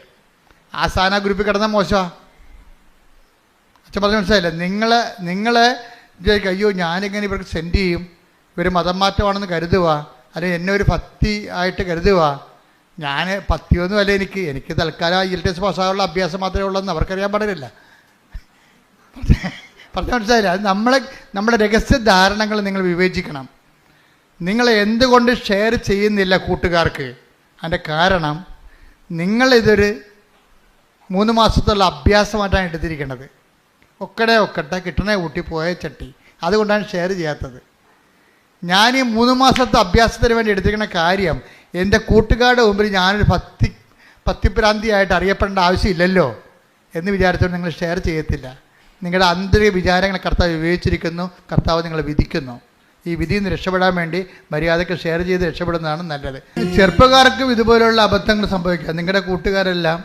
ആ സാധനം ആ ഗ്രൂപ്പിൽ കിടന്നാൽ മോശമാണ്. അച്ഛൻ പറഞ്ഞ് മനസ്സിലായില്ലേ? നിങ്ങളെ വിചാരിക്കും, അയ്യോ ഞാനിങ്ങനെ ഇവർക്ക് സെൻഡ് ചെയ്യും, ഇവർ മതം മാറ്റമാണെന്ന് കരുതുക, അല്ലെങ്കിൽ എന്നെ ഒരു ഭക്തി ആയിട്ട് കരുതുക. ഞാൻ ഭക്തിയൊന്നും അല്ല, എനിക്ക് തൽക്കാലം IELTS പാസ്സാകാനുള്ള അഭ്യാസം മാത്രമേ ഉള്ളൂ എന്ന് അവർക്കറിയാൻ പാടില്ല. പറഞ്ഞ മനസ്സിലായില്ല? അത് നമ്മുടെ രഹസ്യ ധാരണകൾ നിങ്ങൾ വിവേചിക്കണം. നിങ്ങൾ എന്തുകൊണ്ട് ഷെയർ ചെയ്യുന്നില്ല കൂട്ടുകാർക്ക്? അതിൻ്റെ കാരണം നിങ്ങളിതൊരു 3 മാസത്തുള്ള അഭ്യാസമായിട്ടാണ് എടുത്തിരിക്കുന്നത്. ഒക്കട്ടെ കിട്ടണേ കൂട്ടി പോയ ചട്ടി, അതുകൊണ്ടാണ് ഷെയർ ചെയ്യാത്തത്. ഞാൻ ഈ 3 മാസത്തെ അഭ്യാസത്തിന് വേണ്ടി എടുത്തിരിക്കുന്ന കാര്യം എൻ്റെ കൂട്ടുകാരുടെ മുമ്പിൽ ഞാനൊരു ഭക്തിഭ്രാന്തിയായിട്ട് അറിയപ്പെടേണ്ട ആവശ്യമില്ലല്ലോ എന്ന് വിചാരിച്ചുകൊണ്ട് നിങ്ങൾ ഷെയർ ചെയ്യത്തില്ല. നിങ്ങളുടെ ആന്തരിക വിചാരങ്ങളെ കർത്താവ് വിവേചിച്ചിരിക്കുന്നു, കർത്താവ് നിങ്ങളെ വിധിക്കുന്നു. ഈ വിധിയിൽ നിന്ന് രക്ഷപ്പെടാൻ വേണ്ടി മര്യാദയ്ക്ക് ഷെയർ ചെയ്ത് രക്ഷപ്പെടുന്നതാണ് നല്ലത്. ചെറുപ്പക്കാർക്കും ഇതുപോലുള്ള അബദ്ധങ്ങൾ സംഭവിക്കാം. നിങ്ങളുടെ കൂട്ടുകാരെല്ലാം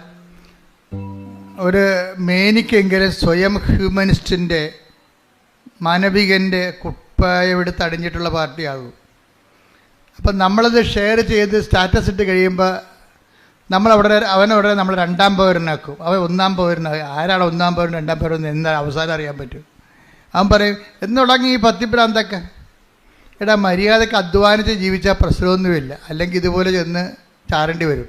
ഒരു മേനിക്കെങ്കിലും സ്വയം ഹ്യൂമനിസ്റ്റിൻ്റെ മാനവികൻ്റെ കുപ്പായമെടുത്ത് അടിഞ്ഞിട്ടുള്ള പാർട്ടിയാകും. അപ്പം നമ്മളത് ഷെയർ ചെയ്ത് സ്റ്റാറ്റസ് ഇട്ട് കഴിയുമ്പോൾ അവനവിടെ നമ്മൾ 2ാം പൗരനാക്കും, അവൻ 1ാം പൗരനാകും. ആരാണ് 1ാം പൗരൻ 2ാം പൗരൻ എന്താ അവസാനം അറിയാൻ പറ്റും. അവൻ പറയും എന്ന് തുടങ്ങി ഈ ഭക്തിഭ്രാന്തൊക്കെ. എടാ, മര്യാദക്ക് അധ്വാനിച്ച് ജീവിച്ചാൽ പ്രശ്നമൊന്നുമില്ല, അല്ലെങ്കിൽ ഇതുപോലെ ചെന്ന് ചാരേണ്ടി വരും.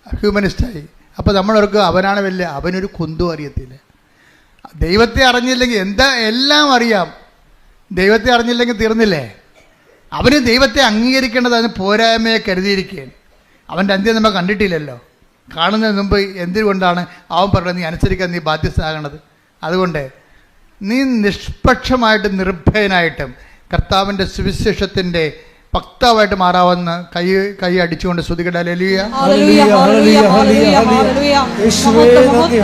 ഹ്യൂമനിസ്റ്റായി. അപ്പോൾ നമ്മളവർക്ക് അവനാണ് വലിയ, അവനൊരു കുന്തും അറിയത്തില്ല. ദൈവത്തെ അറിഞ്ഞില്ലെങ്കിൽ എല്ലാം അറിയാം. ദൈവത്തെ അറിഞ്ഞില്ലെങ്കിൽ തീർന്നില്ലേ? അവന് ദൈവത്തെ അംഗീകരിക്കേണ്ടത് അതിന് പോരായ്മയെ കരുതിയിരിക്കുകയാണ്. അവൻ്റെ അന്ത്യം നമ്മൾ കണ്ടിട്ടില്ലല്ലോ. കാണുന്നതിന് മുമ്പ് എന്തുകൊണ്ടാണ് അവൻ പറയുന്നത് നീ അനുസരിക്കാൻ നീ ബാധ്യസ്ഥനാകണത്? അതുകൊണ്ട് നീ നിഷ്പക്ഷമായിട്ടും നിർഭയനായിട്ടും കർത്താവിൻ്റെ സുവിശേഷത്തിൻ്റെ വക്താവായിട്ട് മാറാവുന്ന കൈ അടിച്ചുകൊണ്ട് സ്തുതിക്കട്ടെ. ഹല്ലേലൂയ, ഹല്ലേലൂയ, ഹല്ലേലൂയ, ഹല്ലേലൂയ,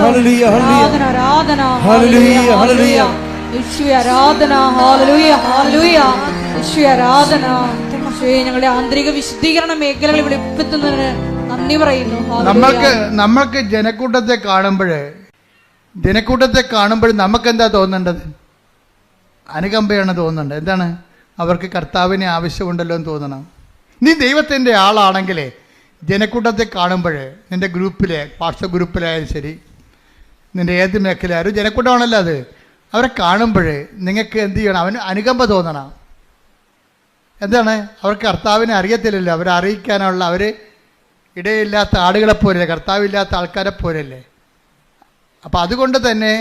ഹല്ലേലൂയ. ആരാധന, ഹല്ലേലൂയ, ഹല്ലേലൂയ. യേശുവേ ആരാധന, ഹല്ലേലൂയ, ഹല്ലേലൂയ. യേശുവേ ആരാധന. യേശുവേ, ഞങ്ങളുടെ ആന്തരിക വിശുദ്ധീകരണ മേഖലകൾ വെളിപ്പെടുത്തുന്നതിന് നന്ദി പറയുന്നു. നമ്മൾക്ക് ജനക്കൂട്ടത്തെ കാണുമ്പോൾ നമുക്കെന്താ തോന്നേണ്ടത്? അനുകമ്പയാണ് തോന്നുന്നുണ്ട്. എന്താണ്? അവർക്ക് കർത്താവിനെ ആവശ്യമുണ്ടല്ലോ എന്ന് തോന്നണം. നീ ദൈവത്തിൻ്റെ ആളാണെങ്കിലേ ജനക്കൂട്ടത്തെ കാണുമ്പോൾ നിൻ്റെ ഗ്രൂപ്പിലെ വാട്സപ്പ് ഗ്രൂപ്പിലായാലും ശരി, നിൻ്റെ ഏത് മേഖലയായാലും ജനക്കൂട്ടമാണല്ലോ അത്. അവരെ കാണുമ്പോൾ നിങ്ങൾക്ക് എന്ത് ചെയ്യണം? അവന് അനുകമ്പ തോന്നണം. എന്താണ്? അവർക്ക് കർത്താവിനെ അറിയത്തില്ലല്ലോ. അവരെ അറിയിക്കാനുള്ള അവർ ഇടയില്ലാത്ത ആളുകളെപ്പോലല്ലേ, കർത്താവില്ലാത്ത ആൾക്കാരെ പോലല്ലേ. അപ്പം അതുകൊണ്ട് തന്നെ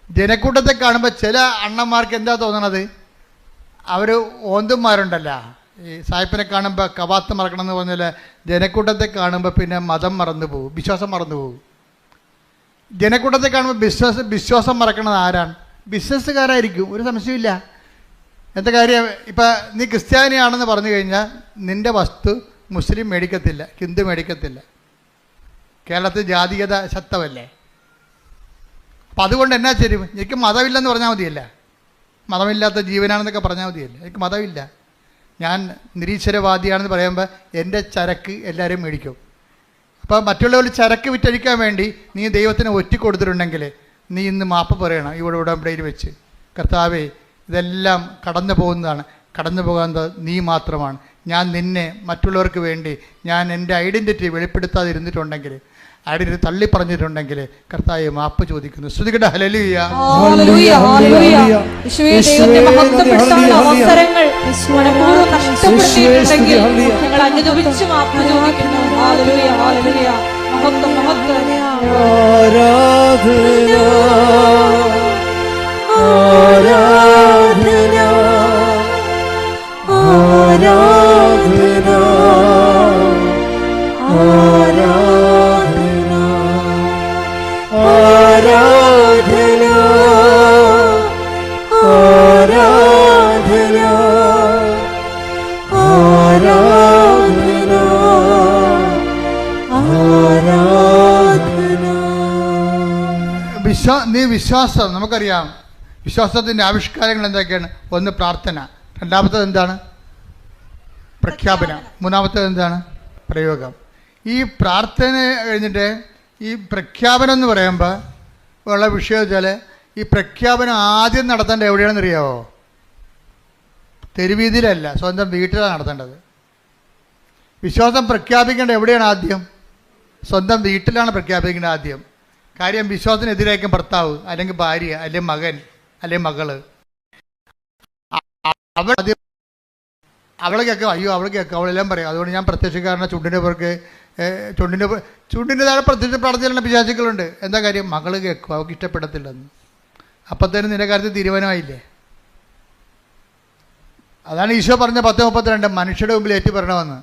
ജനക്കൂട്ടത്തെ കാണുമ്പോൾ ചില അണ്ണന്മാർക്ക് എന്താ തോന്നണത്? അവർ ഓന്തുമാരുണ്ടല്ലോ, ഈ സായിപ്പിനെ കാണുമ്പോൾ കവാത്ത് മറക്കണം എന്ന് പറഞ്ഞാൽ ജനക്കൂട്ടത്തെ കാണുമ്പോൾ പിന്നെ മതം മറന്നു പോകും, വിശ്വാസം മറന്നു പോകും. ജനക്കൂട്ടത്തെ കാണുമ്പോൾ വിശ്വാസം മറക്കണത് ആരാണ്? ബിസിനസ്സുകാരായിരിക്കും, ഒരു സംശയമില്ല. എന്താ കാര്യം? ഇപ്പം നീ ക്രിസ്ത്യാനിയാണെന്ന് പറഞ്ഞു കഴിഞ്ഞാൽ നിൻ്റെ വസ്തു മുസ്ലിം മേടിക്കത്തില്ല, ഹിന്ദു മേടിക്കത്തില്ല. കേരളത്തിൽ ജാതീയത ശക്തമല്ലേ. അപ്പം അതുകൊണ്ട് എന്നാ ശരി, എനിക്ക് മതമില്ലെന്ന് പറഞ്ഞാൽ മതിയല്ല, മതമില്ലാത്ത ജീവനാണെന്നൊക്കെ പറഞ്ഞാൽ മതിയല്ല. എനിക്ക് മതമില്ല, ഞാൻ നിരീശ്വരവാദിയാണെന്ന് പറയുമ്പോൾ എൻ്റെ ചരക്ക് എല്ലാവരും മേടിക്കും. അപ്പോൾ മറ്റുള്ളവർ ചരക്ക് വിറ്റഴിക്കാൻ വേണ്ടി നീ ദൈവത്തിന് ഒറ്റിക്കൊടുത്തിട്ടുണ്ടെങ്കിൽ നീ ഇന്ന് മാപ്പ് പറയണം. ഇവിടെ ഉടമ്പടിയിൽ വെച്ച്, കർത്താവേ ഇതെല്ലാം കടന്നു പോകുന്നതാണ്. കടന്നു പോകുന്നത് നീ മാത്രമാണ്. ഞാൻ നിന്നെ മറ്റുള്ളവർക്ക് വേണ്ടി ഞാൻ എൻ്റെ ഐഡൻറ്റിറ്റി വെളിപ്പെടുത്താതിരുന്നിട്ടുണ്ടെങ്കിൽ, ഐഡൻറ്റിറ്റി തള്ളി പറഞ്ഞിട്ടുണ്ടെങ്കിൽ കർത്താവേ മാപ്പ് ചോദിക്കുന്നു. ശ്രുതികട ഹല്ലേലൂയ. ഹല്ലേലൂയ, ഹല്ലേലൂയ. യേശുവേ, ദൈവത്തെ മഹത്വപ്പെടുത്താനുള്ള അവസരങ്ങൾ മനഃപൂർവ്വം നഷ്ടപ്പെടുത്തിയിട്ടുണ്ടെങ്കിൽ ഞങ്ങൾ അനുദപിച്ച് മാപ്പ് ചോദിക്കുന്നു. ഹല്ലേലൂയ, ഹല്ലേലൂയ. മഹത്വം, മഹത്വം. ആരാധന ആരാധന ആരാധന ആരാധന ആരാധന ആരാധന ആരാധന ആരാധന. നീ വിശ്വാസം, നമുക്കറിയാം വിശ്വാസത്തിൻ്റെ ആവിഷ്കാരങ്ങൾ എന്തൊക്കെയാണ്? ഒന്ന് പ്രാർത്ഥന, രണ്ടാമത്തേത് എന്താണ്? പ്രഖ്യാപനം, മൂന്നാമത്തേത് എന്താണ്? പ്രയോഗം. ഈ പ്രാർത്ഥന കഴിഞ്ഞിട്ട് ഈ പ്രഖ്യാപനം എന്ന് പറയുമ്പോൾ ഉള്ള വിഷയം വെച്ചാൽ, ഈ പ്രഖ്യാപനം ആദ്യം നടത്തേണ്ടത് എവിടെയാണെന്ന് അറിയാമോ? തെരുവീതിയിലല്ല, സ്വന്തം വീട്ടിലാണ് നടത്തേണ്ടത്. വിശ്വാസം പ്രഖ്യാപിക്കേണ്ടത് എവിടെയാണ്? ആദ്യം സ്വന്തം വീട്ടിലാണ് പ്രഖ്യാപിക്കേണ്ടത് ആദ്യം. കാര്യം വിശ്വാസത്തിനെതിരായിരിക്കും ഭർത്താവ്, അല്ലെങ്കിൽ ഭാര്യ, അല്ലെങ്കിൽ മകൻ, അല്ലെങ്കിൽ മകള്. അവളെ കേൾക്കാം, അയ്യോ അവളെ കേൾക്കാം, അവളെല്ലാം പറയും. അതുകൊണ്ട് ഞാൻ പ്രത്യക്ഷക്കാരനെ ചുണ്ടിൻ്റെ പേർക്ക് ചുണ്ടിൻ്റെ താഴെ പ്രത്യക്ഷ പ്രാർത്ഥന പിശാചുക്കളുണ്ട്. എന്താ കാര്യം? മകള് കേൾക്കും, അവൾക്ക് ഇഷ്ടപ്പെടത്തില്ലെന്ന്. അപ്പത്തേനും നിന്റെ കാര്യത്തിൽ തീരുമാനമായില്ലേ? അതാണ് ഈശോ പറഞ്ഞ 10:32 മനുഷ്യരുടെ മുമ്പിൽ ഏറ്റു പറയണമെന്ന്.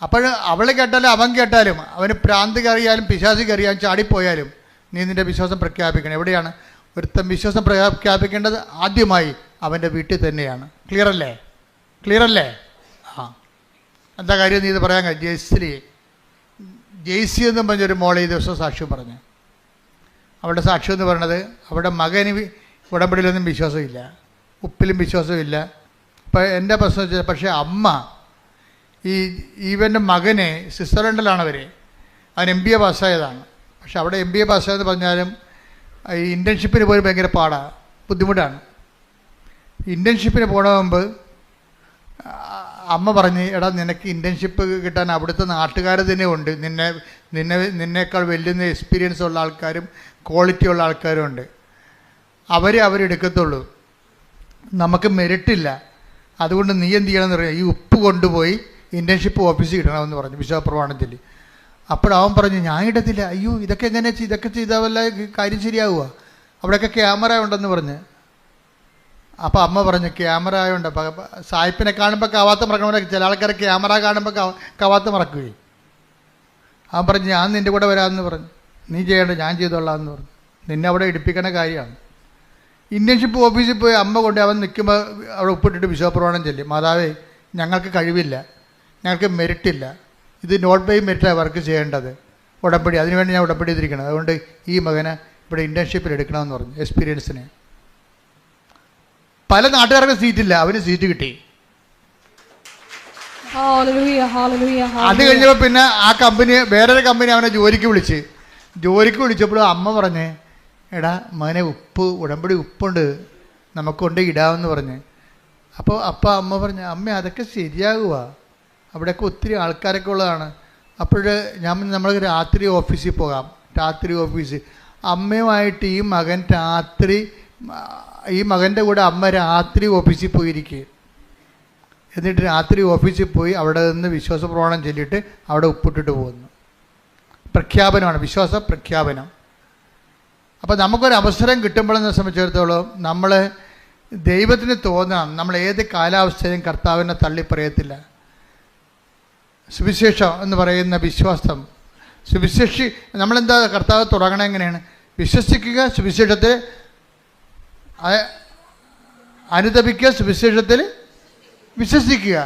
അപ്പോൾ അവളെ കേട്ടാലും അവൻ കേട്ടാലും, അവന് പ്രാന്ത് കയറിയാലും പിശാച് കയറിയാലും ചാടിപ്പോയാലും നീ നിൻ്റെ വിശ്വാസം പ്രഖ്യാപിക്കണം. എവിടെയാണ്? ഒരുത്തൻ വിശ്വാസം പ്രഖ്യാപിക്കേണ്ടത് ആദ്യമായി അവൻ്റെ വീട്ടിൽ തന്നെയാണ്. ക്ലിയർ അല്ലേ? ക്ലിയർ അല്ലേ? ആ, എന്താ കാര്യം നീ ഇത് പറയാൻ കഴിയും? ജെയ്സി എന്നും പറഞ്ഞൊരു മോളെ ഈ ദിവസം സാക്ഷ്യം പറഞ്ഞു. അവളുടെ സാക്ഷ്യം എന്ന് പറയുന്നത്, അവളുടെ മകന് ഉടമ്പടിയിലൊന്നും വിശ്വാസമില്ല, ഉപ്പിലും വിശ്വാസമില്ല. ഇപ്പം എൻ്റെ പ്രശ്നം വെച്ചാൽ, പക്ഷേ അമ്മ ഇവൻ്റെ മകനെ സ്വിറ്റ്സർലൻഡിലാണ് അവൻ MBA പാസ്സായതാണ്. പക്ഷെ അവിടെ MBA പാസ്സായെന്ന് പറഞ്ഞാലും ഈ ഇൻറ്റേൺഷിപ്പിന് പോലും ഭയങ്കര പാടാണ്, ബുദ്ധിമുട്ടാണ്. ഇൻറ്റേൺഷിപ്പിന് പോകണ മുമ്പ് അമ്മ പറഞ്ഞ്, എടാ നിനക്ക് ഇൻറ്റേൺഷിപ്പ് കിട്ടാൻ അവിടുത്തെ നാട്ടുകാർ തന്നെ ഉണ്ട്, നിന്നേക്കാൾ വലിയ എക്സ്പീരിയൻസ് ഉള്ള ആൾക്കാരും ക്വാളിറ്റി ഉള്ള ആൾക്കാരും ഉണ്ട്, അവരെടുക്കത്തുള്ളൂ, നമുക്ക് മെറിറ്റില്ല. അതുകൊണ്ട് നീ എന്ത് ചെയ്യണമെന്ന് പറയാം, ഈ ഉപ്പ് കൊണ്ടുപോയി ഇൻറ്റേൺഷിപ്പ് ഓഫീസിൽ ഇടണമെന്ന് പറഞ്ഞു വിശ്വാസപ്രമാണത്തിൽ. അപ്പോഴവൻ പറഞ്ഞു, ഞാൻ ഇടത്തില്ല. അയ്യോ ഇതൊക്കെ എങ്ങനെ ഇതൊക്കെ ചെയ്താൽ വല്ല കാര്യം ശരിയാവുക? അവിടെയൊക്കെ ക്യാമറ ഉണ്ടെന്ന് പറഞ്ഞ്. അപ്പോൾ അമ്മ പറഞ്ഞു, ക്യാമറ ആയതുകൊണ്ട് സായിപ്പിനെ കാണുമ്പോൾ കവാത്ത് മറക്കണ, ചില ആൾക്കാർ ക്യാമറ കാണുമ്പോൾ കവാത്ത് മറക്കുകയും. അവൻ പറഞ്ഞു, ഞാൻ നിൻ്റെ കൂടെ വരാമെന്ന് പറഞ്ഞു. നീ ചെയ്യേണ്ട, ഞാൻ ചെയ്തോളാം എന്ന് പറഞ്ഞു. നിന്നെ അവിടെ ഇടിപ്പിക്കണ കാര്യമാണ്. ഇൻറ്റേൺഷിപ്പ് ഓഫീസിൽ പോയി അമ്മ കൊണ്ട് അവൻ നിൽക്കുമ്പോൾ അവിടെ ഉപ്പിട്ടിട്ട് വിശ്വാസപ്രമാണം ചൊല്ലി, മാതാവേ ഞങ്ങൾക്ക് കഴിവില്ല, ഞങ്ങൾക്ക് മെറിറ്റില്ല, ഇത് നോട്ട് ബൈ മെറിറ്റാണ് വർക്ക് ചെയ്യേണ്ടത്, ഉടമ്പടി, അതിനുവേണ്ടി ഞാൻ ഉടമ്പടി ചെയ്തിരിക്കണം, അതുകൊണ്ട് ഈ മകനെ ഇവിടെ ഇൻറ്റേൺഷിപ്പിൽ എടുക്കണമെന്ന് പറഞ്ഞു, എക്സ്പീരിയൻസിന്. പല നാട്ടുകാർക്ക് സീറ്റില്ല, അവന് സീറ്റ് കിട്ടി. അത് കഴിഞ്ഞപ്പോൾ പിന്നെ ആ കമ്പനി, വേറൊരു കമ്പനി അവനെ ജോലിക്ക് വിളിച്ചപ്പോൾ അമ്മ പറഞ്ഞേ, എടാ മകനെ ഉടമ്പടി ഉപ്പുണ്ട്, നമുക്കൊണ്ട് ഇടാമെന്ന് പറഞ്ഞ്. അപ്പോൾ അമ്മ പറഞ്ഞു, അമ്മ അതൊക്കെ ശരിയാകുക, അവിടെയൊക്കെ ഒത്തിരി ആൾക്കാരൊക്കെ ഉള്ളതാണ്. അപ്പോൾ നമ്മൾ രാത്രി ഓഫീസിൽ പോകാം, രാത്രി ഓഫീസ്. അമ്മയുമായിട്ട് ഈ മകൻ്റെ കൂടെ അമ്മ രാത്രി ഓഫീസിൽ പോയിരിക്കുക. എന്നിട്ട് രാത്രി ഓഫീസിൽ പോയി അവിടെ നിന്ന് വിശ്വാസപ്രമാണം ചൊല്ലിയിട്ട് അവിടെ ഉപ്പിട്ടിട്ട് പോകുന്നു. പ്രഖ്യാപനമാണ്, വിശ്വാസ പ്രഖ്യാപനം. അപ്പോൾ നമുക്കൊരവസരം കിട്ടുമ്പോഴെന്നെ സംബന്ധിച്ചിടത്തോളം നമ്മൾ ദൈവത്തിന് തോന്നണം, നമ്മൾ ഏത് കാലാവസ്ഥയിലും കർത്താവിനെ തള്ളിപ്പറയത്തില്ല. സുവിശേഷം എന്ന് പറയുന്ന വിശ്വാസം, നമ്മളെന്താ കർത്താവ് തുടങ്ങണം എങ്ങനെയാണ്? വിശ്വസിക്കുക, സുവിശേഷത്തിൽ അനുദപിക്കുക, സുവിശേഷത്തിൽ വിശ്വസിക്കുക.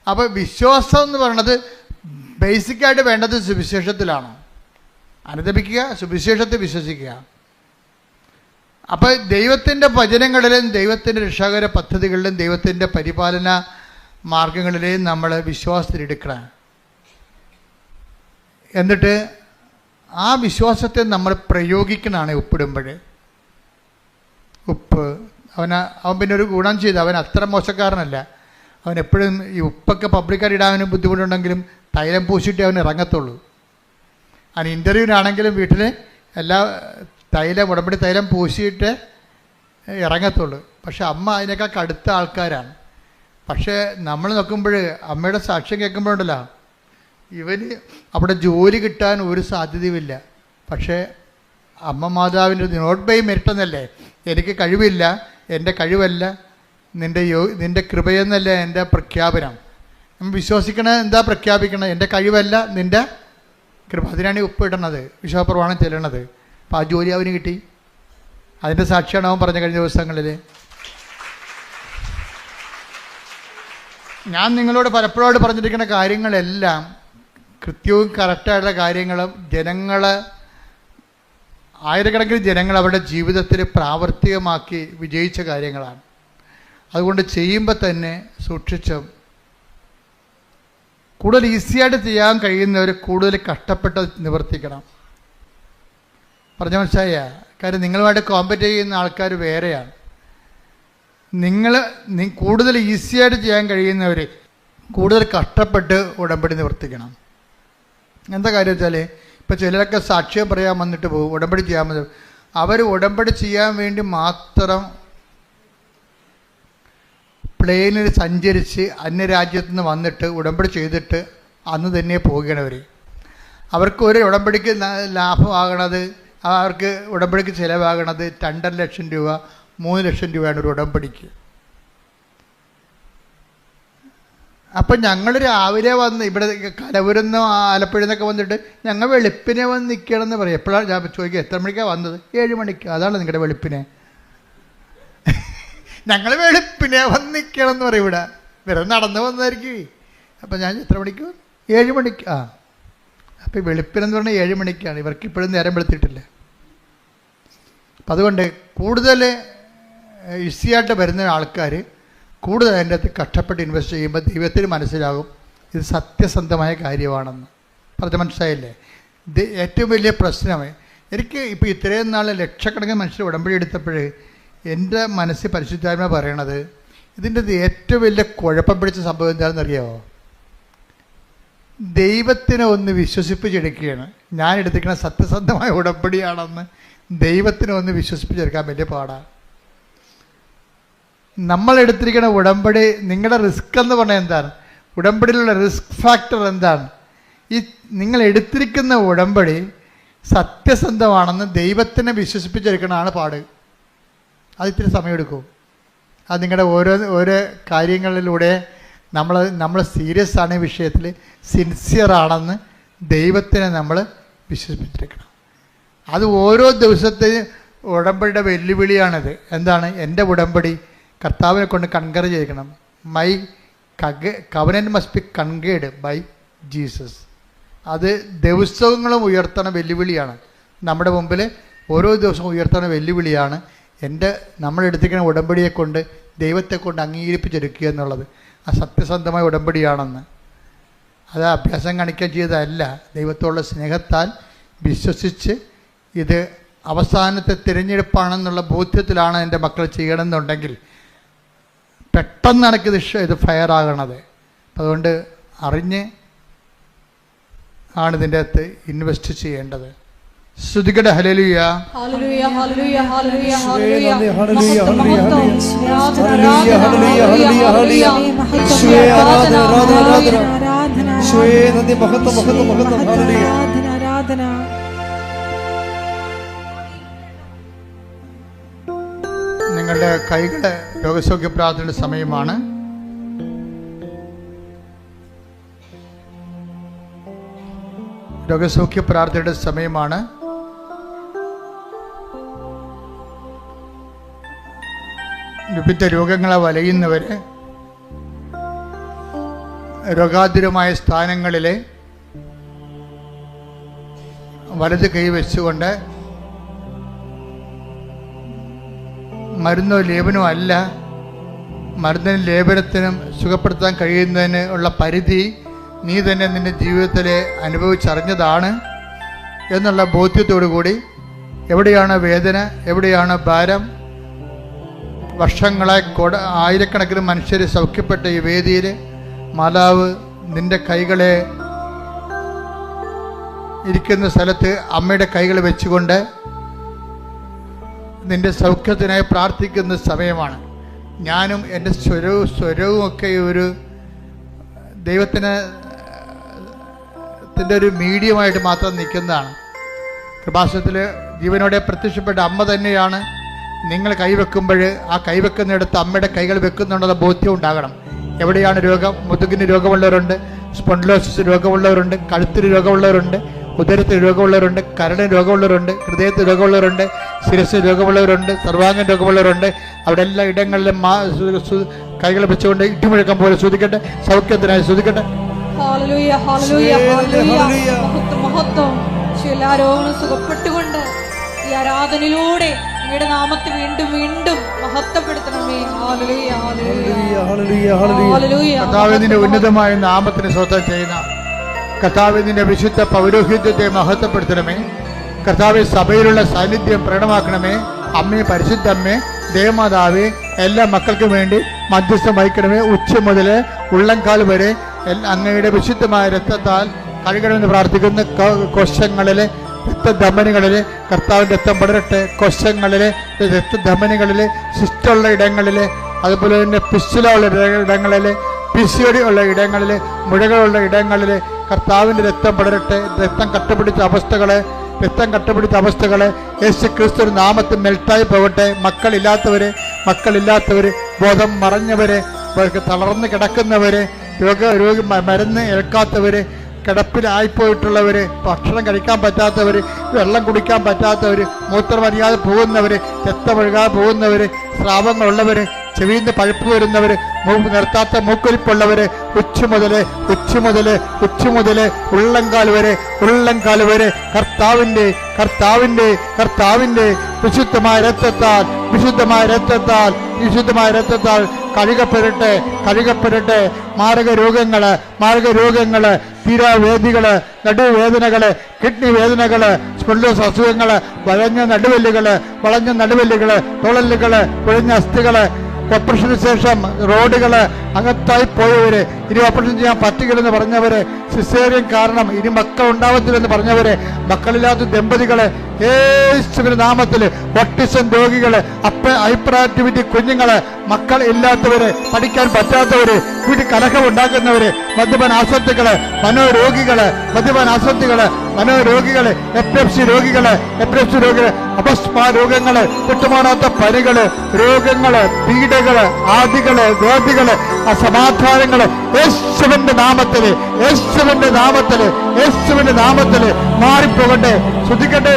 അപ്പോൾ വിശ്വാസം എന്ന് പറയുന്നത് ബേസിക്കായിട്ട് വേണ്ടത് സുവിശേഷത്തിലാണ്. അനുദപിക്കുക, സുവിശേഷത്തിൽ വിശ്വസിക്കുക. അപ്പോൾ ദൈവത്തിൻ്റെ വചനങ്ങളിലും ദൈവത്തിൻ്റെ രക്ഷാകര പദ്ധതികളിലും ദൈവത്തിൻ്റെ പരിപാലന മാർഗങ്ങളിലെയും നമ്മൾ വിശ്വാസത്തിലെടുക്കണം. എന്നിട്ട് ആ വിശ്വാസത്തെ നമ്മൾ പ്രയോഗിക്കണമാണ് ഉപ്പിടുമ്പോൾ. ഉപ്പ് അവൻ പിന്നെ ഒരു ഗുണം ചെയ്തു. അവൻ അത്ര മോശക്കാരനല്ല. അവൻ എപ്പോഴും ഈ ഉപ്പൊക്കെ പബ്ലിക്കായിട്ട് ഇടാനും ബുദ്ധിമുട്ടുണ്ടെങ്കിലും തൈലം പൂശിയിട്ടേ അവൻ ഇറങ്ങത്തുള്ളൂ. അവൻ ഇൻ്റർവ്യൂവിനാണെങ്കിലും വീട്ടിൽ എല്ലാ ഉടമ്പടി തൈലം പൂശിയിട്ട് ഇറങ്ങത്തുള്ളൂ. പക്ഷെ അമ്മ അതിനേക്കാൾ കടുത്ത ആൾക്കാരാണ്. പക്ഷേ നമ്മൾ നോക്കുമ്പോൾ അമ്മയുടെ സാക്ഷ്യം കേൾക്കുമ്പോഴുണ്ടല്ലോ, ഇവന് അവിടെ ജോലി കിട്ടാൻ ഒരു സാധ്യതയുമില്ല. പക്ഷേ അമ്മ മാതാവിൻ്റെ നോട്ട് ബൈ മെറിറ്റ് എന്നല്ലേ, എനിക്ക് കഴിവില്ല, എൻ്റെ കഴിവല്ല, നിൻ്റെ കൃപയെന്നല്ല എൻ്റെ പ്രഖ്യാപനം. നമ്മൾ വിശ്വസിക്കണത് എന്താ പ്രഖ്യാപിക്കണത്? എൻ്റെ കഴിവല്ല, നിൻ്റെ കൃപ. അതിനാണ് ഈ ഉപ്പിടണത്, വിശ്വാസപ്രമാണം ചെല്ലണത്. അപ്പോൾ ആ ജോലി അവന് കിട്ടി. അതിൻ്റെ സാക്ഷിയാണ് അവൻ പറഞ്ഞ കഴിഞ്ഞ ദിവസങ്ങളിൽ. ഞാൻ നിങ്ങളോട് പലപ്പോഴും പറഞ്ഞിരിക്കുന്ന കാര്യങ്ങളെല്ലാം കൃത്യവും കറക്റ്റായിട്ടുള്ള കാര്യങ്ങളും ആയിരക്കണക്കിന് ജനങ്ങൾ അവരുടെ ജീവിതത്തിൽ പ്രാവർത്തികമാക്കി വിജയിച്ച കാര്യങ്ങളാണ്. അതുകൊണ്ട് ചെയ്യുമ്പോൾ തന്നെ സൂക്ഷിച്ചും കൂടുതൽ ഈസിയായിട്ട് ചെയ്യാൻ കഴിയുന്നവർ കൂടുതൽ കഷ്ടപ്പെട്ട് നിവർത്തിക്കണം. പറഞ്ഞ മനസ്സിലായ കാര്യം, നിങ്ങളുമായിട്ട് കോമ്പറ്റ് ചെയ്യുന്ന ആൾക്കാർ വേറെയാണ്. കൂടുതൽ ഈസിയായിട്ട് ചെയ്യാൻ കഴിയുന്നവർ കൂടുതൽ കഷ്ടപ്പെട്ട് ഉടമ്പടി നിവർത്തിക്കണം. എന്താ കാര്യം വെച്ചാൽ, ഇപ്പോൾ ചിലരൊക്കെ സാക്ഷ്യം പറയാൻ വന്നിട്ട് പോകും, ഉടമ്പടി ചെയ്യാൻ വന്നു. അവർ ഉടമ്പടി ചെയ്യാൻ വേണ്ടി മാത്രം പ്ലെയിനിൽ സഞ്ചരിച്ച് അന്യരാജ്യത്തു നിന്ന് വന്നിട്ട് ഉടമ്പടി ചെയ്തിട്ട് അന്ന് തന്നെ പോകുകയാണ്. അവർക്ക് ഒരു ഉടമ്പടിക്ക് ലാഭമാകണത്, അവർക്ക് ഉടമ്പടിക്ക് ചിലവാകണത് 2.5 ലക്ഷം രൂപ 3 ലക്ഷം രൂപയാണ് ഒരു ഉടമ്പടിക്ക്. അപ്പം ഞങ്ങൾ രാവിലെ വന്ന് ഇവിടെ കലവൂരിൽ ആലപ്പുഴയിൽ നിന്നൊക്കെ വന്നിട്ട് ഞങ്ങൾ വെളുപ്പിനെ വന്ന് നിൽക്കണമെന്ന് പറയും. എപ്പോഴാണ് ഞാൻ ചോദിക്കുക, എത്ര മണിക്കാണ് വന്നത്? 7 മണിക്ക്. അതാണ് നിങ്ങളുടെ വെളുപ്പിനെ. ഞങ്ങൾ വെളുപ്പിനെ വന്ന് നിൽക്കണം എന്ന് പറയും. ഇവിടെ വെറുതെ നടന്ന് വന്നതായിരിക്കും. അപ്പം ഞാൻ എത്ര മണിക്ക്? 7 മണിക്ക്. അപ്പം വെളുപ്പിനെന്ന് പറഞ്ഞാൽ 7 മണിക്കാണ്. ഇവർക്ക് ഇപ്പോഴും നേരം വെളുത്തിട്ടില്ല. അപ്പം അതുകൊണ്ട് കൂടുതൽ ഈസിയായിട്ട് വരുന്ന ആൾക്കാർ കൂടുതൽ അതിൻ്റെ അകത്ത് കഷ്ടപ്പെട്ട് ഇൻവെസ്റ്റ് ചെയ്യുമ്പോൾ ദൈവത്തിന് മനസ്സിലാകും ഇത് സത്യസന്ധമായ കാര്യമാണെന്ന്. പറഞ്ഞ മനസ്സിലായില്ലേ? ഇത് ഏറ്റവും വലിയ പ്രശ്നമേ. എനിക്ക് ഇപ്പോൾ ഇത്രയും നാൾ ലക്ഷക്കണക്കിന് മനുഷ്യർ ഉടമ്പടി എടുത്തപ്പോൾ എൻ്റെ മനസ്സിൽ പരിശുദ്ധാത്മ പറയണത്, ഇതിൻ്റെ ഏറ്റവും വലിയ കുഴപ്പം പിടിച്ച സംഭവം എന്താണെന്നറിയാമോ? ദൈവത്തിനെ ഒന്ന് വിശ്വസിപ്പിച്ചെടുക്കുകയാണ്. ഞാൻ എടുത്തിരിക്കുന്ന സത്യസന്ധമായ ഉടമ്പടിയാണെന്ന് ദൈവത്തിനെ ഒന്ന് വിശ്വസിപ്പിച്ചെടുക്കാൻ വലിയ പാടാണ്. നമ്മൾ എടുത്തിരിക്കുന്ന ഉടമ്പടി, നിങ്ങളുടെ റിസ്ക് എന്ന് പറഞ്ഞാൽ എന്താണ്? ഉടമ്പടിയിലുള്ള റിസ്ക് ഫാക്ടർ എന്താണ്? ഈ നിങ്ങൾ എടുത്തിരിക്കുന്ന ഉടമ്പടി സത്യസന്ധമാണെന്ന് ദൈവത്തിനെ വിശ്വസിപ്പിച്ചെടുക്കണതാണ് പാട്. അത് ഇത്തിരി സമയമെടുക്കും. അത് നിങ്ങളുടെ ഓരോ കാര്യങ്ങളിലൂടെ നമ്മൾ സീരിയസ് ആണ് ഈ വിഷയത്തിൽ, സിൻസിയറാണെന്ന് ദൈവത്തിനെ നമ്മൾ വിശ്വസിപ്പിച്ചെടുക്കണം. അത് ഓരോ ദിവസത്തെയും ഉടമ്പടിയുടെ വെല്ലുവിളിയാണിത്. എന്താണ്? എൻ്റെ ഉടമ്പടി കർത്താവിനെ കൊണ്ട് കൺകർ ചെയ്യിക്കണം. My covenant must be concurred by Jesus. അത് ദിവസങ്ങളും ഉയർത്തണ വെല്ലുവിളിയാണ്. നമ്മുടെ മുമ്പിൽ ഓരോ ദിവസവും ഉയർത്തണ വെല്ലുവിളിയാണ് നമ്മളെടുത്തിരിക്കുന്ന ഉടമ്പടിയെ കൊണ്ട് ദൈവത്തെ കൊണ്ട് അംഗീകരിപ്പിച്ചെടുക്കുക എന്നുള്ളത്. ആ സത്യസന്ധമായ ഉടമ്പടിയാണെന്ന്. അത് അഭ്യാസം കാണിക്കാൻ ചെയ്തതല്ല, ദൈവത്തോടുള്ള സ്നേഹത്താൽ വിശ്വസിച്ച് ഇത് അവസാനത്തെ തിരഞ്ഞെടുപ്പാണെന്നുള്ള ബോധ്യത്തിലാണ് എൻ്റെ മക്കൾ ചെയ്യണമെന്നുണ്ടെങ്കിൽ പെട്ടെന്ന് ഇത് ഫയറാകണത്. അതുകൊണ്ട് അറിഞ്ഞ് ആണ് ഇതിൻ്റെ അകത്ത് ഇൻവെസ്റ്റ് ചെയ്യേണ്ടത്. ശ്രുതികടെ ഹല്ലേലൂയ. ഹല്ലേലൂയ ഹല്ലേലൂയ ഹല്ലേലൂയ ഹല്ലേലൂയ ഹല്ലേലൂയ ആരാധന. നിങ്ങളുടെ കൈകളെ രോഗസൗഖ്യ പ്രാർത്ഥനയുടെ സമയമാണ്. രോഗസൗഖ്യ പ്രാർത്ഥനയുടെ സമയമാണ്. വിവിധ രോഗങ്ങളെ വലയുന്നവര് രോഗാതുരമായ സ്ഥാനങ്ങളിലെ വലത് കൈ വെച്ചുകൊണ്ട് മരുന്നോ ലേപനോ അല്ല, മരുന്നിനും ലേപനത്തിനും സുഖപ്പെടുത്താൻ കഴിയുന്നതിന് ഉള്ള പരിധി നീ തന്നെ നിൻ്റെ ജീവിതത്തിൽ അനുഭവിച്ചറിഞ്ഞതാണ് എന്നുള്ള ബോധ്യത്തോടു കൂടി എവിടെയാണ് വേദന, എവിടെയാണ് ഭാരം, വർഷങ്ങളായി ആയിരക്കണക്കിന് മനുഷ്യർ സൗഖ്യപ്പെട്ട ഈ വേദിയിൽ മാതാവ് നിന്റെ കൈകളെ ഇരിക്കുന്ന സ്ഥലത്ത് അമ്മയുടെ കൈകൾ വെച്ചുകൊണ്ട് നിന്റെ സൗഖ്യത്തിനായി പ്രാർത്ഥിക്കുന്ന സമയമാണ്. ഞാനും എൻ്റെ സ്വരവും ഒക്കെ ഒരു ദൈവത്തിൻ്റെ ഒരു മീഡിയമായിട്ട് മാത്രം നിൽക്കുന്നതാണ്. കൃപാസനത്തിൽ ജീവനോടെ പ്രത്യക്ഷപ്പെട്ട അമ്മ തന്നെയാണ്. നിങ്ങൾ കൈവെക്കുമ്പോൾ ആ കൈവെക്കുന്നിടത്ത് അമ്മയുടെ കൈകൾ വെക്കുന്നുണ്ടെന്ന ബോധ്യം ഉണ്ടാകണം. എവിടെയാണ് രോഗം? മുതുകിന് രോഗമുള്ളവരുണ്ട്, സ്പോണ്ടിലോസിസ് രോഗമുള്ളവരുണ്ട്, കഴുത്തിന് രോഗമുള്ളവരുണ്ട്, ഉദരത്തിന് രോഗമുള്ളവരുണ്ട്, കരളിന് രോഗമുള്ളവരുണ്ട്, ഹൃദയത്തിന് രോഗമുള്ളവരുണ്ട്, ശിരസിന് രോഗമുള്ളവരുണ്ട്, സർവാംഗം രോഗമുള്ളവരുണ്ട്. അവിടെ എല്ലാ ഇടങ്ങളിലും കൈകൾ വെച്ചുകൊണ്ട് ഇട്ടുമുഴക്കം പോലെ ശ്രദ്ധിക്കട്ടെ, സൗഖ്യത്തിനായി ശ്രദ്ധിക്കട്ടെ. ഹല്ലേലൂയ, ഹല്ലേലൂയ, ഹല്ലേലൂയ. മഹത്വം, മഹത്വം. എല്ലാ രോഗങ്ങളും സുഖപ്പെട്ടുകൊണ്ട് ഈ ആരാധനയിലൂടെ അങ്ങയുടെ നാമത്തെ വീണ്ടും വീണ്ടും മഹത്വപ്പെടുത്തണമേ. ഹല്ലേലൂയ, ഹല്ലേലൂയ, ഹല്ലേലൂയ. കർത്താവിന്റെ ഉന്നതമായ നാമത്തിന് സ്വന്തം ചെയ്യുന്ന കർത്താവിന്റെ വിശുദ്ധ പൗരോഹിത്യത്തെ മഹത്വപ്പെടുത്തണമേ. കർത്താവ് സഭയിലുള്ള സാന്നിധ്യം പ്രകടമാക്കണമേ. അമ്മേ, പരിശുദ്ധ അമ്മേ, ദേവമാതാവേ, എല്ലാ മക്കൾക്കും വേണ്ടി മധ്യസ്ഥം വഹിക്കണമേ. ഉച്ച മുതൽ ഉള്ളംകാൽ വരെ അങ്ങയുടെ വിശുദ്ധമായ രക്തത്താൽ കഴുകണമെന്ന് പ്രാർത്ഥിക്കുന്ന കോശങ്ങളിലെ രക്തധമനികളിലെ കർത്താവിൻ്റെ രക്തം പടരട്ടെ. കോശങ്ങളിലെ രക്തധമനികളിലെ ശിഷ്ടമുള്ള ഇടങ്ങളിലെ, അതുപോലെ തന്നെ പിസ്സുലുള്ള ഇടങ്ങളിലെ, പിസിയോടി ഉള്ള ഇടങ്ങളിലെ, മുഴകളുള്ള ഇടങ്ങളിലെ കർത്താവിൻ്റെ രക്തം പടരട്ടെ. രക്തം കട്ടപിടിച്ച അവസ്ഥകളെ യേശു ക്രിസ്തു നാമത്തിൽ മെൽട്ടായി പോകട്ടെ. മക്കളില്ലാത്തവര്, ബോധം മറഞ്ഞവരെ, തളർന്ന് കിടക്കുന്നവര്, മരുന്ന് ഏൽക്കാത്തവര്, കിടപ്പിലായിപ്പോയിട്ടുള്ളവര്, ഭക്ഷണം കഴിക്കാൻ പറ്റാത്തവര്, വെള്ളം കുടിക്കാൻ പറ്റാത്തവര്, മൂത്രം അറിയാതെ പോകുന്നവര്, രക്തമൊഴുകാതെ പോകുന്നവര്, സ്രാവങ്ങളുള്ളവര്, ചെവിന്ന് പഴുപ്പ് വരുന്നവര്, നിർത്താത്ത മൂക്കൊലിപ്പുള്ളവര്, ഉച്ച മുതല് ഉള്ളംകാൽ വരെ കർത്താവിന്റെ വിശുദ്ധമായ രക്തത്താൽ കഴുകപ്പെടട്ടെ. മാരകരോഗങ്ങള്, തീരാവേദികള്, നടുവേദനകള്, കിഡ്നി വേദനകള്, സ്പോണ്ടിലോസിസ് അസുഖങ്ങള്, വളഞ്ഞ നടുവെല്ലുകള്, തുളലുകള്, കുഴഞ്ഞ അസ്ഥികള്, ഓപ്പറേഷന് ശേഷം റോഡുകള് അകത്തായി പോയവര്, ഇനി ഓപ്പറേഷൻ ചെയ്യാൻ പറ്റുകയില്ലെന്ന് പറഞ്ഞവര്, സിസേറിയൻ കാരണം ഇനി മക്കൾ ഉണ്ടാവത്തില്ലെന്ന് പറഞ്ഞവര്, മക്കളില്ലാത്ത ദമ്പതികള്, യേശുവിന്റെ നാമത്തില്, ഓട്ടിസം രോഗികള്, ഹൈപ്പർ ആക്ടിവിറ്റി കുഞ്ഞുങ്ങള്, മക്കൾ ഇല്ലാത്തവര്, പഠിക്കാൻ പറ്റാത്തവര്, വീട്ടിൽ കലഹം ഉണ്ടാക്കുന്നവര്, മദ്യപാന ആസക്തികള്, മനോരോഗികള്, എപ്പിലെപ്സി രോഗികള്, അപസ്മാ രോഗങ്ങള്, വിട്ടുമാറാത്ത പനികള്, രോഗങ്ങള്, പീഡകള്, ആദികള്, വ്യാധികള്, അസമാധാനങ്ങള്, യേശുവിന്റെ നാമത്തില് മാറിപ്പോകട്ടെ. ശ്രദ്ധിക്കട്ടെ.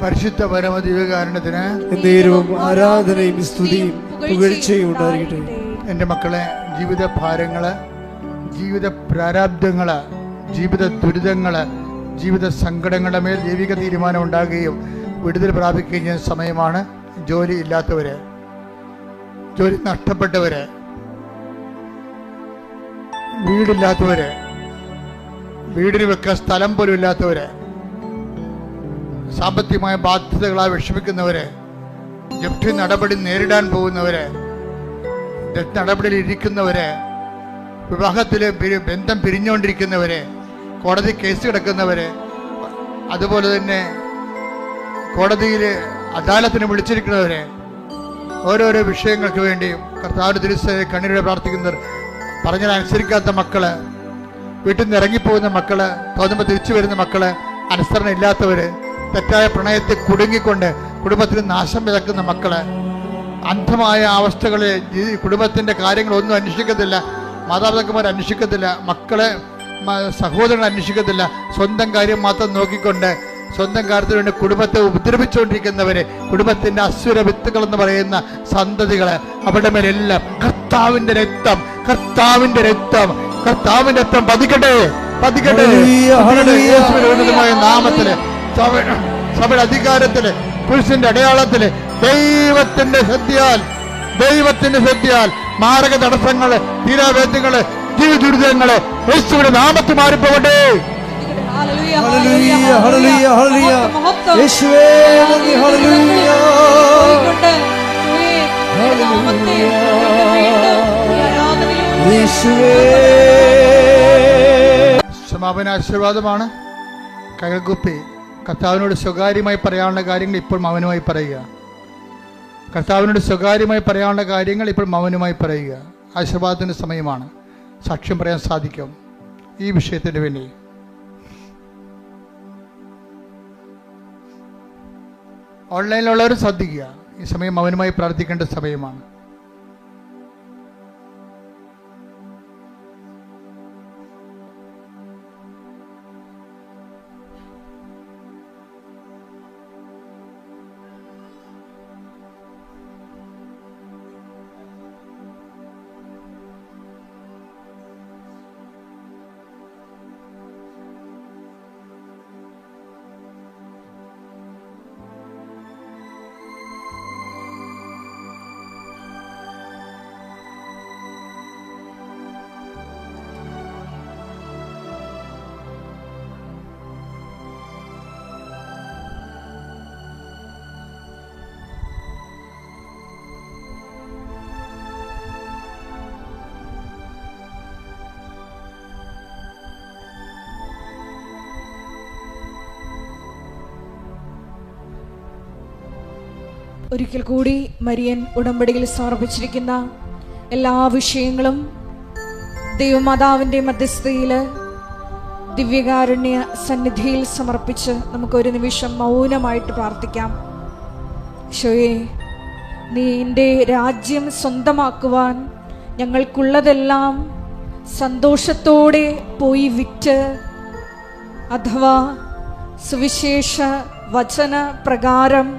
പരിശുദ്ധ പരമദിവ്യകാരുണ്യത്തിന് എന്നേരവും ആരാധനയും സ്തുതിയും പുകഴ്ചയും ഉണ്ടാകട്ടെ. എൻ്റെ മക്കളെ, ജീവിത ഭാരങ്ങള്, ജീവിത പ്രാരാബ്ദങ്ങള്, ജീവിത ദുരിതങ്ങള്, ജീവിത സങ്കടങ്ങളുടെ മേൽ ദൈവിക തീരുമാനം ഉണ്ടാകുകയും വിടുതൽ പ്രാപിക്കുകയും ചെയ്യുന്ന സമയമാണ്. ജോലി ഇല്ലാത്തവര്, ജോലി നഷ്ടപ്പെട്ടവര്, വീടില്ലാത്തവര്, വീടിന് വെക്കാൻ സ്ഥലം പോലും ഇല്ലാത്തവര്, സാമ്പത്തികമായ ബാധ്യതകളാൽ വിഷമിക്കുന്നവര്, ജപ്തി നടപടി നേരിടാൻ പോകുന്നവര്, നടപടിയിൽ ഇരിക്കുന്നവര്, വിവാഹത്തിലെ ബന്ധം പിരിഞ്ഞുകൊണ്ടിരിക്കുന്നവര്, കോടതി കേസ് കിടക്കുന്നവര്, അതുപോലെ തന്നെ കോടതിയിൽ അദാലത്തിന് വിളിച്ചിരിക്കുന്നവര്, ഓരോരോ വിഷയങ്ങൾക്ക് വേണ്ടിയും കർത്താവിന്റെ തിരുസഭയിൽ കണ്ണീരോടെ പ്രാർത്ഥിക്കുന്നവർ, പറഞ്ഞാൽ അനുസരിക്കാത്ത മക്കള്, വീട്ടിൽ നിന്ന് ഇറങ്ങിപ്പോകുന്ന മക്കള്, തോന്നുമ്പോൾ തിരിച്ചു വരുന്ന മക്കള്, അനുസരണ ഇല്ലാത്തവര്, തെറ്റായ പ്രണയത്തിൽ കുടുങ്ങിക്കൊണ്ട് കുടുംബത്തിൽ നാശം വിതക്കുന്ന മക്കള്, അന്ധമായ അവസ്ഥകളിൽ കുടുംബത്തിന്റെ കാര്യങ്ങളൊന്നും അന്വേഷിക്കത്തില്ല, മാതാപിതാക്കന്മാർ അന്വേഷിക്കത്തില്ല, മക്കളെ സഹോദരങ്ങൾ അന്വേഷിക്കത്തില്ല, സ്വന്തം കാര്യം മാത്രം നോക്കിക്കൊണ്ട് സ്വന്തം കാര്യത്തിന് വേണ്ടി കുടുംബത്തെ ഉപദ്രവിച്ചുകൊണ്ടിരിക്കുന്നവര്, കുടുംബത്തിന്റെ അസുര വിത്തുകൾ എന്ന് പറയുന്ന സന്തതികള്, അവരുടെ മേലെല്ലാം കർത്താവിന്റെ രക്തം പതിക്കട്ടെ. യേശുവിന്റെ നാമത്തില്, സഭയുടെ അധികാരത്തില്, പുരുഷന്റെ അടയാളത്തില്, ദൈവത്തിന്റെ ശക്തിയാൽ മാരക തടസ്സങ്ങള്, തീരാവേദ്യങ്ങള്, ജീവിത ദുരിതങ്ങള് യേശുവിന്റെ നാമത്തിൽ മാറിപ്പോകട്ടെ. ഹല്ലേലൂയ, ഹല്ലേലൂയ, ഹല്ലേലൂയ, ഹല്ലേലൂയ. മഹത്വം. യേശുവേ നന്ദി. ഹല്ലേലൂയ. പോയിക്കൊണ്ട് അങ്ങയുടെ നാമത്തെ വീണ്ടും ഈ ആരാധനയിലൂടെ യേശുവേ. സമാപന ആശീർവാദമാണ്. കൈകുപ്പി കർത്താവിനോട് സ്വകാര്യമായി പറയാനുള്ള കാര്യങ്ങൾ ഇപ്പോൾ മൗനമായി പറയുക. കർത്താവിനോട് സ്വകാര്യമായി പറയാനുള്ള കാര്യങ്ങൾ ഇപ്പോൾ മൗനമായി പറയുക. ആശീർവാദത്തിൻ്റെ സമയമാണ്. സാക്ഷ്യം പറയാൻ സാധിക്കും ഈ വിഷയത്തിന് വേണ്ടി. ഓൺലൈനിലുള്ളവർ ശ്രദ്ധിക്കുക. ഈ സമയം മൗനമായി പ്രാർത്ഥിക്കേണ്ട സമയമാണ്. ഒരിക്കൽ കൂടി മരിയൻ ഉടമ്പടിയിൽ സമർപ്പിച്ചിരിക്കുന്ന എല്ലാ വിഷയങ്ങളും ദൈവമാതാവിൻ്റെ മധ്യസ്ഥതയിൽ ദിവ്യകാരുണ്യ സന്നിധിയിൽ സമർപ്പിച്ച് നമുക്കൊരു നിമിഷം മൗനമായിട്ട് പ്രാർത്ഥിക്കാം. ഈശോയെ, നീ എൻ്റെ രാജ്യം സ്വന്തമാക്കുവാൻ ഞങ്ങൾക്കുള്ളതെല്ലാം സന്തോഷത്തോടെ പോയി വിറ്റ്, അഥവാ സുവിശേഷ വചന പ്രകാരം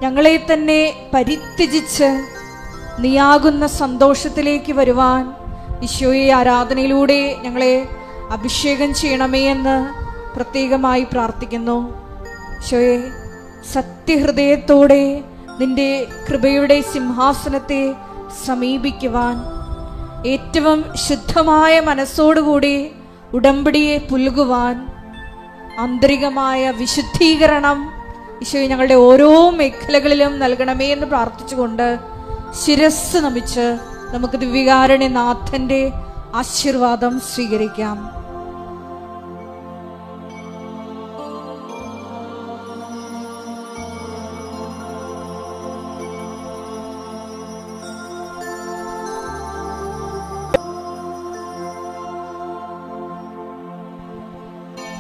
ഞങ്ങളെ തന്നെ പരിത്യജിച്ച് നീയാകുന്ന സന്തോഷത്തിലേക്ക് വരുവാൻ ഈശോയെ ആരാധനയിലൂടെ ഞങ്ങളെ അഭിഷേകം ചെയ്യണമേ എന്ന് പ്രത്യേകമായി പ്രാർത്ഥിക്കുന്നു. ഈശോയെ, സത്യഹൃദയത്തോടെ നിന്റെ കൃപയുടെ സിംഹാസനത്തെ സമീപിക്കുവാൻ, ഏറ്റവും ശുദ്ധമായ മനസ്സോടുകൂടി ഉടമ്പടിയെ പുൽകുവാൻ, ആന്തരികമായ വിശുദ്ധീകരണം ഈശോയെ ഞങ്ങളുടെ ഓരോ മേഖലകളിലും നൽകണമേ എന്ന് പ്രാർത്ഥിച്ചുകൊണ്ട് ശിരസ് നമിച്ച് നമുക്ക് ദിവ്യകാരുണ്യനാഥന്റെ ആശീർവാദം സ്വീകരിക്കാം.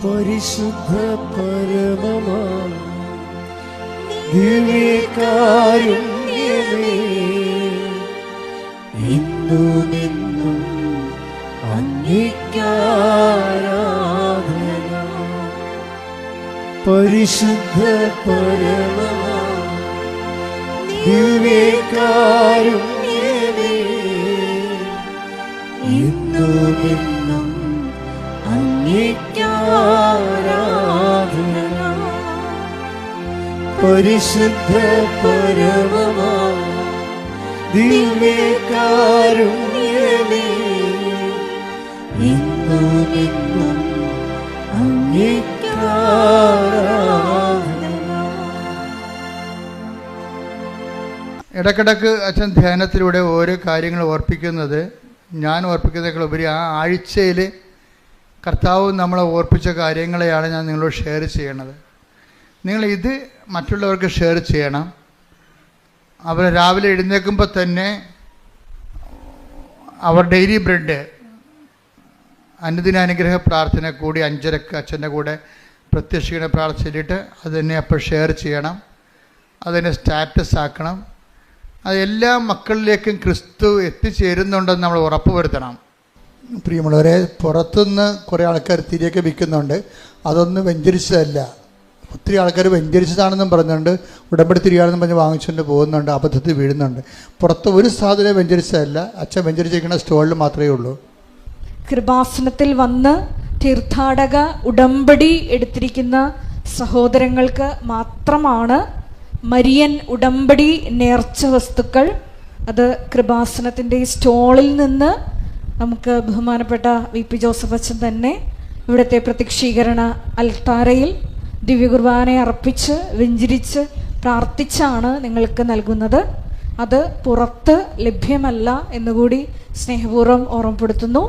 പരിശുദ്ധ പരമമാ ദിവ്യകാരുണ്യമേ, ഇന്നും എന്നും അങ്ങേക്കാരാധന. പരിശുദ്ധ പരമമാ ദിവ്യകാരുണ്യമേ, ഇന്നും എന്നും അങ്ങേക്കാരാധന. പരിശുദ്ധ പരമമാ ദിവ്യകാരുണ്യമേ, ഇന്നും എന്നും അങ്ങേക്കാരാധന. ഇടക്കിടക്ക് അച്ഛൻ ധ്യാനത്തിലൂടെ ഓരോ കാര്യങ്ങൾ ഓർപ്പിക്കുന്നത്, ഞാൻ ഓർപ്പിക്കുന്നതിനേക്കാളുപരി ആ ആഴ്ചയിൽ കർത്താവ് നമ്മളെ ഓർപ്പിച്ച കാര്യങ്ങളെയാണ് ഞാൻ നിങ്ങളോട് ഷെയർ ചെയ്യണത്. നിങ്ങളിത് മറ്റുള്ളവർക്ക് ഷെയർ ചെയ്യണം. അവർ രാവിലെ എഴുന്നേൽക്കുമ്പോൾ തന്നെ അവർ ഡെയിലി ബ്രെഡ് അനുദിനാനുഗ്രഹ പ്രാർത്ഥന കൂടി 5:30 അച്ഛൻ്റെ കൂടെ പ്രത്യക്ഷിക്കുന്ന പ്രാർത്ഥനയിലിട്ട് അത് തന്നെ അപ്പോൾ ഷെയർ ചെയ്യണം. അതിനെ സ്റ്റാറ്റസ് ആക്കണം. അത് എല്ലാ മക്കളിലേക്കും ക്രിസ്തു എത്തിച്ചേരുന്നുണ്ടെന്ന് നമ്മൾ ഉറപ്പുവരുത്തണം. പ്രിയമുള്ളവരെ, പുറത്തുനിന്ന് കുറേ ആൾക്കാർ തിരിയൊക്കെ വിൽക്കുന്നുണ്ട്. അതൊന്നും വെഞ്ചരിച്ചതല്ല. ഒത്തിരി ആൾക്കാർ വെഞ്ചരിച്ചതാണെന്നും പറഞ്ഞുകൊണ്ട് ഉടമ്പടി തിരിയാണെന്നും പറഞ്ഞ് വാങ്ങിച്ചുകൊണ്ട് പോകുന്നുണ്ട്, അബദ്ധത്തിൽ വീഴുന്നുണ്ട്. പുറത്ത് ഒരു സാധനം വെഞ്ചരിച്ചതല്ല. അച്ഛൻ വെഞ്ചരിച്ചിരിക്കുന്ന സ്റ്റോളിൽ മാത്രമേ ഉള്ളൂ. കൃപാസനത്തിൽ വന്ന് തീർത്ഥാടക ഉടമ്പടി എടുത്തിരിക്കുന്ന സഹോദരങ്ങൾക്ക് മാത്രമാണ് മരിയൻ ഉടമ്പടി നേർച്ച വസ്തുക്കൾ അത് കൃപാസനത്തിൻ്റെ സ്റ്റോളിൽ നിന്ന് നമുക്ക് ബഹുമാനപ്പെട്ട വി പി ജോസഫ് അച്ഛൻ തന്നെ ഇവിടുത്തെ പ്രത്യക്ഷീകരണ അൽത്താരയിൽ ദിവ്യകുർബാന അർപ്പിച്ച് വെഞ്ചരിച്ച് പ്രാർത്ഥിച്ചാണ് നിങ്ങൾക്ക് നൽകുന്നത്. അത് പുറത്ത് ലഭ്യമല്ല എന്നുകൂടി സ്നേഹപൂർവ്വം ഓർമ്മപ്പെടുത്തുന്നു.